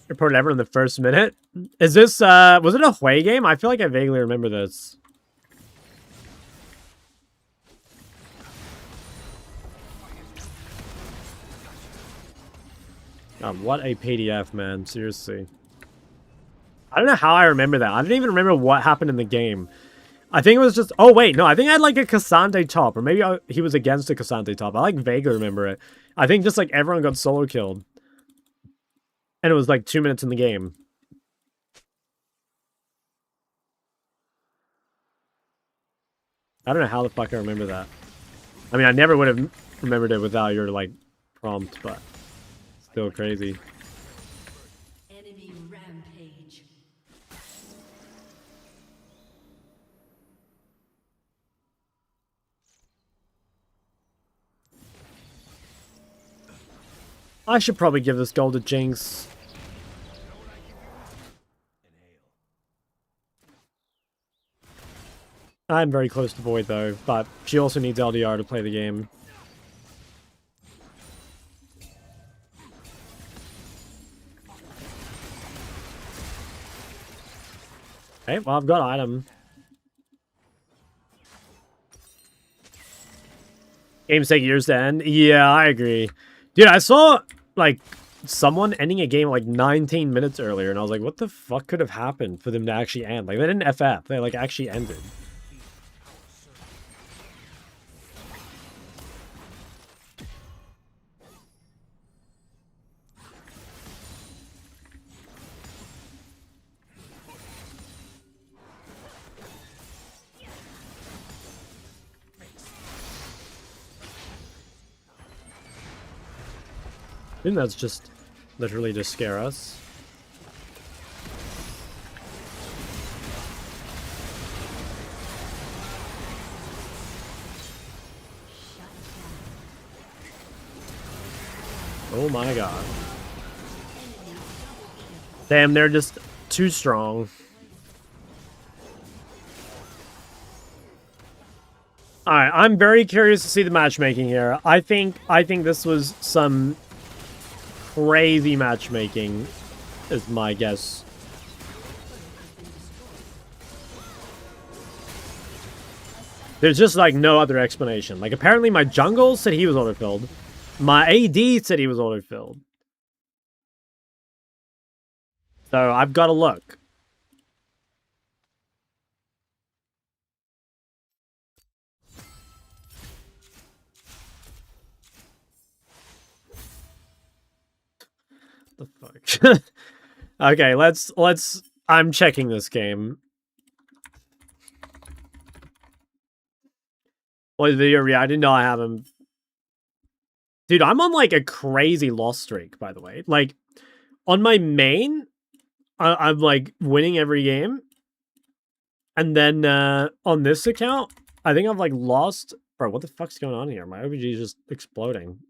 Speaker 1: Reported ever in the first minute? Is this, was it a Hui game? I feel like I vaguely remember this. What a PDF, man. Seriously. I don't know how I remember that. I didn't even remember what happened in the game. I think it was just... Oh, wait. No, I think I had, like, a Cassandre top. Or maybe he was against a Cassandre top. I, like, vaguely remember it. I think just, like, everyone got solo killed. And it was, like, 2 minutes in the game. I don't know how the fuck I remember that. I mean, I never would have remembered it without your, like, prompt, but... Still crazy.
Speaker 4: Enemy rampage.
Speaker 1: I should probably give this gold to Jinx. I'm very close to Void, though, but she also needs LDR to play the game. Okay, well, I've got item. Games take years to end. Yeah, I agree. Dude, I saw, like, someone ending a game, like, 19 minutes earlier, and I was like, what the fuck could have happened for them to actually end? Like, they didn't FF. They, like, actually ended. I think that's just literally to scare us. Oh my god. Damn, they're just too strong. Alright, I'm very curious to see the matchmaking here. I think this was some crazy matchmaking, is my guess. There's just, like, no other explanation. Like, apparently my jungle said he was autofilled. My AD said he was autofilled. So, I've got to look. The fuck? Okay, let's I'm checking this game. What video reacted? No, I haven't. Dude, I'm on like a crazy loss streak, by the way. Like on my main, I'm like winning every game. And then on this account, I think I've like lost. Bro, what the fuck's going on here? My OBG is just exploding.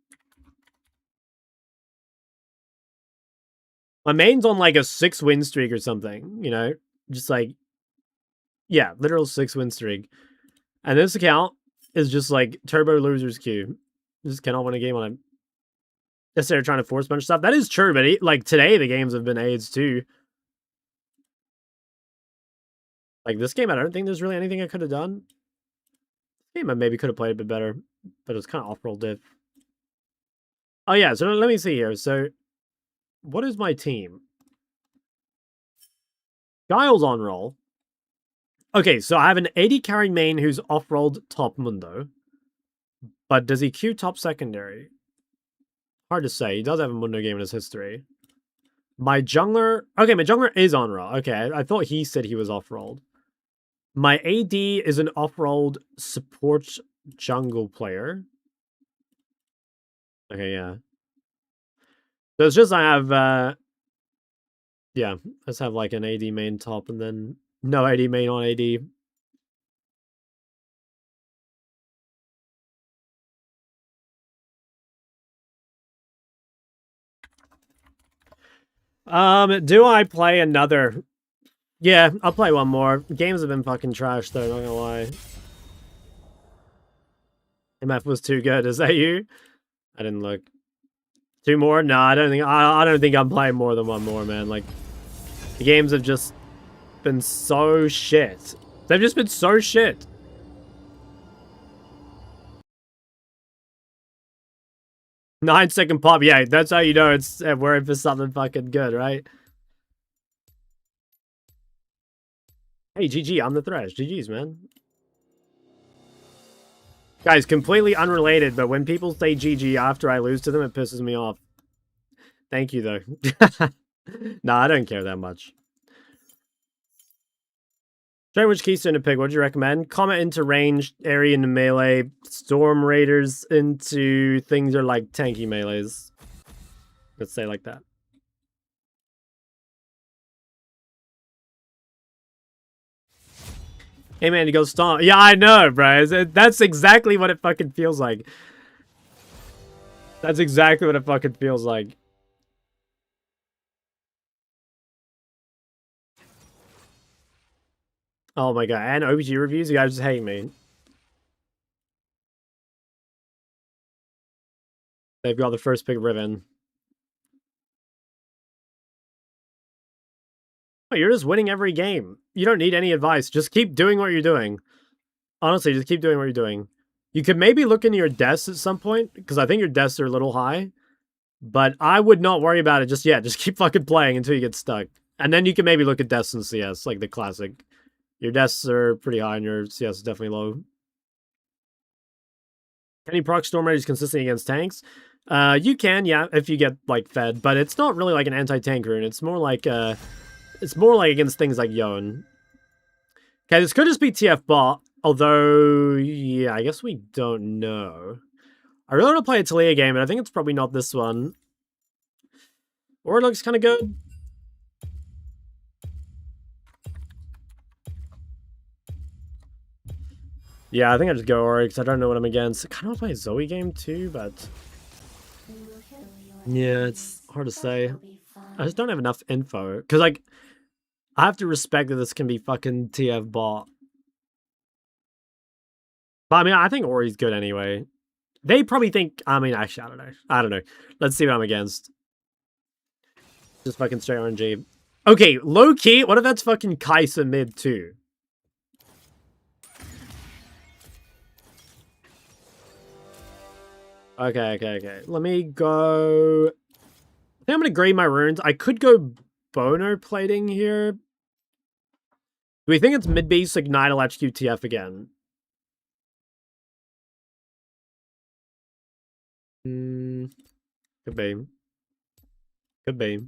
Speaker 1: My main's on like a 6-win streak or something, you know? Just like, yeah, literal 6-win streak. And this account is just like turbo losers queue. Just cannot win a game on it. Yes, they're trying to force a bunch of stuff. That is true, but like today the games have been AIDS too. Like this game, I don't think there's really anything I could have done. This game I maybe could have played a bit better, but it was kind of off-roll diff. Oh yeah, so let me see here. So what is my team? Guile's on roll. Okay, so I have an 80 carry main who's off-rolled top Mundo. But does he queue top secondary? Hard to say. He does have a Mundo game in his history. My jungler... Okay, my jungler is on roll. Okay, I thought he said he was off-rolled. My AD is an off-rolled support jungle player. Okay, yeah. So it's just I have... yeah, let's have like an AD main top and then no AD main on AD. Do I play another? Yeah, I'll play one more. Games have been fucking trash though, not gonna lie. MF was too good. Is that you? I didn't look. Two more? No, I don't think. I don't think I'm playing more than one more, man. Like, the games have just been so shit. They've just been so shit. Nine-second pop. Yeah, that's how you know it's we're in for something fucking good, right? Hey, GG, I'm the Thresh. GG's, man. Guys, completely unrelated, but when people say GG after I lose to them, it pisses me off. Thank you, though. Nah, I don't care that much. Try which keystone to pick. What do you recommend? Comet into range, area into melee, storm raiders into things that are like tanky melees. Let's say like that. Hey man, you go stomp. Yeah, I know, bro. That's exactly what it fucking feels like. That's exactly what it fucking feels like. Oh my god, and OBG reviews, you guys just hate me. They've got the first pick Riven. Oh, you're just winning every game. You don't need any advice. Just keep doing what you're doing. Honestly, just keep doing what you're doing. You could maybe look into your deaths at some point, because I think your deaths are a little high. But I would not worry about it just yet. Just keep fucking playing until you get stuck. And then you can maybe look at deaths in CS, like the classic. Your deaths are pretty high and your CS is definitely low. Can you proc Storm Raiders consistently against tanks? You can, yeah, if you get, like, fed. But it's not really like an anti-tank rune. It's more like against things like Yon. Okay, this could just be TF bot. Although, yeah, I guess we don't know. I really want to play a Talia game, and I think it's probably not this one. Or it looks kind of good. Yeah, I think I just go Ori, because I don't know what I'm against. I kind of want to play a Zoe game, too, but... yeah, it's hard to say. I just don't have enough info. Because, like, I have to respect that this can be fucking TF bot. But, I mean, I think Ori's good anyway. They probably think... I mean, actually, I don't know. I don't know. Let's see what I'm against. Just fucking straight RNG. Okay, low-key, what if that's fucking Kai'Sa mid, too? Okay. Let me go... I think I'm going to grade my runes. I could go Bono plating here. Do we think it's mid-base Ignite Latch QTF again? Could be. Could be.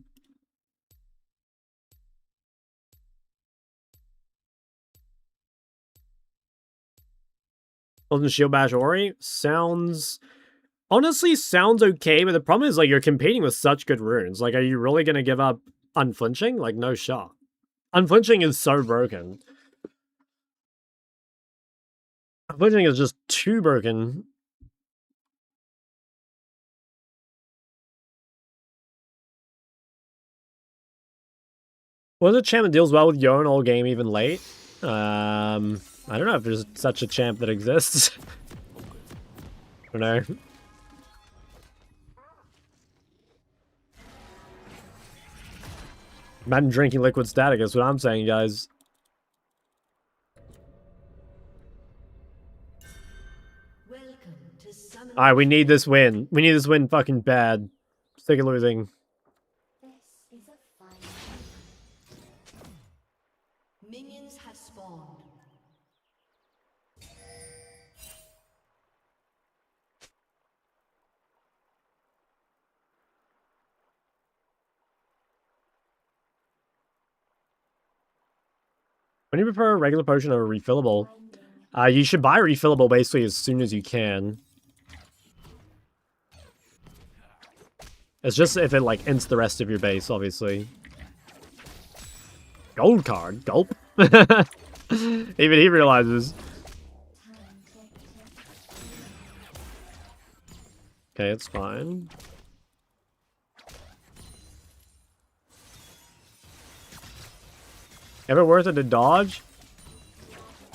Speaker 1: Wasn't Shield Bash Ori? Honestly, sounds okay, but the problem is, like, you're competing with such good runes. Like, are you really going to give up Unflinching? Like, no shot. Unflinching is so broken. Unflinching is just too broken. Was a champ that deals well with Yon all game, even late? I don't know if there's such a champ that exists. I don't know. Imagine drinking liquid static, that's what I'm saying, guys. Alright, we need this win. We need this win fucking bad. Sick of losing.
Speaker 4: Minions have spawned.
Speaker 1: When you prefer a regular potion or a refillable? You should buy a refillable basically as soon as you can. It's just if it, like, ents the rest of your base, obviously. Gold card. Gulp. Even he realizes. Okay, it's fine. Ever worth it to dodge?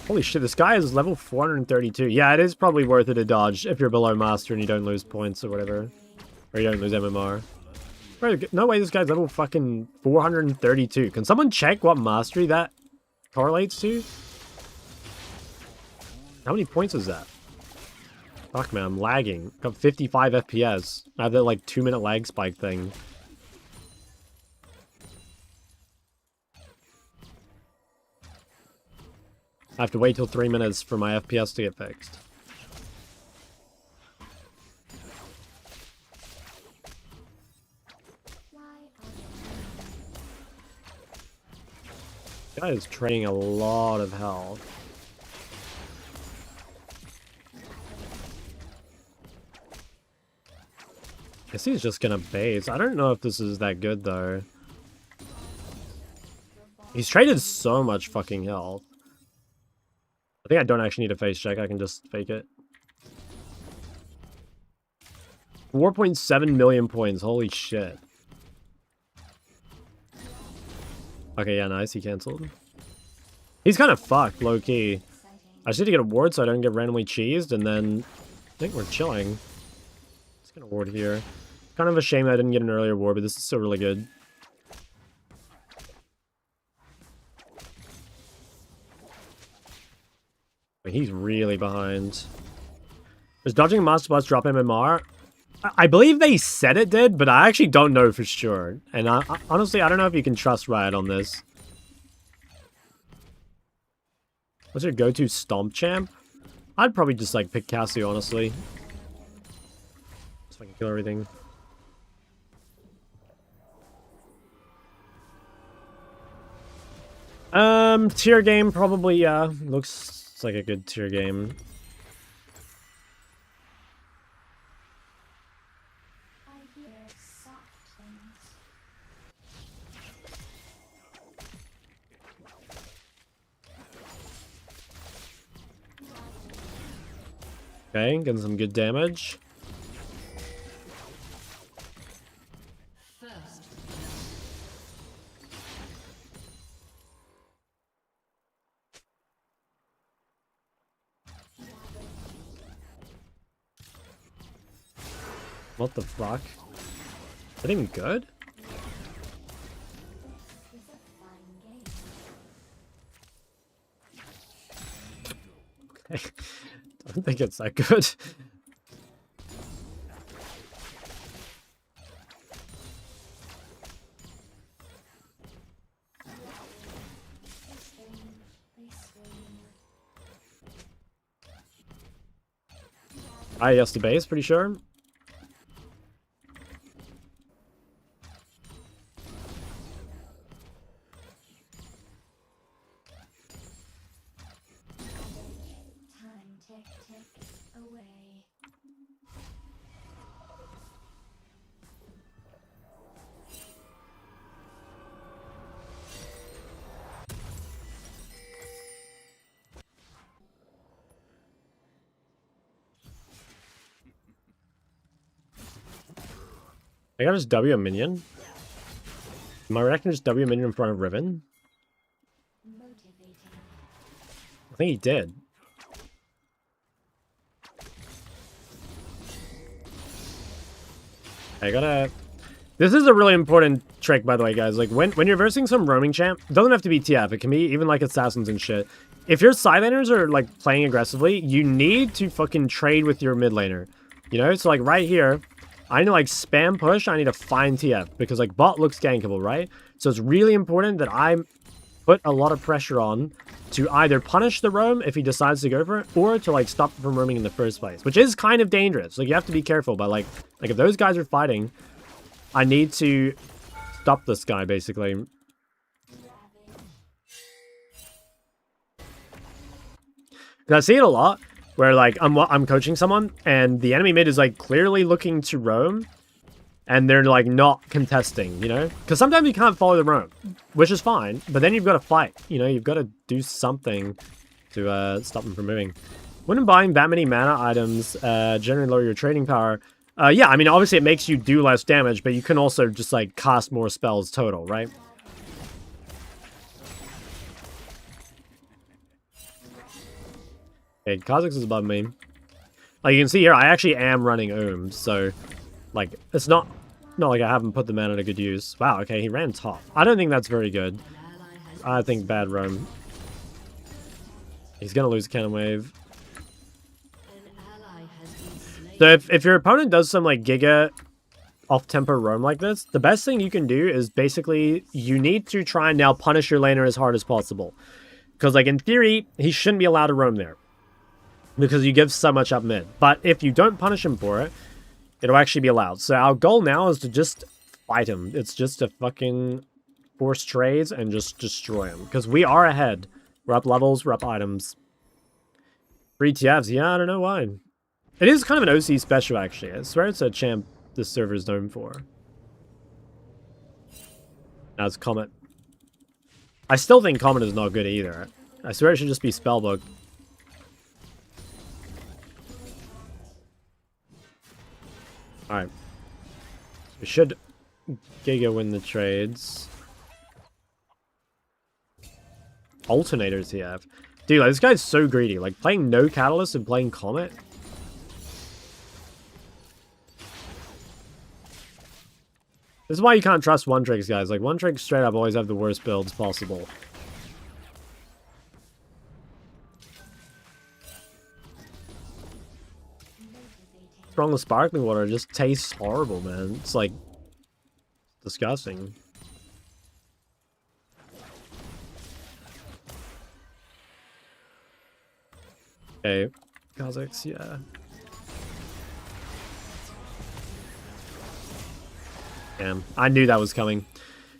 Speaker 1: Holy shit, this guy is level 432. Yeah, it is probably worth it to dodge if you're below master and you don't lose points or whatever. Or you don't lose MMR. Bro, no way this guy's level fucking 432. Can someone check what mastery that correlates to? How many points is that? Fuck, man, I'm lagging. Got 55 FPS. I have that, like, 2-minute lag spike thing. I have to wait till 3 minutes for my FPS to get fixed. This guy is trading a lot of health. I guess he's just gonna base. I don't know if this is that good though. He's traded so much fucking health. I think I don't actually need a face check. I can just fake it. 4.7 million points. Holy shit. Okay, yeah, nice. He cancelled. He's kind of fucked, low-key. I just need to get a ward so I don't get randomly cheesed, and then I think we're chilling. Let's get a ward here. Kind of a shame I didn't get an earlier ward, but this is still really good. He's really behind. Does dodging a Master Blast drop MMR? I believe they said it did, but I actually don't know for sure. And honestly, I don't know if you can trust Riot on this. What's your go-to stomp champ? I'd probably just like pick Cassio, honestly. So I can kill everything. Tier game probably, yeah. Looks like a good tier game. Okay, getting some good damage. What the fuck? Is that even good? Okay. I don't think it's that good. Yes, the base, pretty sure. I gotta just W a minion. Am I reckon just W a minion in front of Riven? I think he did. I gotta... This is a really important trick, by the way, guys. Like, when you're versing some roaming champ, it doesn't have to be TF. It can be even, like, assassins and shit. If your side laners are, like, playing aggressively, you need to fucking trade with your mid laner. You know? So, like, right here... I need to, like, spam push. I need to find TF because, like, bot looks gankable, right? So it's really important that I put a lot of pressure on to either punish the roam if he decides to go for it, or to, like, stop him from roaming in the first place, which is kind of dangerous. Like, you have to be careful, but, like if those guys are fighting, I need to stop this guy, basically. Because I see it a lot. Where, like, I'm coaching someone, and the enemy mid is, like, clearly looking to roam, and they're, like, not contesting, you know? Because sometimes you can't follow the roam, which is fine, but then you've got to fight, you know? You've got to do something to stop them from moving. Wouldn't buying that many mana items generally lower your trading power? Yeah, I mean, obviously it makes you do less damage, but you can also just, like, cast more spells total, right? Okay, Kha'Zix is above me. Like you can see here, I actually am running Ooms, so like it's not like I haven't put the mana to good use. Wow, okay, he ran top. I don't think that's very good. I think bad roam. He's gonna lose a cannon wave. So if your opponent does some like Giga off-tempo roam like this, the best thing you can do is basically you need to try and now punish your laner as hard as possible. Because like in theory, he shouldn't be allowed to roam there. Because you give so much up mid. But if you don't punish him for it, it'll actually be allowed. So our goal now is to just fight him. It's just to fucking force trades and just destroy him. Because we are ahead. We're up levels, we're up items. 3 TFs, yeah, I don't know why. It is kind of an OC special, actually. I swear it's a champ this server is known for. Now it's Comet. I still think Comet is not good either. I swear it should just be Spellbook. Alright. We should Giga win the trades. Alternators he have. Dude, like, this guy's so greedy. Like, playing no Catalyst and playing Comet. This is why you can't trust one-tricks, guys. Like, one-tricks straight up always have the worst builds possible. Wrong with sparkling water? It just tastes horrible, man. It's like disgusting. Okay, Kha'Zix, yeah. Damn, I knew that was coming.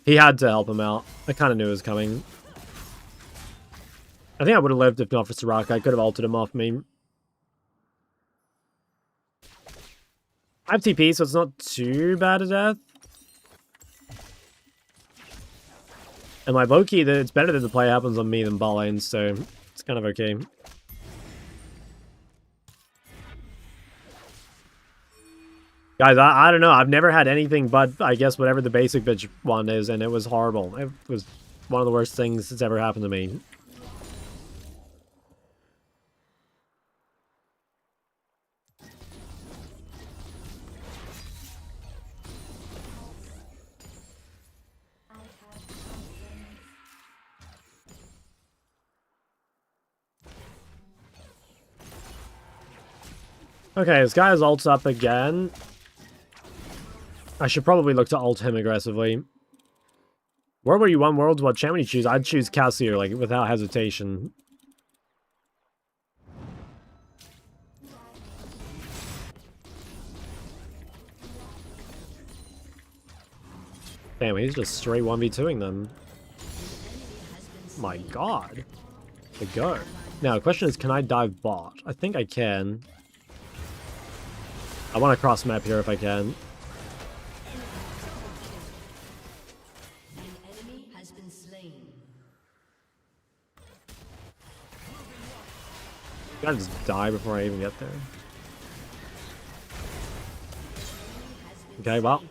Speaker 1: He had to help him out. I kind of knew it was coming. I think I would have lived if not for Soraka. I could have ulted him off me. I have TP, so it's not too bad a death. And my Loki, it's better that the play happens on me than bot lane, so it's kind of okay. Guys, I don't know. I've never had anything but, I guess, whatever the basic bitch one is, and it was horrible. It was one of the worst things that's ever happened to me. Okay, this guy has ults up again. I should probably look to ult him aggressively. Where were you won worlds? What champ would you choose? I'd choose Cassier, like, without hesitation. Damn, he's just straight 1v2ing them. My god. The go. Now, the question is, can I dive bot? I think I can. I want to cross map here if I can. I gotta just die before I even get there. Okay, well,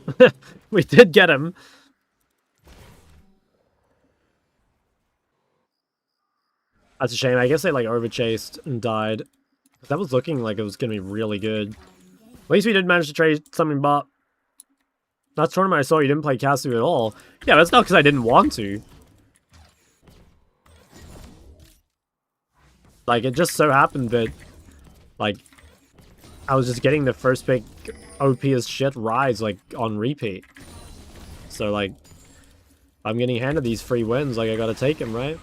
Speaker 1: we did get him. That's a shame. I guess they like overchased and died. That was looking like it was gonna be really good. At least we did manage to trade something bot. Last tournament I saw you didn't play Casu at all. Yeah, that's not because I didn't want to. Like, it just so happened that, like, I was just getting the first pick OP as shit rise, like, on repeat. So, like, I'm getting handed these free wins, like, I gotta take them, right?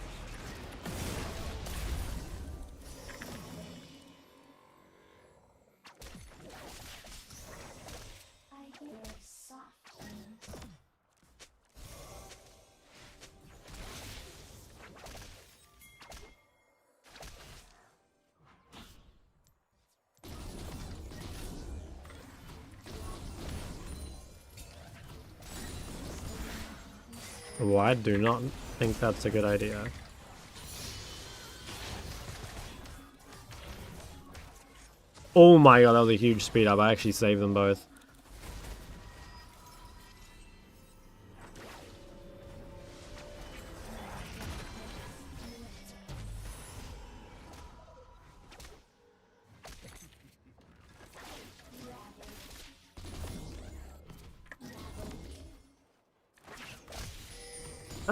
Speaker 1: Oh, I do not think that's a good idea. Oh my god, that was a huge speed up. I actually saved them both.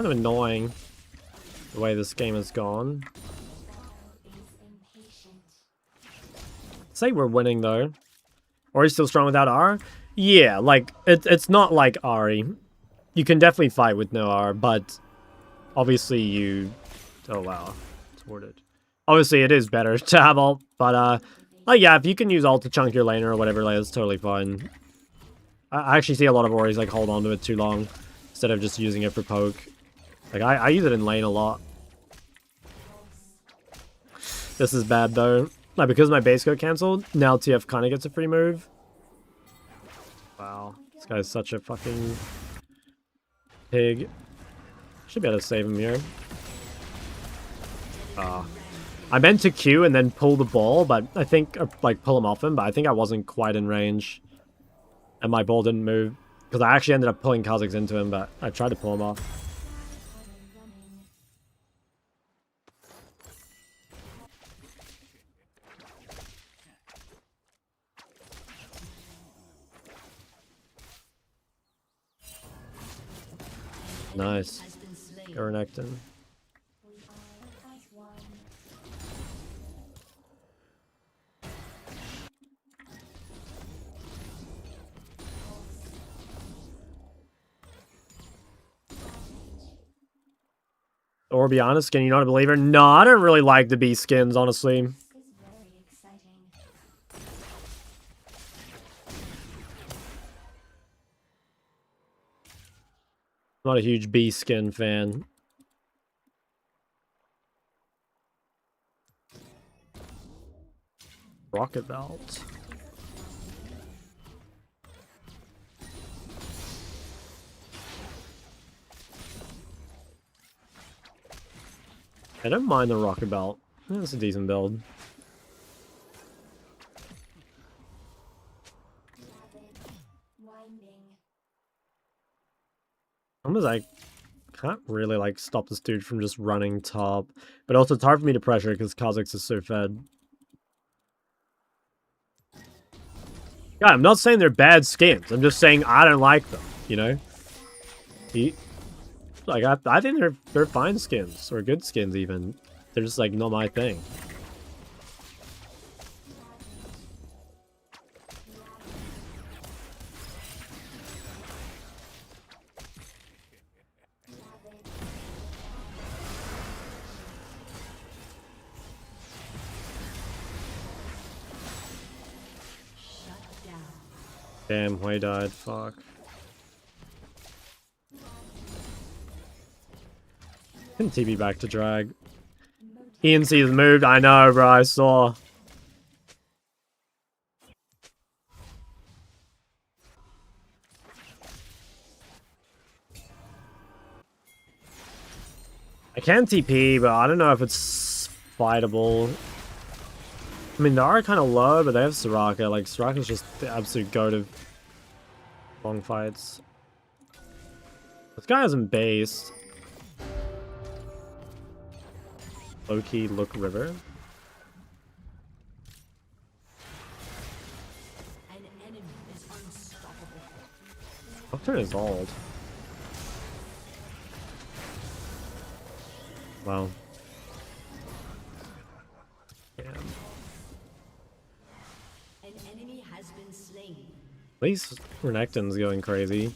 Speaker 1: Kind of annoying the way this game has gone. Say we're winning though. Ori's still strong without R? Yeah, like it's not like Ari. You can definitely fight with no R, but obviously you... Oh wow, it's worded. Obviously it is better to have ult, but like yeah, if you can use ult to chunk your laner or whatever, like, it's totally fine. I actually see a lot of Oris like hold on to it too long instead of just using it for poke. Like I use it in lane a lot. This is bad though. Like because my base got cancelled, now TF kind of gets a free move. Wow, this guy's such a fucking pig. Should be able to save him here. I meant to Q and then pull the ball, but I think, like, pull him off him, but I think I wasn't quite in range. And my ball didn't move. Because I actually ended up pulling Kha'Zix into him, but I tried to pull him off. Nice. Urinectin. Or be honest, can you not a believer? No, I don't really like the B skins, honestly. Not a huge B skin fan. Rocket belt. I don't mind the rocket belt. That's a decent build. Almost I can't really like stop this dude from just running top, but also it's hard for me to pressure because Kha'Zix is so fed. Yeah, I'm not saying they're bad skins. I'm just saying I don't like them. You know, like I think they're fine skins or good skins even. They're just like not my thing. Damn, Hui died. Fuck. Can TP back to drag. ENC's moved. I know, bro. I saw. I can TP, but I don't know if it's fightable. I mean, they are kind of low, but they have Soraka. Like, Soraka's just the absolute goat of long fights. This guy hasn't based. Low-key look river.
Speaker 4: An enemy is unstoppable.
Speaker 1: Nocturne is old. Wow. Damn.
Speaker 4: An enemy has been slain.
Speaker 1: At least Renekton's going crazy.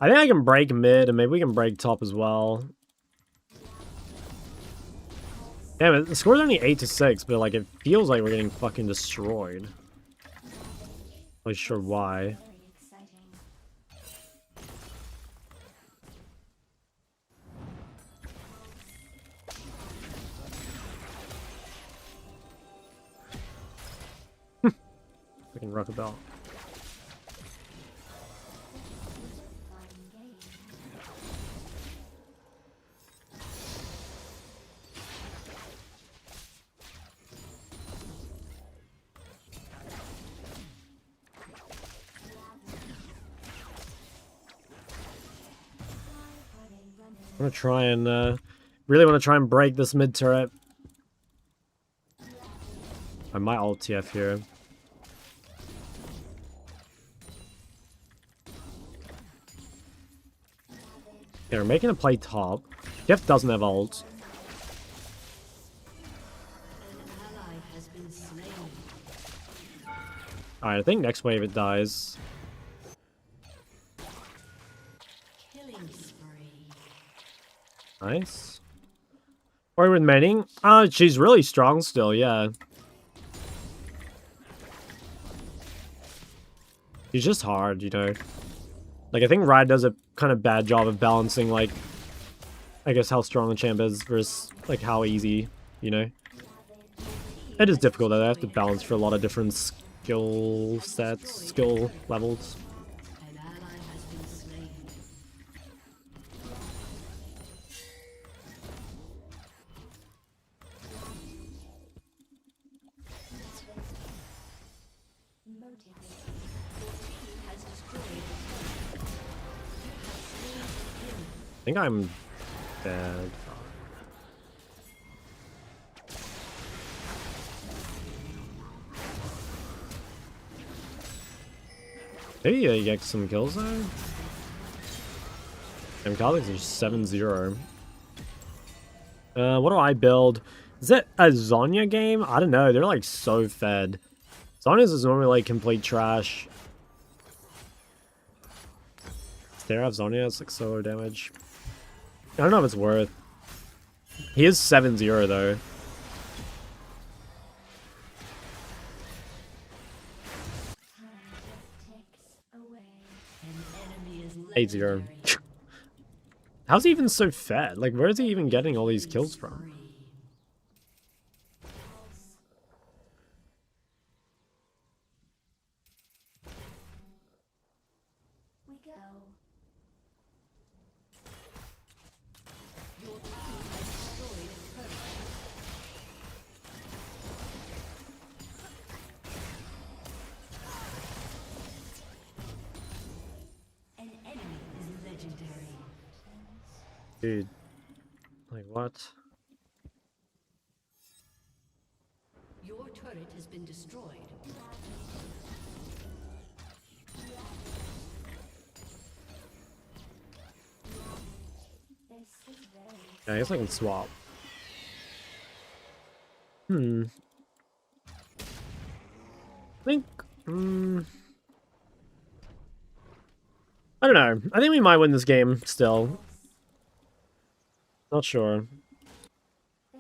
Speaker 1: I think I can break mid, and maybe we can break top as well. Damn it, the score's only 8-6, but like it feels like we're getting fucking destroyed. Not really sure why. Fucking rocket belt. I'm gonna try and, really want to try and break this mid turret. I might ult TF here. Yeah, we're making a play top. Jeff doesn't have ult. Alright, I think next wave it dies. Nice. Or with Manning. She's really strong still, yeah. She's just hard, you know. Like, I think Riot does a kind of bad job of balancing, like, I guess how strong the champ is versus, like, how easy, you know. It is difficult, though. They have to balance for a lot of different skill sets, skill levels. I think I'm dead. Maybe I get some kills though. And colleagues are 7-0. What do I build? Is it a Zhonya game? I don't know. They're like so fed. Zhonya's is normally like complete trash. Stare off Zhonya, it's like solo damage. I don't know if it's worth. He is 7-0 though. 8-0. How's he even so fed? Like, where is he even getting all these kills from? Dude, like what?
Speaker 4: Your turret has been destroyed.
Speaker 1: Yeah, I guess I can swap. I think. I don't know. I think we might win this game still. Not sure. I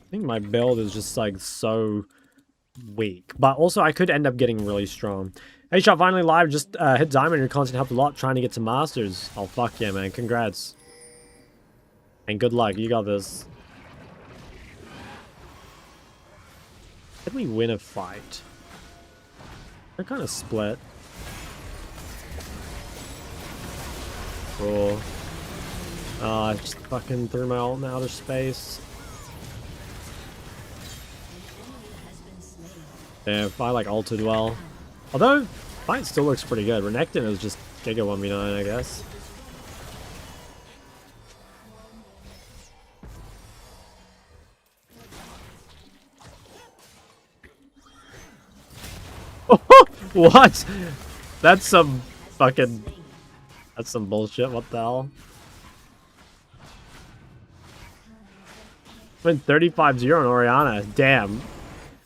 Speaker 1: think my build is just like so weak, but also I could end up getting really strong. Hey, Shot finally live. Just hit diamond. Your content helped a lot trying to get to masters. Oh fuck yeah, man! Congrats and good luck. You got this. Can we win a fight? They're kind of split. Cool. I just fucking threw my ult in outer space. Yeah, if I like ulted well. Although, fight still looks pretty good. Renekton is just Giga 1v9, I guess. What? That's some fucking... That's some bullshit. What the hell? Went 35-0 on Orianna. Damn.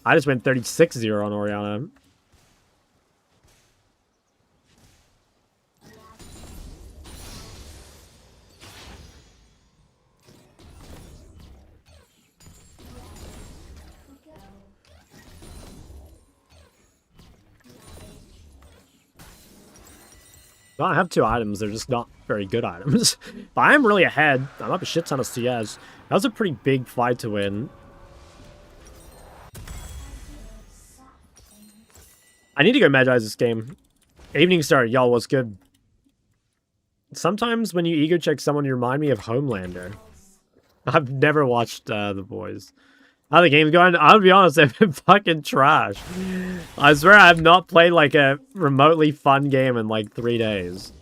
Speaker 1: I just went 36-0 on Orianna. I have 2 items, they're just not very good items. But I am really ahead. I'm up a shit ton of CS. That was a pretty big fight to win. I need to go Magi's this game. Evening Star, y'all, what's good? Sometimes when you ego check someone, you remind me of Homelander. I've never watched The Boys. How the game's going? I'll be honest, they've been fucking trash. I swear I have not played like a remotely fun game in like 3 days.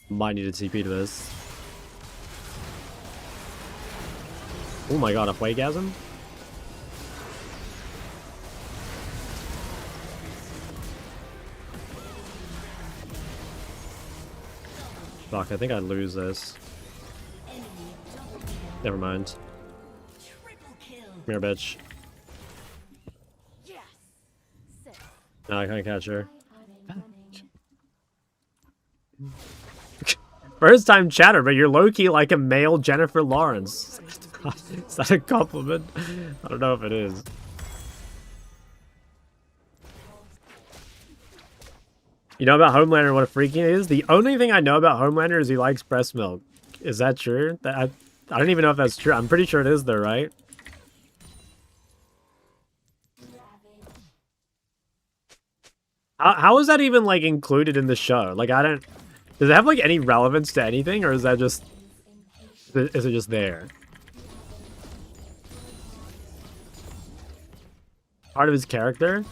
Speaker 1: Might need a TP to this. Oh my god, a Fuegasm? Fuck, I think I'd lose this. Never mind. Come here, bitch.
Speaker 3: Yes. Six.
Speaker 1: No, I can't catch her. First time chatter, but you're low-key like a male Jennifer Lawrence. Is that a compliment? I don't know if it is. You know about Homelander what a freaking is? The only thing I know about Homelander is he likes breast milk. Is that true? I don't even know if that's true. I'm pretty sure it is though, right? How is that even like included in the show? Like I don't... Does it have like any relevance to anything, or is that just... Is it just there? Part of his character?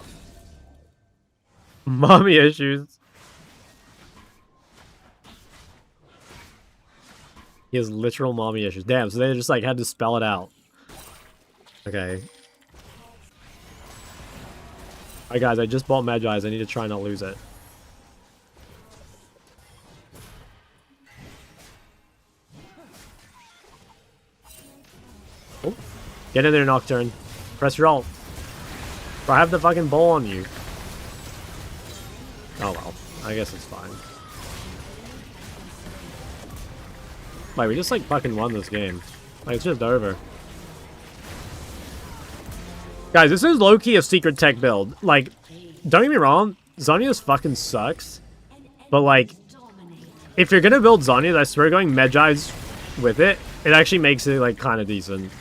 Speaker 1: Mommy issues. He has literal mommy issues. Damn, so they just like had to spell it out. Okay. Alright guys, I just bought Magi's. I need to try not lose it. Oh. Get in there, Nocturne. Press your alt. Bro, I have the fucking bowl on you. Oh well. I guess it's fine. Like, we just like fucking won this game. Like, it's just over. Guys, this is low-key a secret tech build. Like, don't get me wrong, Zhonya's fucking sucks. But like, if you're gonna build Zhonya's, I swear going Magi's with it, it actually makes it like kind of decent.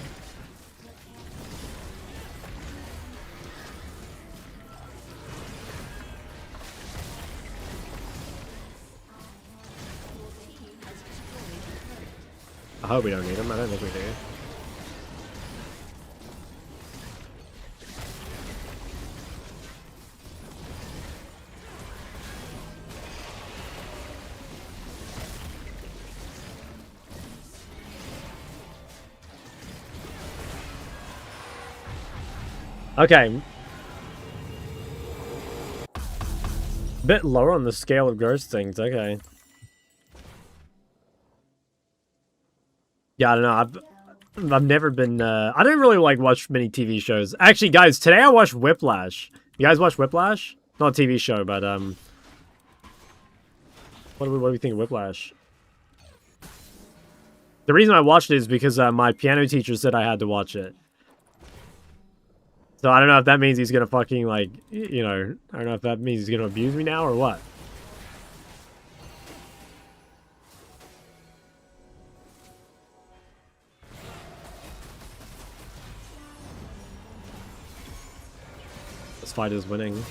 Speaker 1: I hope we don't need him. I don't think we do. Okay. Bit lower on the scale of ghost things. Okay. Yeah, I don't know. I've never been. I don't really like watch many TV shows. Actually, guys, today I watched Whiplash. You guys watch Whiplash? Not a TV show, but what do we think of Whiplash? The reason I watched it is because my piano teacher said I had to watch it. So I don't know if that means he's gonna fucking like, you know, I don't know if that means he's gonna abuse me now or what. This fight is winning.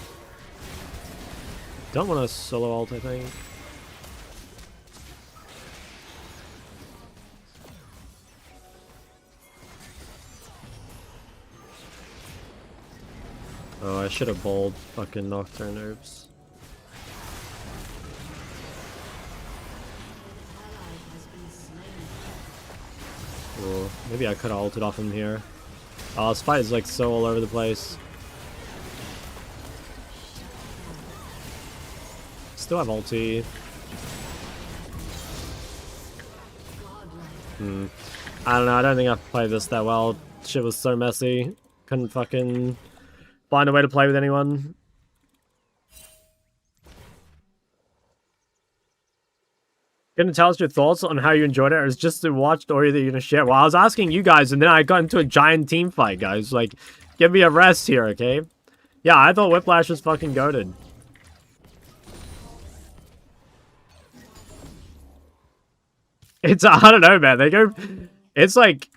Speaker 1: Don't want to solo ult, I think. Oh, I should have bowled fucking Nocturne, oops. Cool. Maybe I could have ulted off him here. Oh, this fight is like so all over the place. Still have ulti. I don't know, I don't think I've played this that well. Shit was so messy. Couldn't fucking find a way to play with anyone. Gonna tell us your thoughts on how you enjoyed it, or is just to watch or that you're gonna share? Well, I was asking you guys, and then I got into a giant team fight, guys. Like, give me a rest here, okay? Yeah, I thought Whiplash was fucking goated. It's, I don't know, man. They go, it's like,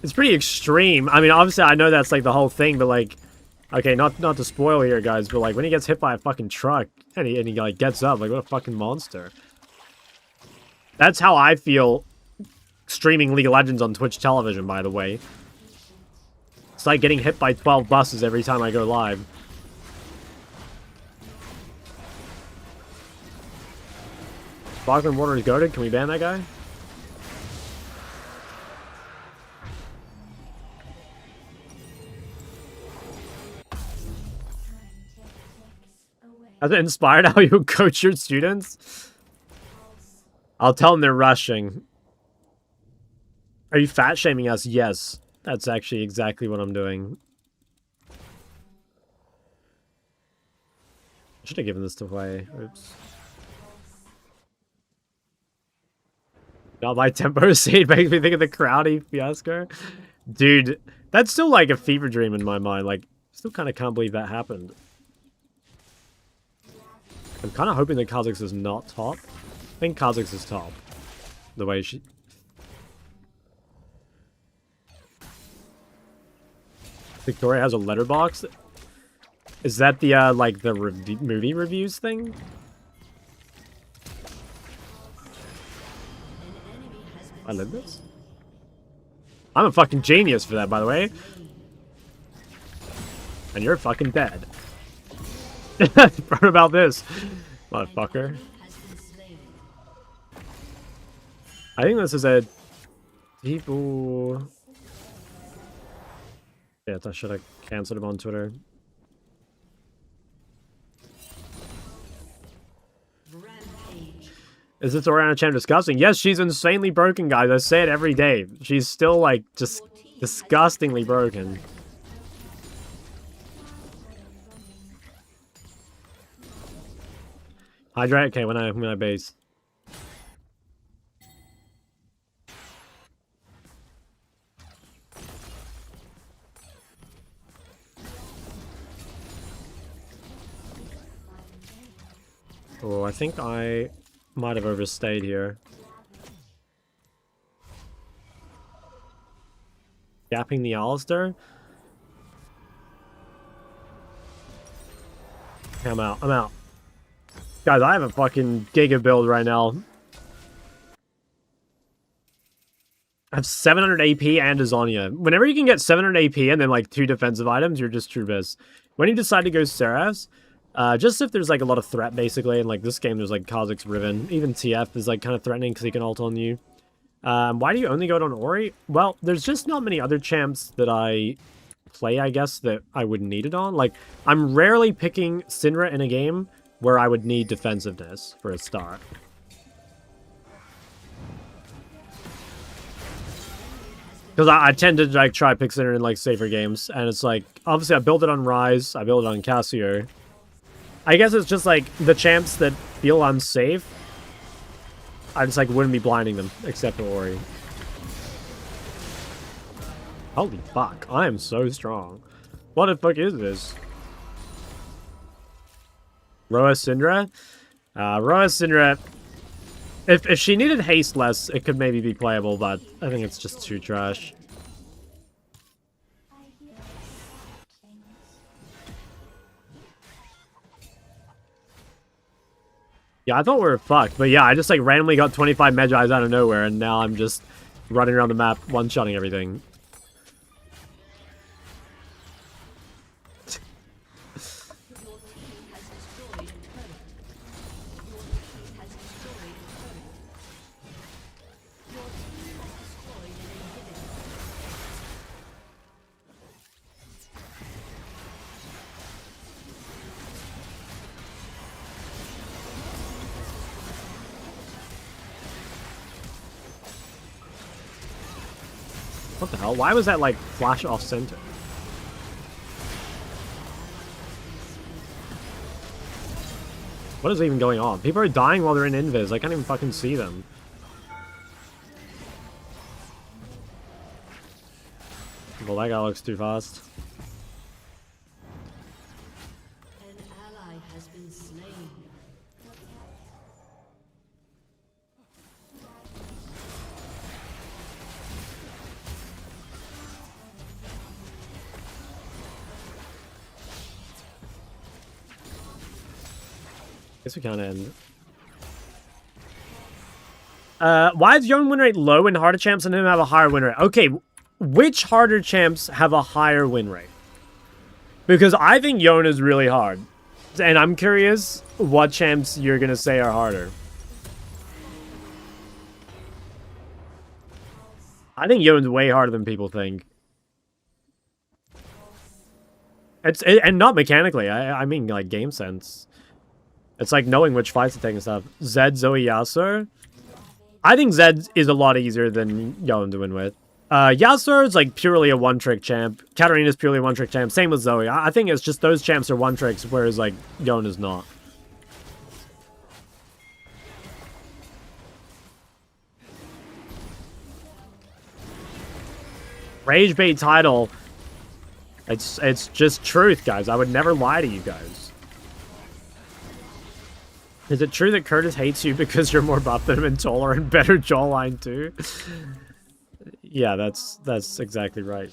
Speaker 1: it's pretty extreme. I mean, obviously, I know that's like the whole thing, but like, okay, not to spoil here, guys, but like when he gets hit by a fucking truck and he like gets up, like what a fucking monster. That's how I feel streaming League of Legends on Twitch television, by the way. It's like getting hit by 12 buses every time I go live. Sparkling Water is goated. Can we ban that guy? Has it inspired how you coach your students? I'll tell them they're rushing. Are you fat shaming us? Yes. That's actually exactly what I'm doing. I should have given this away. Oops. No, my tempo seed makes me think of the Crowdy fiasco. Dude, that's still like a fever dream in my mind. Like, still kind of can't believe that happened. I'm kind of hoping that Kha'Zix is not top. I think Kha'Zix is top. The way she... Victoria has a letterbox? Is that the, like, the movie reviews thing? I live this? I'm a fucking genius for that, by the way. And you're fucking dead. What about this, motherfucker? I think this is a people. Yeah, I should have canceled him on Twitter. Is this Oriana Chan disgusting? Yes, she's insanely broken, guys. I say it every day. She's still, like, just disgustingly broken. Hydrate? Okay, when I base. Oh, I think I might have overstayed here. Gapping the Alistair? Okay, I'm out. I'm out. Guys, I have a fucking giga build right now. I have 700 AP and a Zhonya. Whenever you can get 700 AP and then like 2 defensive items, you're just true best. When you decide to go Seraphs, just if there's like a lot of threat basically, and like this game there's like Kha'Zix Riven. Even TF is like kind of threatening because he can ult on you. Why do you only go on Ori? Well, there's just not many other champs that I play, I guess, that I would need it on. Like, I'm rarely picking Syndra in a game where I would need defensiveness for a start. Because I tend to like try pick Syndra in like safer games, and it's like, obviously I built it on Ryze, I built it on Cassio. I guess it's just like the champs that feel unsafe, I just like wouldn't be blinding them, except for Ori. Holy fuck, I am so strong. What the fuck is this? Roa Syndra? Roa Syndra, if she needed haste less, it could maybe be playable, but I think it's just too trash. Yeah, I thought we were fucked, but yeah, I just like randomly got 25 Medjais out of nowhere, and now I'm just running around the map, one-shotting everything. What the hell? Why was that, like, flash off center? What is even going on? People are dying while they're in invis. I can't even fucking see them. Well, that guy looks too fast.
Speaker 4: An ally has been slain.
Speaker 1: Guess we can't end. Why is Yone win rate low and harder champs and him have a higher win rate? Okay, which harder champs have a higher win rate? Because I think Yone is really hard. And I'm curious what champs you're going to say are harder. I think Yone's way harder than people think. And not mechanically. I mean, like, game sense. It's like knowing which fights to take and stuff. Zed, Zoe, Yasuo. I think Zed is a lot easier than Yon to win with. Yasuo is like purely a one-trick champ. Katarina is purely a one-trick champ. Same with Zoe. I think it's just those champs are one-tricks, whereas like Yon is not. Rage bait title. It's just truth, guys. I would never lie to you guys. Is it true that Curtis hates you because you're more buff than him and taller and better jawline too? Yeah, that's exactly right.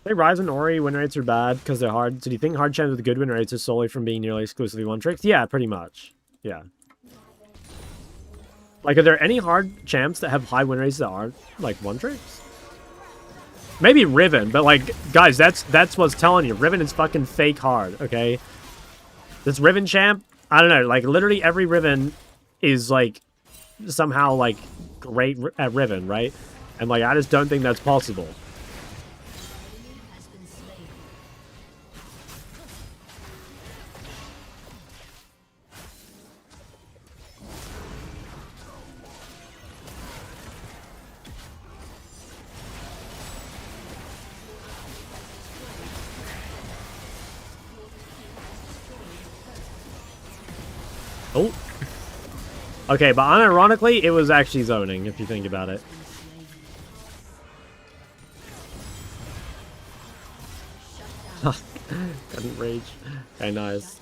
Speaker 1: Say Ryze and Ori win rates are bad because they're hard. So do you think hard champs with good win rates are solely from being nearly exclusively one tricks? Yeah, pretty much. Yeah. Like, are there any hard champs that have high win rates that aren't like one tricks? Maybe Riven, but like, guys, that's what's telling you. Riven is fucking fake hard, okay? This Riven champ, I don't know, like literally every Riven is like somehow like great at Riven, right? And like, I just don't think that's possible. Oh. Okay, but unironically, it was actually zoning, if you think about it. Couldn't rage. Okay, nice.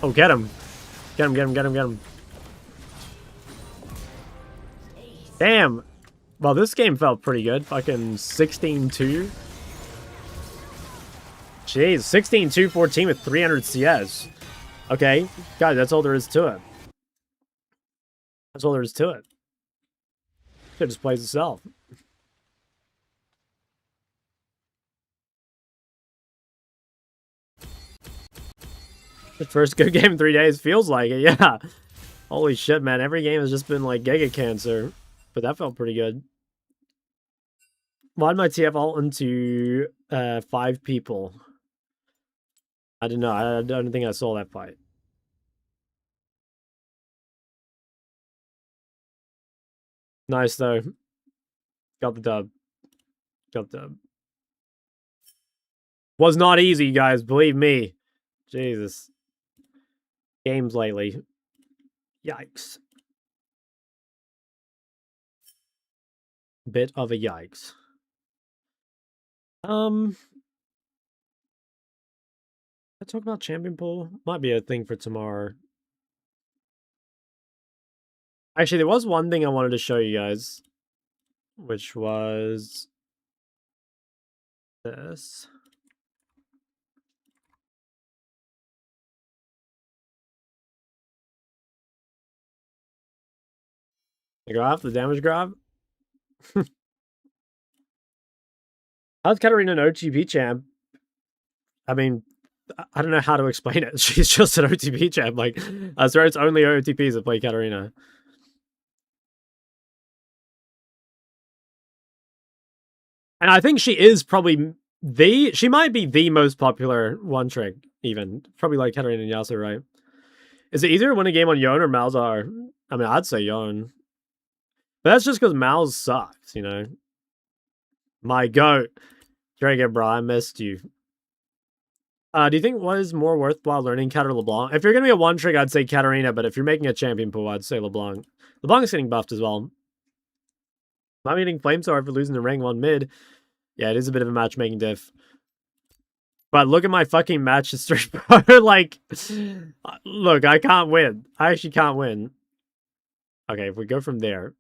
Speaker 1: Oh, get him. Get him, get him, get him, get him. Damn. Well, this game felt pretty good. Fucking 16-2. Jeez, 16-2, 14 with 300 CS. Okay, guys, that's all there is to it. That's all there is to it. It just plays itself. The first good game in 3 days feels like it, yeah. Holy shit, man. Every game has just been like Giga Cancer. But that felt pretty good. Why'd my TF ult into 5 people? I don't know. I don't think I saw that fight. Nice, though. Got the dub. Got the dub. Was not easy, guys. Believe me. Jesus. Games lately. Yikes. Bit of a yikes. I talk about champion pool? Might be a thing for tomorrow. Actually, there was one thing I wanted to show you guys, which was this. The graph, the damage graph. How's Katarina an OTP champ? I mean, I don't know how to explain it. She's just an OTP champ. Like, I swear it's only OTPs that play Katarina. And I think she is probably she might be the most popular one trick, even. Probably like Katarina and Yasuo, right? Is it easier to win a game on Yon or Malzahar? I mean, I'd say Yon. But that's just because Malz sucks, you know? My goat. Dragon, bro, I missed you. Do you think what is more worthwhile learning, Cat or LeBlanc? If you're going to be a one trick, I'd say Katarina, but if you're making a champion pool, I'd say LeBlanc. LeBlanc is getting buffed as well. I'm getting Flamesword for losing the rank 1 mid. Yeah, it is a bit of a matchmaking diff. But look at my fucking match history, bro. Like, look, I can't win. I actually can't win. Okay, if we go from there.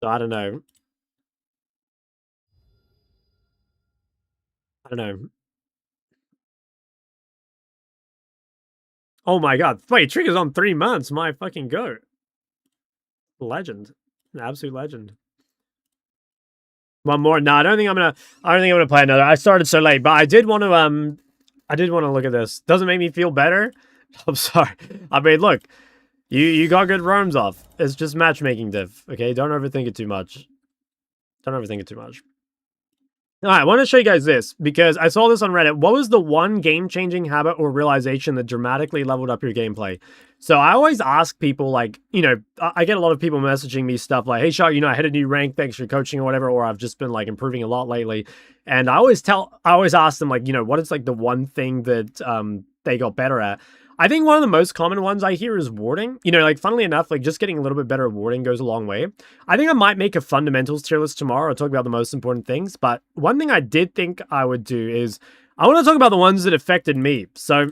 Speaker 1: So, I don't know. I don't know. Oh my god. Wait, Trigger's on 3 months. My fucking goat. Legend. An absolute legend. One more. No, I don't think I'm gonna play another. I started so late, but I did want to look at this. Doesn't make me feel better. I'm sorry. I mean, look. You got good roams off. It's just matchmaking diff, okay? Don't overthink it too much. Don't overthink it too much. Alright, I want to show you guys this, because I saw this on Reddit. What was the one game-changing habit or realization that dramatically leveled up your gameplay? So I always ask people, like, you know, I get a lot of people messaging me stuff like, hey, Shark, you know, I hit a new rank, thanks for coaching or whatever, or I've just been, like, improving a lot lately. And I always ask them, like, you know, what is, like, the one thing that they got better at? I think one of the most common ones I hear is warding. You know, like, funnily enough, like, just getting a little bit better at warding goes a long way. I think I might make a fundamentals tier list tomorrow. I'll talk about the most important things. But one thing I did think I would do is I want to talk about the ones that affected me. So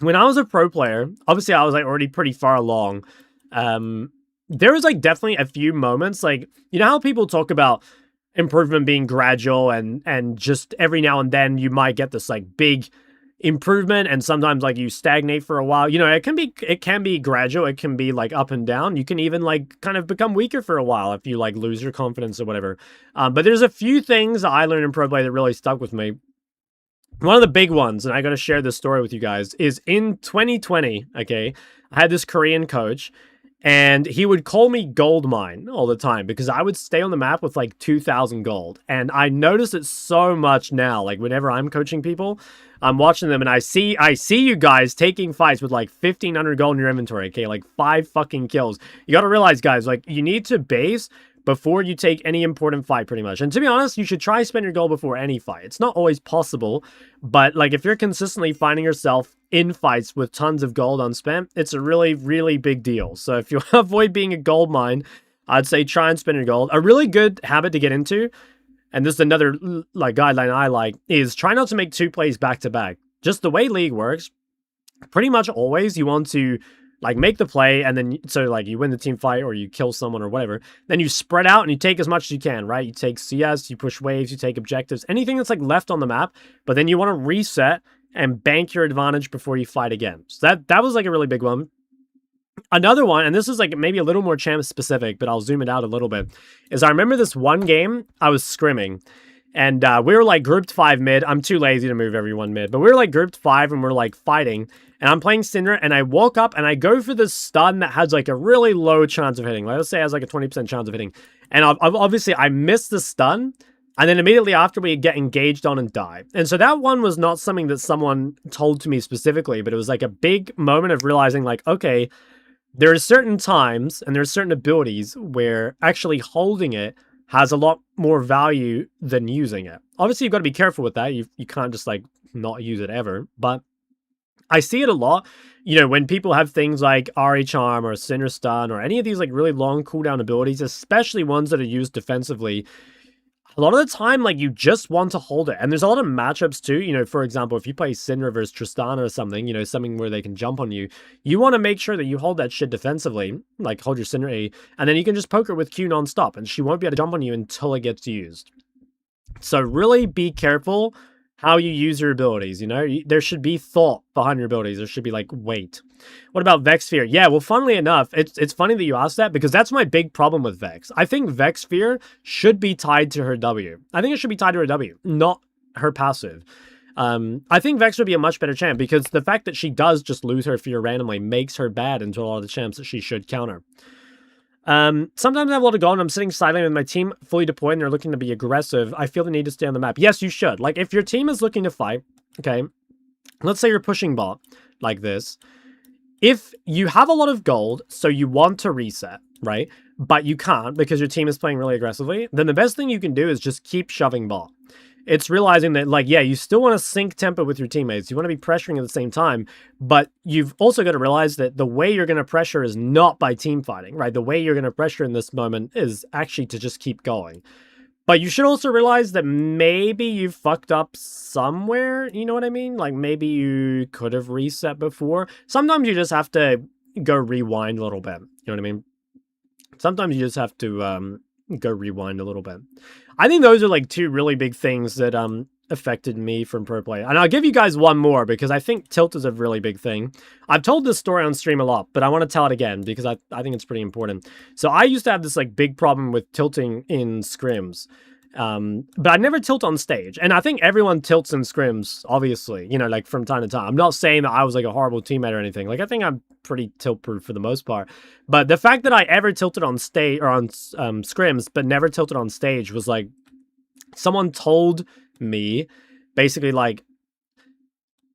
Speaker 1: when I was a pro player, obviously I was like already pretty far along. There was like definitely a few moments, like, you know how people talk about improvement being gradual and just every now and then you might get this like big improvement, and sometimes like you stagnate for a while. You know, it can be gradual, it can be like up and down. You can even like kind of become weaker for a while if you like lose your confidence or whatever. But there's a few things I learned in pro play that really stuck with me. One of the big ones, and I got to share this story with you guys, is in 2020, okay, I had this Korean coach, and he would call me gold mine all the time because I would stay on the map with like 2,000 gold. And I notice it so much now. Like whenever I'm coaching people, I'm watching them and I see you guys taking fights with like 1,500 gold in your inventory. Okay, like 5 fucking kills. You got to realize, guys, like you need to base before you take any important fight, pretty much. And to be honest, you should try spend your gold before any fight. It's not always possible, but like if you're consistently finding yourself in fights with tons of gold unspent, it's a really, really big deal. So if you want to avoid being a gold mine, I'd say try and spend your gold. A really good habit to get into, and this is another like guideline I like, is try not to make 2 plays back to back. Just the way League works, pretty much always you want to like make the play, and then so like you win the team fight or you kill someone or whatever. Then you spread out and you take as much as you can, right? You take CS, you push waves, you take objectives, anything that's like left on the map. But then you want to reset and bank your advantage before you fight again. So that was like a really big one. Another one, and this is like maybe a little more champ specific, but I'll zoom it out a little bit, is I remember this one game I was scrimming. And we were like grouped 5 mid. I'm too lazy to move everyone mid. But we were like grouped 5 and we're like fighting. And I'm playing Cinder and I woke up and I go for this stun that has like a really low chance of hitting. Let's say it has like a 20% chance of hitting. And obviously I missed the stun. And then immediately after we get engaged on and die. And so that one was not something that someone told to me specifically. But it was like a big moment of realizing like, okay, there are certain times and there are certain abilities where actually holding it has a lot more value than using it. Obviously, you've got to be careful with that. You can't just like not use it ever. But I see it a lot, you know, when people have things like RE Charm or Sinner Stun or any of these like really long cooldown abilities, especially ones that are used defensively. A lot of the time, like, you just want to hold it. And there's a lot of matchups too. You know, for example, if you play Syndra versus Tristana or something, you know, something where they can jump on you, you want to make sure that you hold that shit defensively, like hold your Syndra A, and then you can just poke her with Q non-stop, and she won't be able to jump on you until it gets used. So really be careful how you use your abilities, you know? There should be thought behind your abilities. There should be, like, weight. What about Vex Fear? Yeah, well, funnily enough, it's funny that you asked that, because that's my big problem with Vex. I think Vex Fear should be tied to her W. I think it should be tied to her W, not her passive. I think Vex would be a much better champ, because the fact that she does just lose her Fear randomly makes her bad into a lot of the champs that she should counter. Sometimes I have a lot of gold and I'm sitting silent with my team fully deployed and they're looking to be aggressive. I feel the need to stay on the map. Yes, you should. Like, if your team is looking to fight, okay, let's say you're pushing bot like this. If you have a lot of gold, so you want to reset, right, but you can't because your team is playing really aggressively, then the best thing you can do is just keep shoving bot. It's realizing that, like, yeah, you still want to sync tempo with your teammates. You want to be pressuring at the same time, but you've also got to realize that the way you're going to pressure is not by team fighting, right? The way you're going to pressure in this moment is actually to just keep going. But you should also realize that maybe you fucked up somewhere, you know what I mean? Like, maybe you could have reset before. Sometimes you just have to go rewind a little bit, you know what I mean? Sometimes you just have to go rewind a little bit. I think those are like 2 really big things that affected me from pro play. And I'll give you guys one more because I think tilt is a really big thing. I've told this story on stream a lot, but I want to tell it again because I think it's pretty important. So I used to have this like big problem with tilting in scrims. But I never tilt on stage. And I think everyone tilts in scrims, obviously, you know, like from time to time. I'm not saying that I was like a horrible teammate or anything. Like, I think I'm pretty tilt proof for the most part. But the fact that I ever tilted on stage or on scrims, but never tilted on stage was like, someone told me basically like,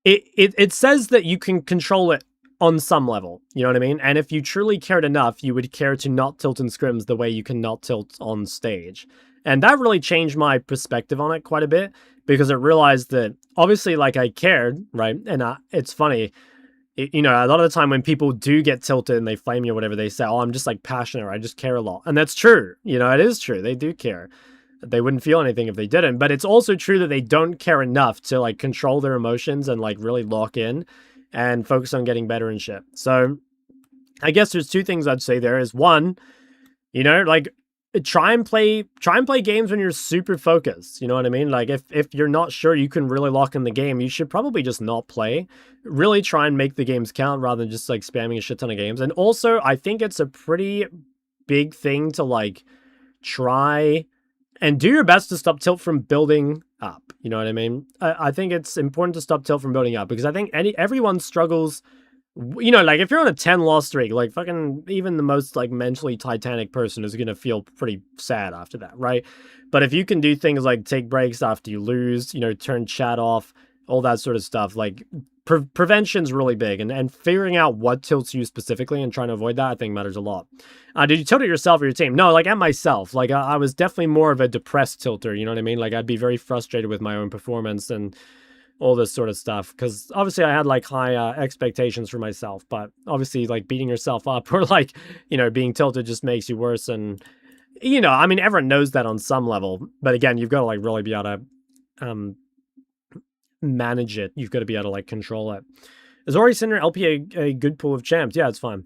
Speaker 1: it says that you can control it on some level, you know what I mean? And if you truly cared enough, you would care to not tilt in scrims the way you can not tilt on stage. And that really changed my perspective on it quite a bit, because I realized that obviously, like, I cared, right? And it's funny, you know, a lot of the time when people do get tilted and they flame you or whatever, they say, oh, I'm just like passionate, or I just care a lot. And that's true. You know, it is true. They do care. They wouldn't feel anything if they didn't. But it's also true that they don't care enough to like control their emotions and like really lock in and focus on getting better and shit. So I guess there's two things I'd say there is, one, you know, like, try and play games when you're super focused. You know what I mean? Like, if you're not sure you can really lock in the game, you should probably just not play. Really try and make the games count rather than just like spamming a shit ton of games. And also, I think it's a pretty big thing to like try and do your best to stop tilt from building up. You know what I mean? I think it's important to stop tilt from building up, because I think everyone struggles. You know, like, if you're on a 10-loss streak, like, fucking even the most, like, mentally titanic person is going to feel pretty sad after that, right? But if you can do things like take breaks after you lose, you know, turn chat off, all that sort of stuff, like, prevention's really big. And figuring out what tilts you specifically and trying to avoid that, I think, matters a lot. Did you tilt at yourself or your team? No, like, at myself. Like, I was definitely more of a depressed tilter, you know what I mean? Like, I'd be very frustrated with my own performance and all this sort of stuff, because obviously I had like high expectations for myself, but obviously like beating yourself up or like, you know, being tilted just makes you worse. And, you know, I mean, everyone knows that on some level, but again, you've got to like really be able to manage it. You've got to be able to like control it. Is Ori Cinder LP a good pool of champs? Yeah, it's fine.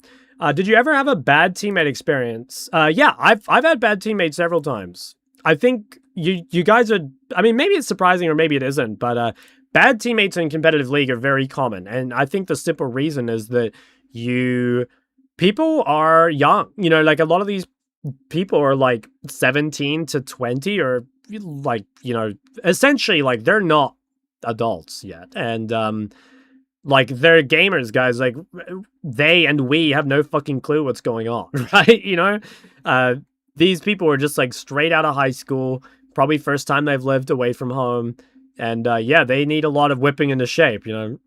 Speaker 1: Did you ever have a bad teammate experience? Yeah, I've had bad teammates several times. I think you guys are, I mean, maybe it's surprising or maybe it isn't, but bad teammates in competitive league are very common. And I think the simple reason is that people are young. You know, like, a lot of these people are like 17 to 20, or like, you know, essentially like they're not adults yet. And like, they're gamers, guys. Like, they and we have no fucking clue what's going on, right? You know, these people are just like straight out of high school, probably first time they've lived away from home. And yeah, they need a lot of whipping into shape, you know.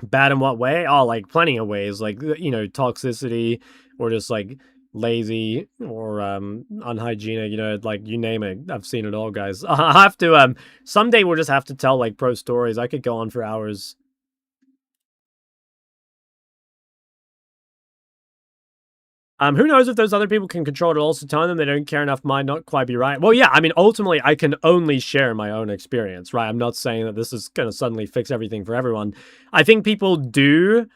Speaker 1: Bad in what way? Oh, like plenty of ways, like, you know, toxicity, or just like lazy, or unhygienic, you know, like, you name it. I've seen it all, guys. I have to, someday we'll just have to tell like pro stories. I could go on for hours. Who knows if those other people can control it, also telling them they don't care enough might not quite be right. Well, yeah, I mean, ultimately, I can only share my own experience, right? I'm not saying that this is going to suddenly fix everything for everyone. I think people do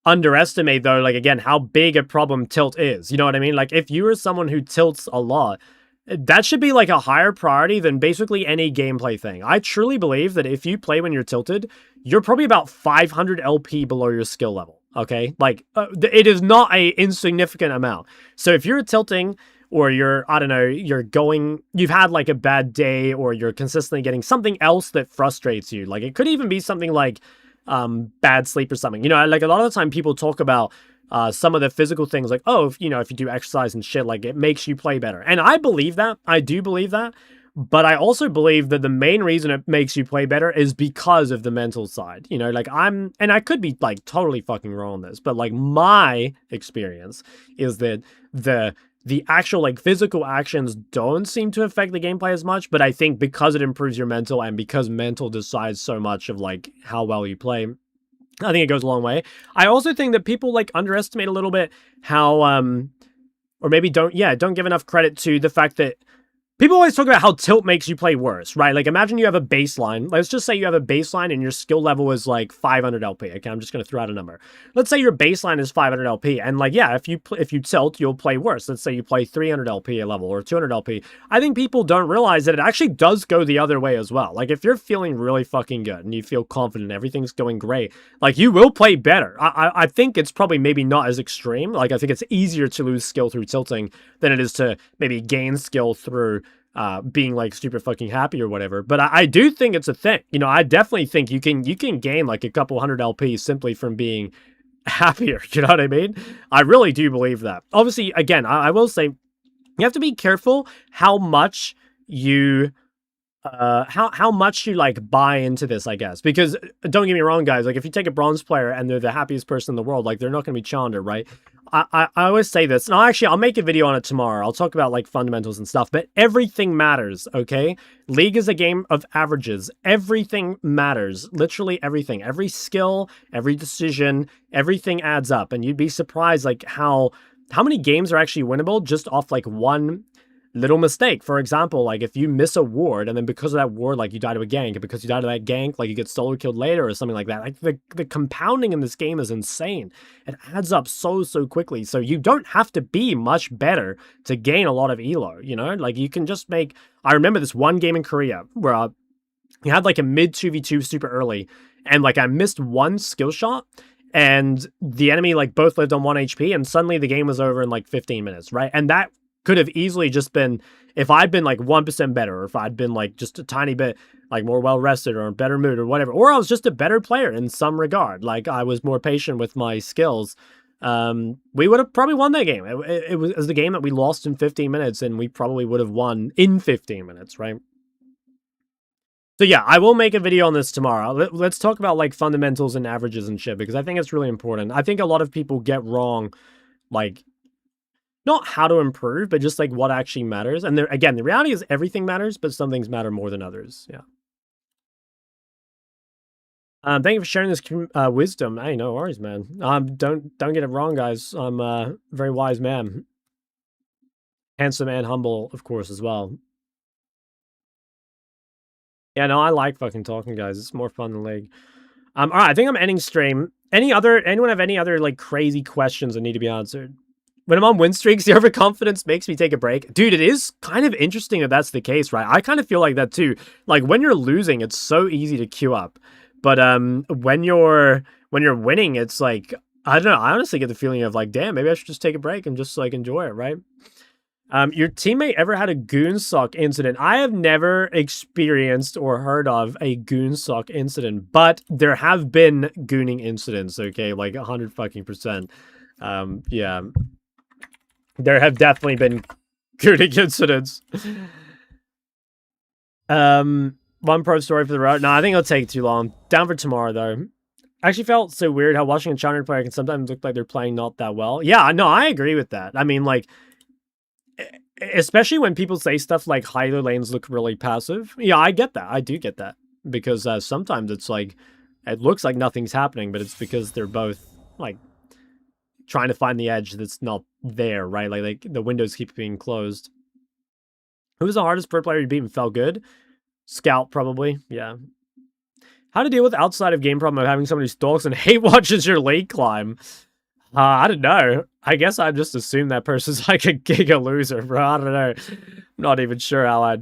Speaker 1: underestimate, though, like, again, how big a problem tilt is. You know what I mean? Like, if you are someone who tilts a lot, that should be like a higher priority than basically any gameplay thing. I truly believe that if you play when you're tilted, you're probably about 500 LP below your skill level. Okay, like, it is not a insignificant amount. So if you're tilting, or you're, I don't know, you've had like a bad day, or you're consistently getting something else that frustrates you. Like, it could even be something like bad sleep or something. You know, like, a lot of the time people talk about some of the physical things, like, oh, if you do exercise and shit, like, it makes you play better. And I believe that. I do believe that. But I also believe that the main reason it makes you play better is because of the mental side. You know, like, and I could be like totally fucking wrong on this, but like, my experience is that the actual like physical actions don't seem to affect the gameplay as much. But I think because it improves your mental, and because mental decides so much of like how well you play, I think it goes a long way. I also think that people like underestimate a little bit how, or maybe don't give enough credit to the fact that people always talk about how tilt makes you play worse, right? Like, imagine you have a baseline. Let's just say you have a baseline and your skill level is like 500 LP. Okay, I'm just going to throw out a number. Let's say your baseline is 500 LP. And like, yeah, if you tilt, you'll play worse. Let's say you play 300 LP a level, or 200 LP. I think people don't realize that it actually does go the other way as well. Like, if you're feeling really fucking good and you feel confident, everything's going great, like, you will play better. I think it's probably maybe not as extreme. Like, I think it's easier to lose skill through tilting than it is to maybe gain skill through being like super fucking happy or whatever. But I do think it's a thing. You know, I definitely think you can gain like a couple hundred LP simply from being happier. You know what I mean? I really do believe that. Obviously, again, I will say you have to be careful how much you how much you like buy into this, I guess, because don't get me wrong, guys, like if you take a bronze player and they're the happiest person in the world, like they're not going to be Chandra, right? I always say this, and I'll make a video on it tomorrow. I'll talk about like fundamentals and stuff, but everything matters, okay? League is a game of averages. Everything matters, literally everything. Every skill, every decision, everything adds up, and you'd be surprised like how many games are actually winnable just off like one little mistake. For example, like if you miss a ward and then because of that ward, like you die to a gank, and because you die to that gank, like you get solo killed later or something like that. Like the compounding in this game is insane. It adds up so quickly. So you don't have to be much better to gain a lot of elo, you know? Like you can just make... I remember this one game in Korea where you had like a mid 2v2 super early, and like I missed one skill shot and the enemy like both lived on 1 HP, and suddenly the game was over in like 15 minutes, right? And that could have easily just been if I'd been like 1% better, or if I'd been like just a tiny bit like more well rested or in better mood or whatever, or I was just a better player in some regard, like I was more patient with my skills, we would have probably won that game. It was the game that we lost in 15 minutes, and we probably would have won in 15 minutes, right? So yeah, I will make a video on this tomorrow. Let's talk about like fundamentals and averages and shit, because I think it's really important. I think a lot of people get wrong, like, not how to improve, but just like what actually matters. And there, again, the reality is everything matters, but some things matter more than others. Yeah. Thank you for sharing this wisdom. Hey, no worries, man. Don't get it wrong, guys. I'm a very wise man, handsome and humble, of course, as well. Yeah, no, I like fucking talking, guys. It's more fun than League. All right, I think I'm ending stream. Anyone have any other like crazy questions that need to be answered? When I'm on win streaks, the overconfidence makes me take a break. Dude, it is kind of interesting that that's the case, right? I kind of feel like that too. Like when you're losing, it's so easy to queue up. But when you're winning, it's like, I don't know. I honestly get the feeling of like, damn, maybe I should just take a break and just like enjoy it, right? Your teammate ever had a goon sock incident? I have never experienced or heard of a goon sock incident, but there have been gooning incidents, okay? Like 100%. Yeah. There have definitely been gooning incidents. One pro story for the road. No, I think it'll take too long. Down for tomorrow, though. I actually felt so weird how watching a Chandra player can sometimes look like they're playing not that well. Yeah, no, I agree with that. I mean, like, especially when people say stuff like Hyler lanes look really passive. Yeah, I get that. I do get that. Because sometimes it's like, it looks like nothing's happening, but it's because they're both, like, trying to find the edge that's not there, right? Like the windows keep being closed. Who was the hardest pro player you beat and felt good? Scout, probably. Yeah. How to deal with outside of game problem of having somebody who stalks and hate watches your league climb? I don't know. I guess I just assume that person's like a giga loser, bro. I don't know. I'm not even sure how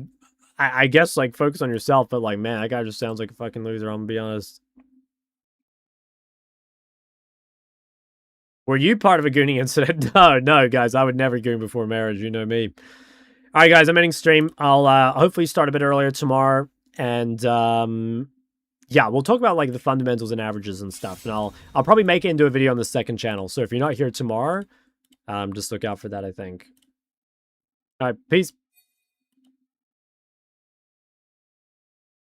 Speaker 1: I guess like focus on yourself, but like, man, that guy just sounds like a fucking loser, I'm gonna be honest. Were you part of a gooning incident? No, guys. I would never goon before marriage. You know me. All right, guys. I'm ending stream. I'll hopefully start a bit earlier tomorrow. And, yeah, we'll talk about, like, the fundamentals and averages and stuff. And I'll probably make it into a video on the second channel. So if you're not here tomorrow, just look out for that, I think. All right, peace.